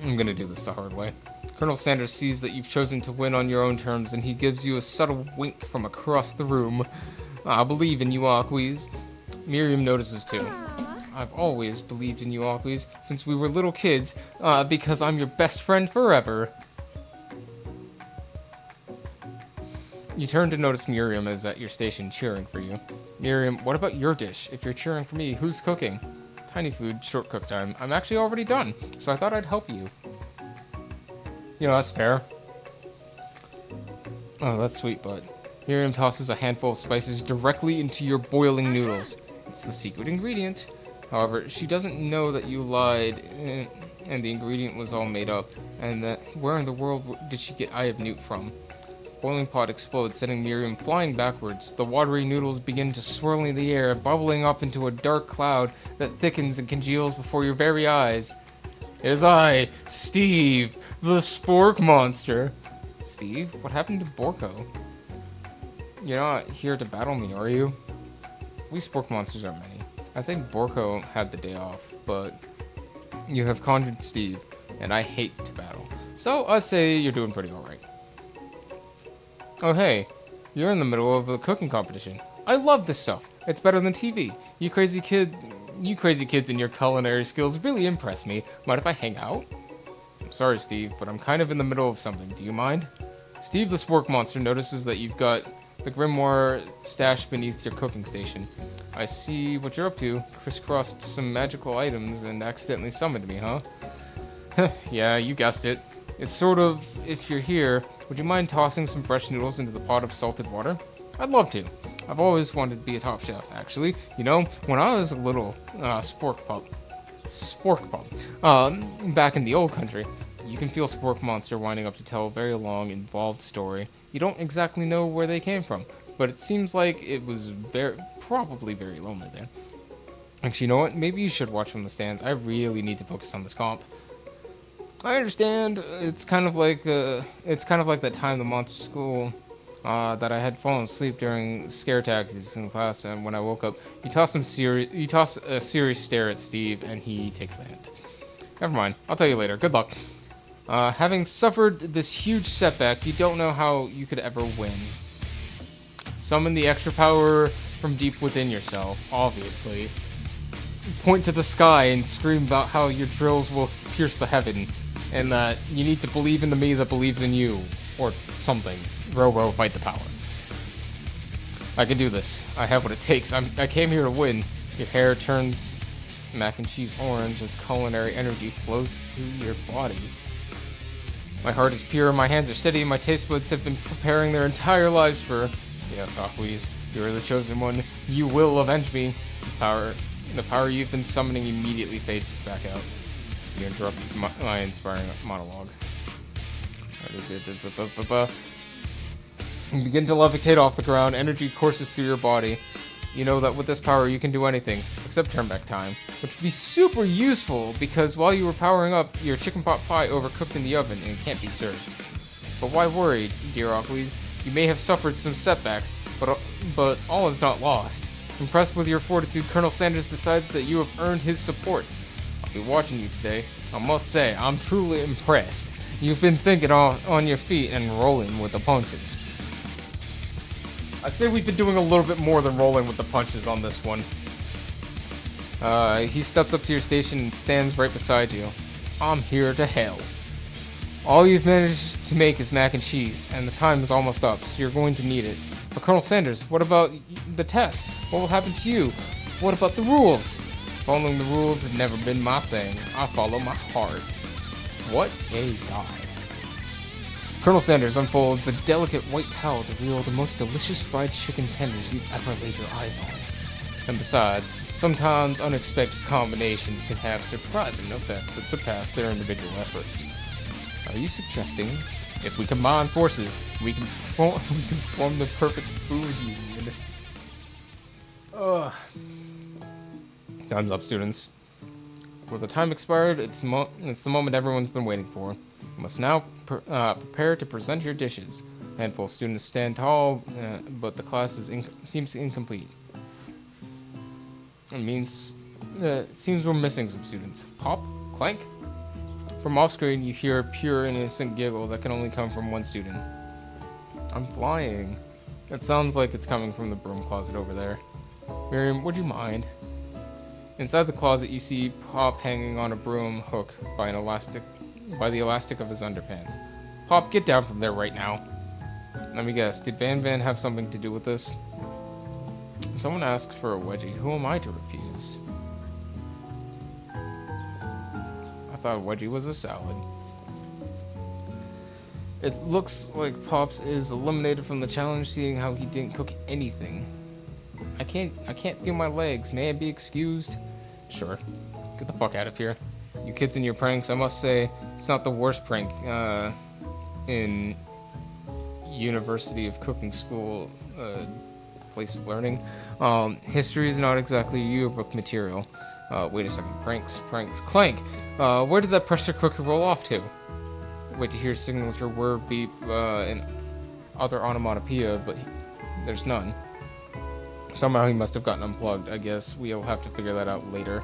I'm gonna do this the hard way. Colonel Sanders sees that you've chosen to win on your own terms, and he gives you a subtle wink from across the room. I believe in you, Aquise. Miriam notices too. I've always believed in you, Aquise, since we were little kids, because I'm your best friend forever. You turn to notice Miriam is at your station cheering for you. Miriam, what about your dish? If you're cheering for me, who's cooking? Tiny food, short cook time. I'm actually already done, so I thought I'd help you. You know, that's fair. Oh, that's sweet, bud. Miriam tosses a handful of spices directly into your boiling noodles. It's the secret ingredient. However, she doesn't know that you lied and the ingredient was all made up, and that where in the world did she get Eye of Newt from? Boiling pot explodes, sending Miriam flying backwards. The watery noodles begin to swirl in the air, bubbling up into a dark cloud that thickens and congeals before your very eyes. It is I, Steve, the Spork Monster. Steve, what happened to Borko? You're not here to battle me, are you? We Spork Monsters are many. I think Borko had the day off, but you have conjured Steve, and I hate to battle. So I say you're doing pretty alright. Oh hey, you're in the middle of a cooking competition. I love this stuff. It's better than TV. You crazy kids and your culinary skills really impress me. Mind if I hang out? I'm sorry, Steve, but I'm kind of in the middle of something. Do you mind? Steve the Spork Monster notices that you've got the grimoire stashed beneath your cooking station. I see what you're up to. Crisscrossed some magical items and accidentally summoned me, huh? Yeah, you guessed it. It's sort of, if you're here, would you mind tossing some fresh noodles into the pot of salted water? I'd love to. I've always wanted to be a top chef, actually. You know, when I was a little spork pup, back in the old country, you can feel Spork Monster winding up to tell a very long, involved story. You don't exactly know where they came from, but it seems like it was probably very lonely there. Actually, you know what? Maybe you should watch from the stands. I really need to focus on this comp. I understand. It's kind of like that time the monster school that I had fallen asleep during scare tactics in class, and when I woke up, you toss a serious stare at Steve, and he takes the hint. Never mind. I'll tell you later. Good luck. Having suffered this huge setback, you don't know how you could ever win. Summon the extra power from deep within yourself, obviously. Point to the sky and scream about how your drills will pierce the heaven, and that you need to believe in the me that believes in you, or something. Row, row, fight the power. I can do this. I have what it takes. I came here to win. Your hair turns mac and cheese orange as culinary energy flows through your body. My heart is pure, my hands are steady, my taste buds have been preparing their entire lives for... Yes, Aquis, you are the chosen one. You will avenge me. The power you've been summoning immediately fades back out. You interrupt my inspiring monologue. You begin to levitate off the ground, energy courses through your body. You know that with this power you can do anything, except turn back time. Which would be super useful, because while you were powering up, your chicken pot pie overcooked in the oven and can't be served. But why worry, dear Aquis? You may have suffered some setbacks, but all is not lost. Impressed with your fortitude, Colonel Sanders decides that you have earned his support. I'll be watching you today. I must say, I'm truly impressed. You've been thinking on your feet and rolling with the punches. I'd say we've been doing a little bit more than rolling with the punches on this one. He steps up to your station and stands right beside you. I'm here to help. All you've managed to make is mac and cheese, and the time is almost up, so you're going to need it. But Colonel Sanders, what about the test? What will happen to you? What about the rules? Following the rules has never been my thing. I follow my heart. What a guy. Colonel Sanders unfolds a delicate white towel to reveal the most delicious fried chicken tenders you've ever laid your eyes on. And besides, sometimes unexpected combinations can have surprising effects that surpass their individual efforts. Are you suggesting, if we combine forces, we can form the perfect food union? Ugh. Time's up, students. With the time expired, it's the moment everyone's been waiting for. You must now prepare to present your dishes. A handful of students stand tall, but the class seems incomplete. It seems we're missing some students. Pop? Clank? From off-screen, you hear a pure, innocent giggle that can only come from one student. I'm flying. It sounds like it's coming from the broom closet over there. Miriam, would you mind? Inside the closet, you see Pop hanging on a broom hook by the elastic of his underpants. Pop, get down from there right now. Let me guess, did Van have something to do with this? If someone asks for a wedgie, who am I to refuse? I thought a wedgie was a salad. It looks like Pops is eliminated from the challenge, seeing how he didn't cook anything. I can't feel my legs. May I be excused? Sure. Get the fuck out of here. You kids and your pranks, I must say, it's not the worst prank in University of Cooking School place of learning. History is not exactly yearbook material. Wait a second. Pranks. Clank! Where did that pressure cooker roll off to? Wait to hear signal with your word beep and other onomatopoeia, but there's none. Somehow he must have gotten unplugged. I guess we'll have to figure that out later.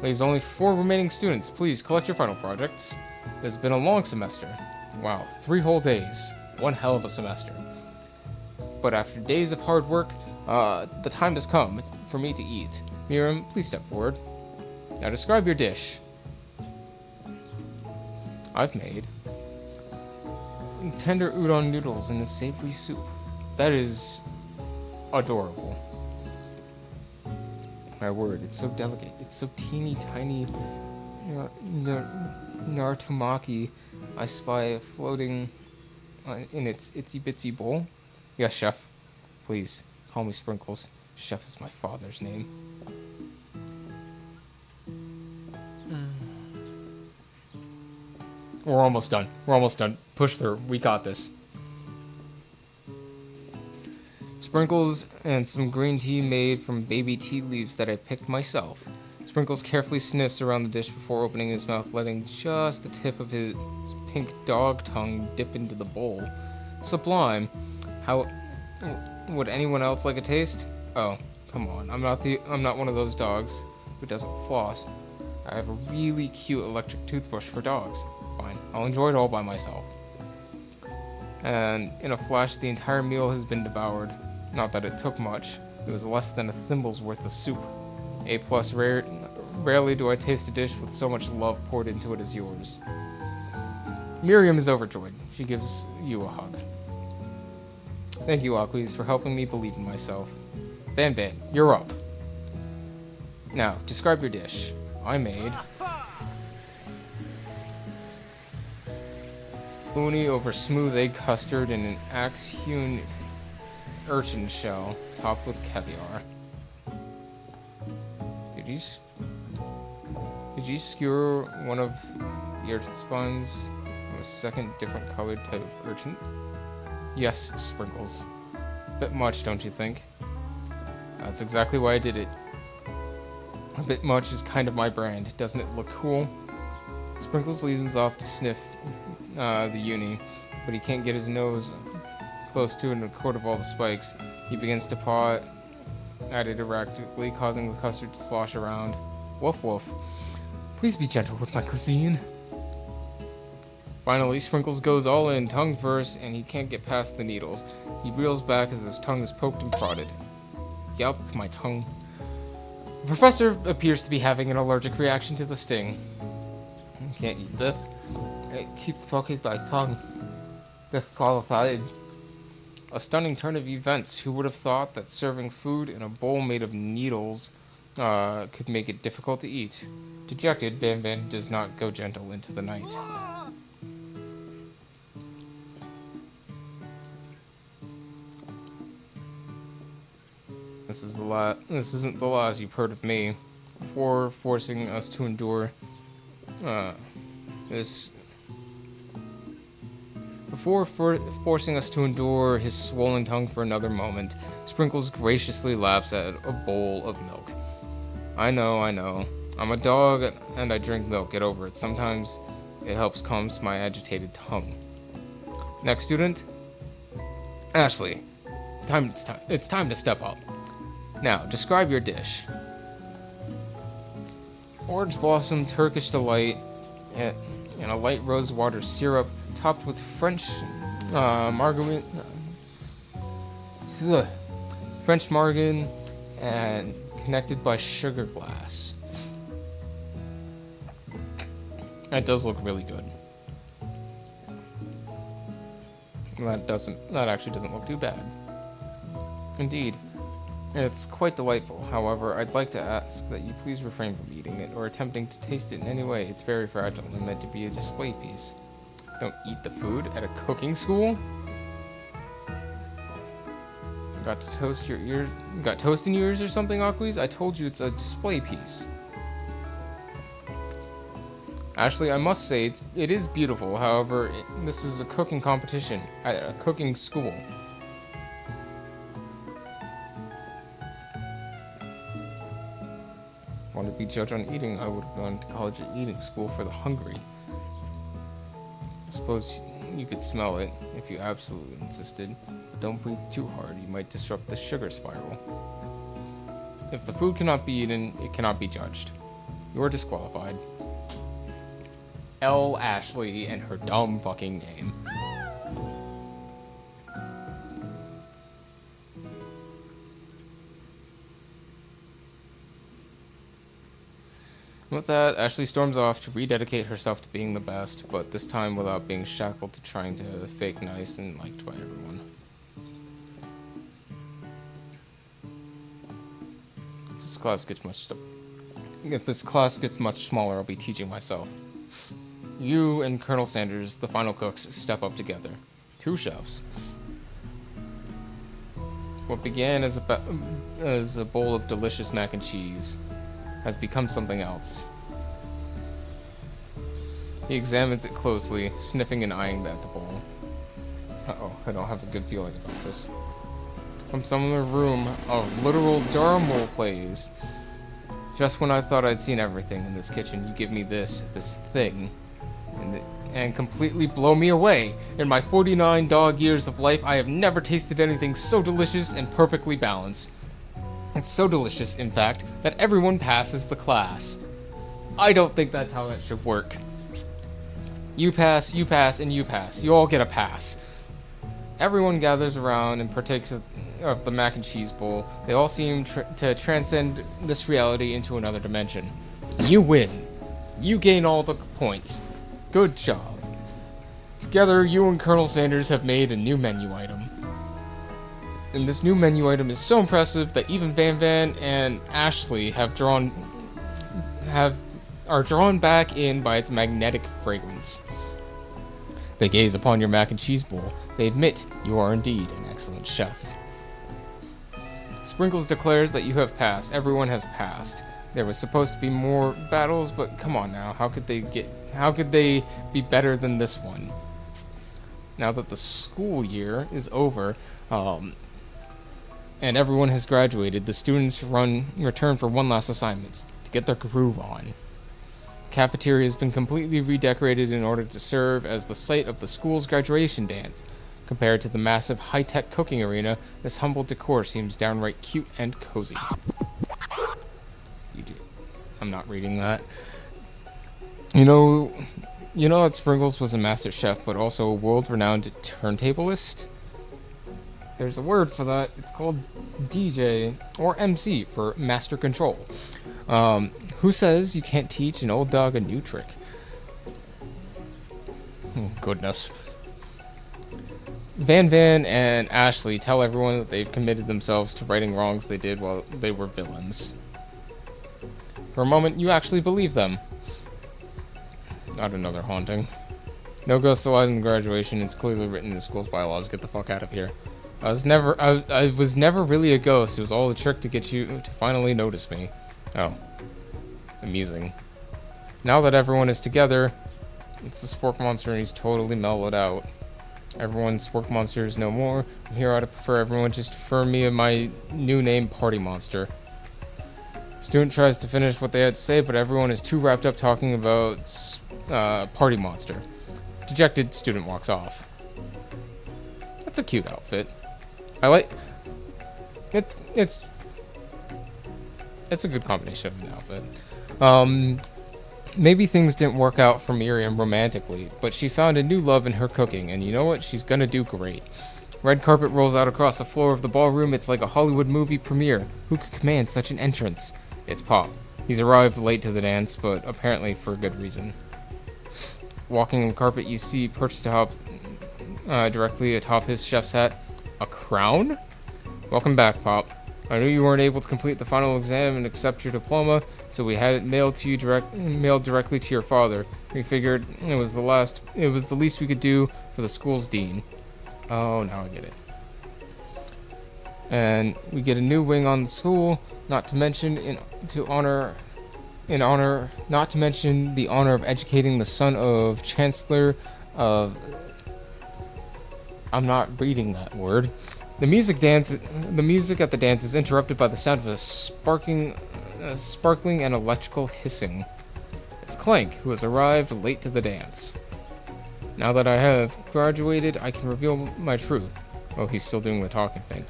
There's only 4 remaining students. Please collect your final projects. It's been a long semester. Wow, 3 whole days. One hell of a semester. But after days of hard work, the time has come for me to eat. Miriam, please step forward. Now describe your dish. I've made tender udon noodles in a savory soup. That is adorable. My word, it's so delicate. It's so teeny tiny. Nartomaki. I spy floating in its itsy bitsy bowl. Yes, chef. Please, call me Sprinkles. Chef is my father's name. We're almost done. Push through. We got this. Sprinkles and some green tea made from baby tea leaves that I picked myself. Sprinkles carefully sniffs around the dish before opening his mouth, letting just the tip of his pink dog tongue dip into the bowl. Sublime. How would anyone else like a taste? Oh, come on. I'm not one of those dogs who doesn't floss. I have a really cute electric toothbrush for dogs. Fine, I'll enjoy it all by myself. And in a flash, the entire meal has been devoured. Not that it took much. It was less than a thimble's worth of soup. A+, rarely do I taste a dish with so much love poured into it as yours. Miriam is overjoyed. She gives you a hug. Thank you, Aquis, for helping me believe in myself. Van, you're up. Now, describe your dish. I made uni over smooth egg custard in an axe-hewn urchin shell, topped with caviar. Did you skewer one of the urchin spines from a second different colored type of urchin? Yes, Sprinkles. Bit much, don't you think? That's exactly why I did it. A bit much is kind of my brand. Doesn't it look cool? Sprinkles leans off to sniff the uni, but he can't get his nose close to it in a quart of all the spikes. He begins to paw at it erratically, causing the custard to slosh around. Woof woof. Please be gentle with my cuisine. Finally, Sprinkles goes all in, tongue first, and he can't get past the needles. He reels back as his tongue is poked and prodded. Get out with my tongue. The professor appears to be having an allergic reaction to the sting. Can't eat this. It keeps poking my tongue. Disqualified. A stunning turn of events. Who would have thought that serving food in a bowl made of needles could make it difficult to eat? Dejected, Van does not go gentle into the night. This isn't the last you've heard of me. Before forcing us to endure forcing us to endure his swollen tongue for another moment, Sprinkles graciously laps at a bowl of milk. I know. I'm a dog and I drink milk. Get over it. Sometimes it helps calm my agitated tongue. Next student, Ashley. It's time to step up. Now, describe your dish. Orange blossom Turkish delight and a light rose water syrup topped with French margarine. French margarine and connected by sugar glass. That does look really good. That actually doesn't look too bad. Indeed. It's quite delightful. However, I'd like to ask that you please refrain from eating it or attempting to taste it in any way. It's very fragile and meant to be a display piece. Don't eat the food at a cooking school? Got toast in your ears or something, Aquis? I told you it's a display piece. Ashley, I must say, it is beautiful. However, this is a cooking competition at a cooking school. Want to be judged on eating, I would have gone to college or eating school for the hungry. I suppose you could smell it if you absolutely insisted, but don't breathe too hard, you might disrupt the sugar spiral. If the food cannot be eaten, it cannot be judged. You are disqualified. L. Ashley and her dumb fucking name. With that, Ashley storms off to rededicate herself to being the best, but this time without being shackled to trying to fake nice and liked by everyone. If this class gets much smaller, I'll be teaching myself. You and Colonel Sanders, the final cooks, step up together. 2 chefs. What began as a bowl of delicious mac and cheese has become something else. He examines it closely, sniffing and eyeing at the bowl. Uh-oh, I don't have a good feeling about this. From some other room, a literal drum roll plays. Just when I thought I'd seen everything in this kitchen, you give me this thing, and completely blow me away. In my 49 dog years of life, I have never tasted anything so delicious and perfectly balanced. It's so delicious, in fact, that everyone passes the class. I don't think that's how that should work. You pass, and you pass. You all get a pass. Everyone gathers around and partakes of the mac and cheese bowl. They all seem to transcend this reality into another dimension. You win. You gain all the points. Good job. Together, you and Colonel Sanders have made a new menu item. And this new menu item is so impressive that even Van Van and Ashley are drawn back in by its magnetic fragrance. They gaze upon your mac and cheese bowl. They admit you are indeed an excellent chef. Sprinkles declares that you have passed. Everyone has passed. There was supposed to be more battles, but come on now. How could they be better than this one? Now that the school year is over, and everyone has graduated, the students return for one last assignment, to get their groove on. The cafeteria has been completely redecorated in order to serve as the site of the school's graduation dance. Compared to the massive high-tech cooking arena, this humble decor seems downright cute and cozy. I'm not reading that. You know that Sprinkles was a master chef, but also a world-renowned turntablist? There's a word for that. It's called DJ, or MC, for master control. Who says you can't teach an old dog a new trick? Oh, goodness. Van Van and Ashley tell everyone that they've committed themselves to righting wrongs they did while they were villains. For a moment, you actually believe them. Not another haunting. No ghosts allowed in graduation. It's clearly written in the school's bylaws. Get the fuck out of here. I was never really a ghost. It was all a trick to get you to finally notice me. Oh. Amusing. Now that everyone is together, it's the Spork Monster and he's totally mellowed out. Everyone's Spork Monster is no more. From here I'd prefer everyone just refer me in my new name, Party Monster. Student tries to finish what they had to say, but everyone is too wrapped up talking about Party Monster. Dejected, student walks off. That's a cute outfit. I like it's a good combination of an outfit. Maybe things didn't work out for Miriam romantically, but she found a new love in her cooking, and you know what? She's gonna do great. Red carpet rolls out across the floor of the ballroom. It's like a Hollywood movie premiere. Who could command such an entrance? It's Pop. He's arrived late to the dance, but apparently for a good reason. Walking on the carpet, you see perched directly atop his chef's hat, a crown? Welcome back, Pop. I knew you weren't able to complete the final exam and accept your diploma, so we had it mailed directly to your father. We figured it was the least we could do for the school's dean. Oh, now I get it. And we get a new wing on the school, not to mention the honor of educating the son of Chancellor of. I'm not reading that word. The music at the dance is interrupted by the sound of a sparkling and electrical hissing. It's Clank, who has arrived late to the dance. Now that I have graduated, I can reveal my truth. Oh, he's still doing the talking thing.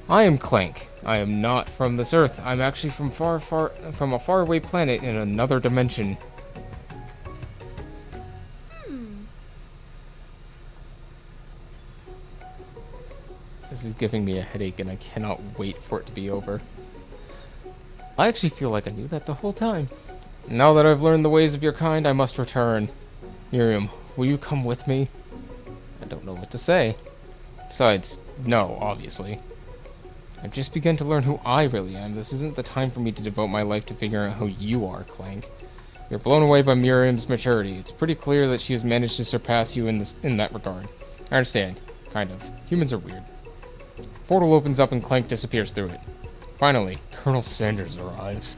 I am Clank. I am not from this earth. I'm actually from a faraway planet in another dimension. This is giving me a headache, and I cannot wait for it to be over. I actually feel like I knew that the whole time. Now that I've learned the ways of your kind, I must return. Miriam, will you come with me? I don't know what to say. Besides, no, obviously. I've just begun to learn who I really am. This isn't the time for me to devote my life to figuring out who you are, Clank. You're blown away by Miriam's maturity. It's pretty clear that she has managed to surpass you in that regard. I understand. Kind of. Humans are weird. Portal opens up and Clank disappears through it. Finally, Colonel Sanders arrives.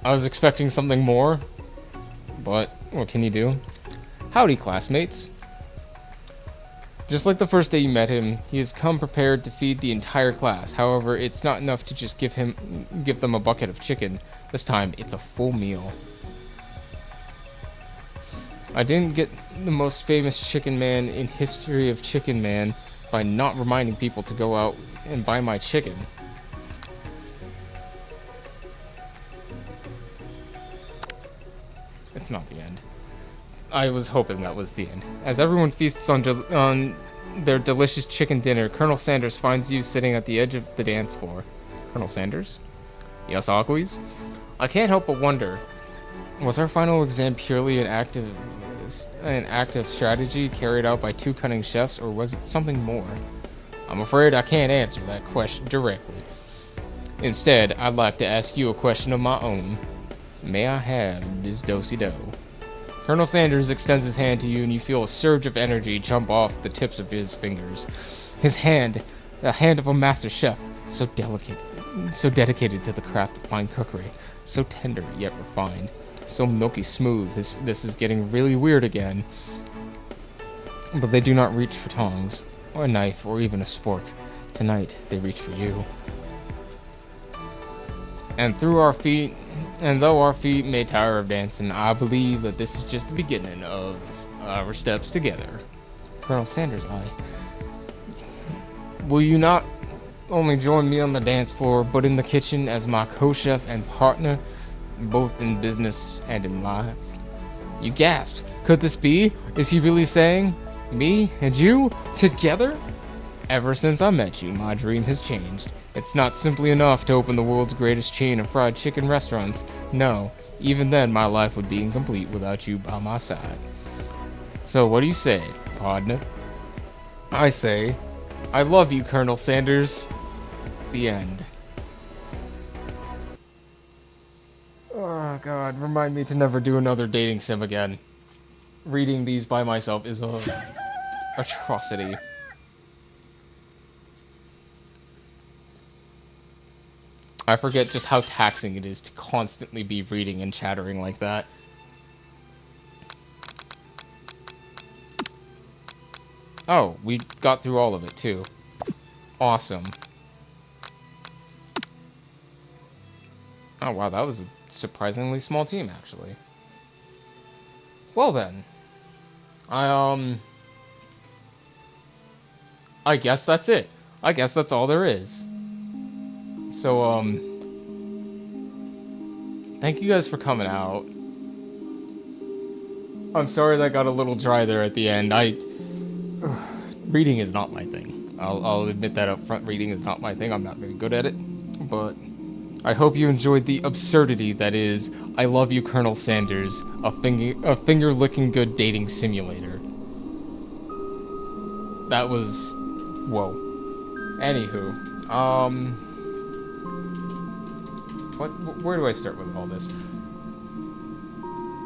I was expecting something more, but what can you do? Howdy, classmates. Just like the first day you met him, he has come prepared to feed the entire class. However, it's not enough to just give them a bucket of chicken. This time, it's a full meal. I didn't get the most famous chicken man in history of Chicken Man by not reminding people to go out and buy my chicken. It's not the end. I was hoping that was the end. As everyone feasts on their delicious chicken dinner, Colonel Sanders finds you sitting at the edge of the dance floor. Colonel Sanders? Yes, Aquis? I can't help but wonder, was our final exam purely an act of an act of strategy carried out by two cunning chefs, or was it something more? I'm afraid I can't answer that question directly. Instead, I'd like to ask you a question of my own. May I have this do-si-do? Colonel Sanders extends his hand to you, and you feel a surge of energy jump off the tips of his fingers. His hand, the hand of a master chef, so delicate, so dedicated to the craft of fine cookery, so tender yet refined, so milky smooth. This is getting really weird again. But they do not reach for tongs, or a knife, or even a spork. Tonight, they reach for you. And though our feet may tire of dancing, I believe that this is just the beginning of our steps together. Colonel Sanders, will you not only join me on the dance floor, but in the kitchen as my co-chef and partner, both in business and in life? You gasped. Could this be? Is he really saying, me and you, together? Ever since I met you, my dream has changed. It's not simply enough to open the world's greatest chain of fried chicken restaurants. No, even then my life would be incomplete without you by my side. So what do you say, partner? I say, I love you, Colonel Sanders. The end. Oh god, remind me to never do another dating sim again. Reading these by myself is a atrocity. I forget just how taxing it is to constantly be reading and chattering like that. Oh, we got through all of it too. Awesome. Oh wow, that was a surprisingly small team actually. Well then. I guess that's it. I guess that's all there is. So, thank you guys for coming out. I'm sorry that got a little dry there at the end. Reading is not my thing. I'll admit that up front. Reading is not my thing. I'm not very good at it. But I hope you enjoyed the absurdity that is I Love You, Colonel Sanders, a finger-licking good dating simulator. That was... whoa. Anywho, where do I start with all this?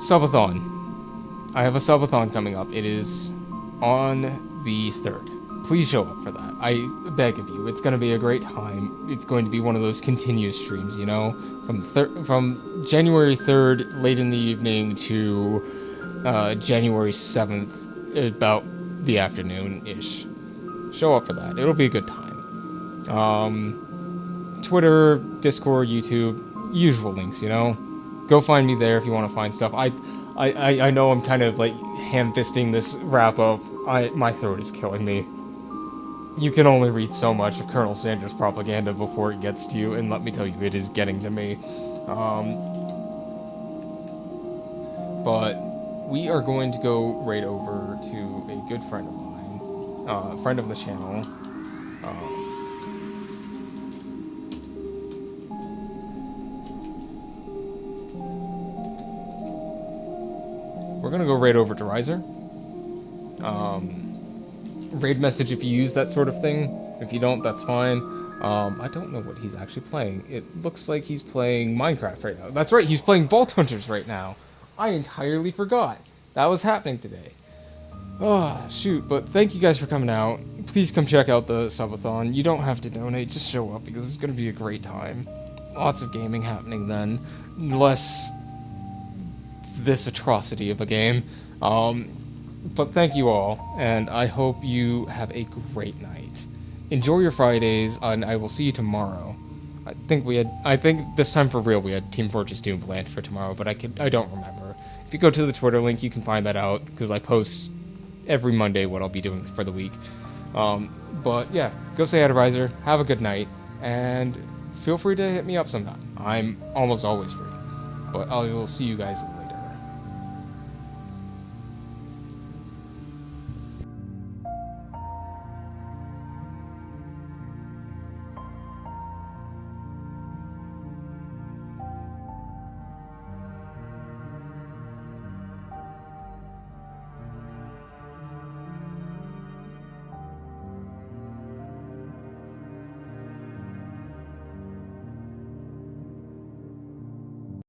Subathon. I have a subathon coming up. It is on the 3rd. Please show up for that. I beg of you. It's going to be a great time. It's going to be one of those continuous streams, you know? From January 3rd, late in the evening, to January 7th, about the afternoon-ish. Show up for that. It'll be a good time. Twitter, Discord, YouTube, usual links, you know? Go find me there if you want to find stuff. I know I'm kind of, like, ham-fisting this wrap-up. My throat is killing me. You can only read so much of Colonel Sanders' propaganda before it gets to you, and let me tell you, it is getting to me. But we are going to go right over to a good friend of mine, friend of the channel. We're gonna go right over to Riser. Raid message if you use that sort of thing. If you don't, that's fine. I don't know what he's actually playing. It looks like he's playing Minecraft right now. That's right, he's playing Vault Hunters right now. I entirely forgot. That was happening today. Oh, shoot, but thank you guys for coming out. Please come check out the subathon. You don't have to donate, just show up because it's gonna be a great time. Lots of gaming happening then. Less this atrocity of a game. But thank you all, and I hope you have a great night. Enjoy your Fridays, and I will see you tomorrow. I think this time for real we had Team Fortress 2 planned for tomorrow, but I don't remember. If you go to the Twitter link, you can find that out, because I post every Monday what I'll be doing for the week. But yeah, go say hi to Riser, have a good night, and feel free to hit me up sometime. I'm almost always free. But I will see you guys later.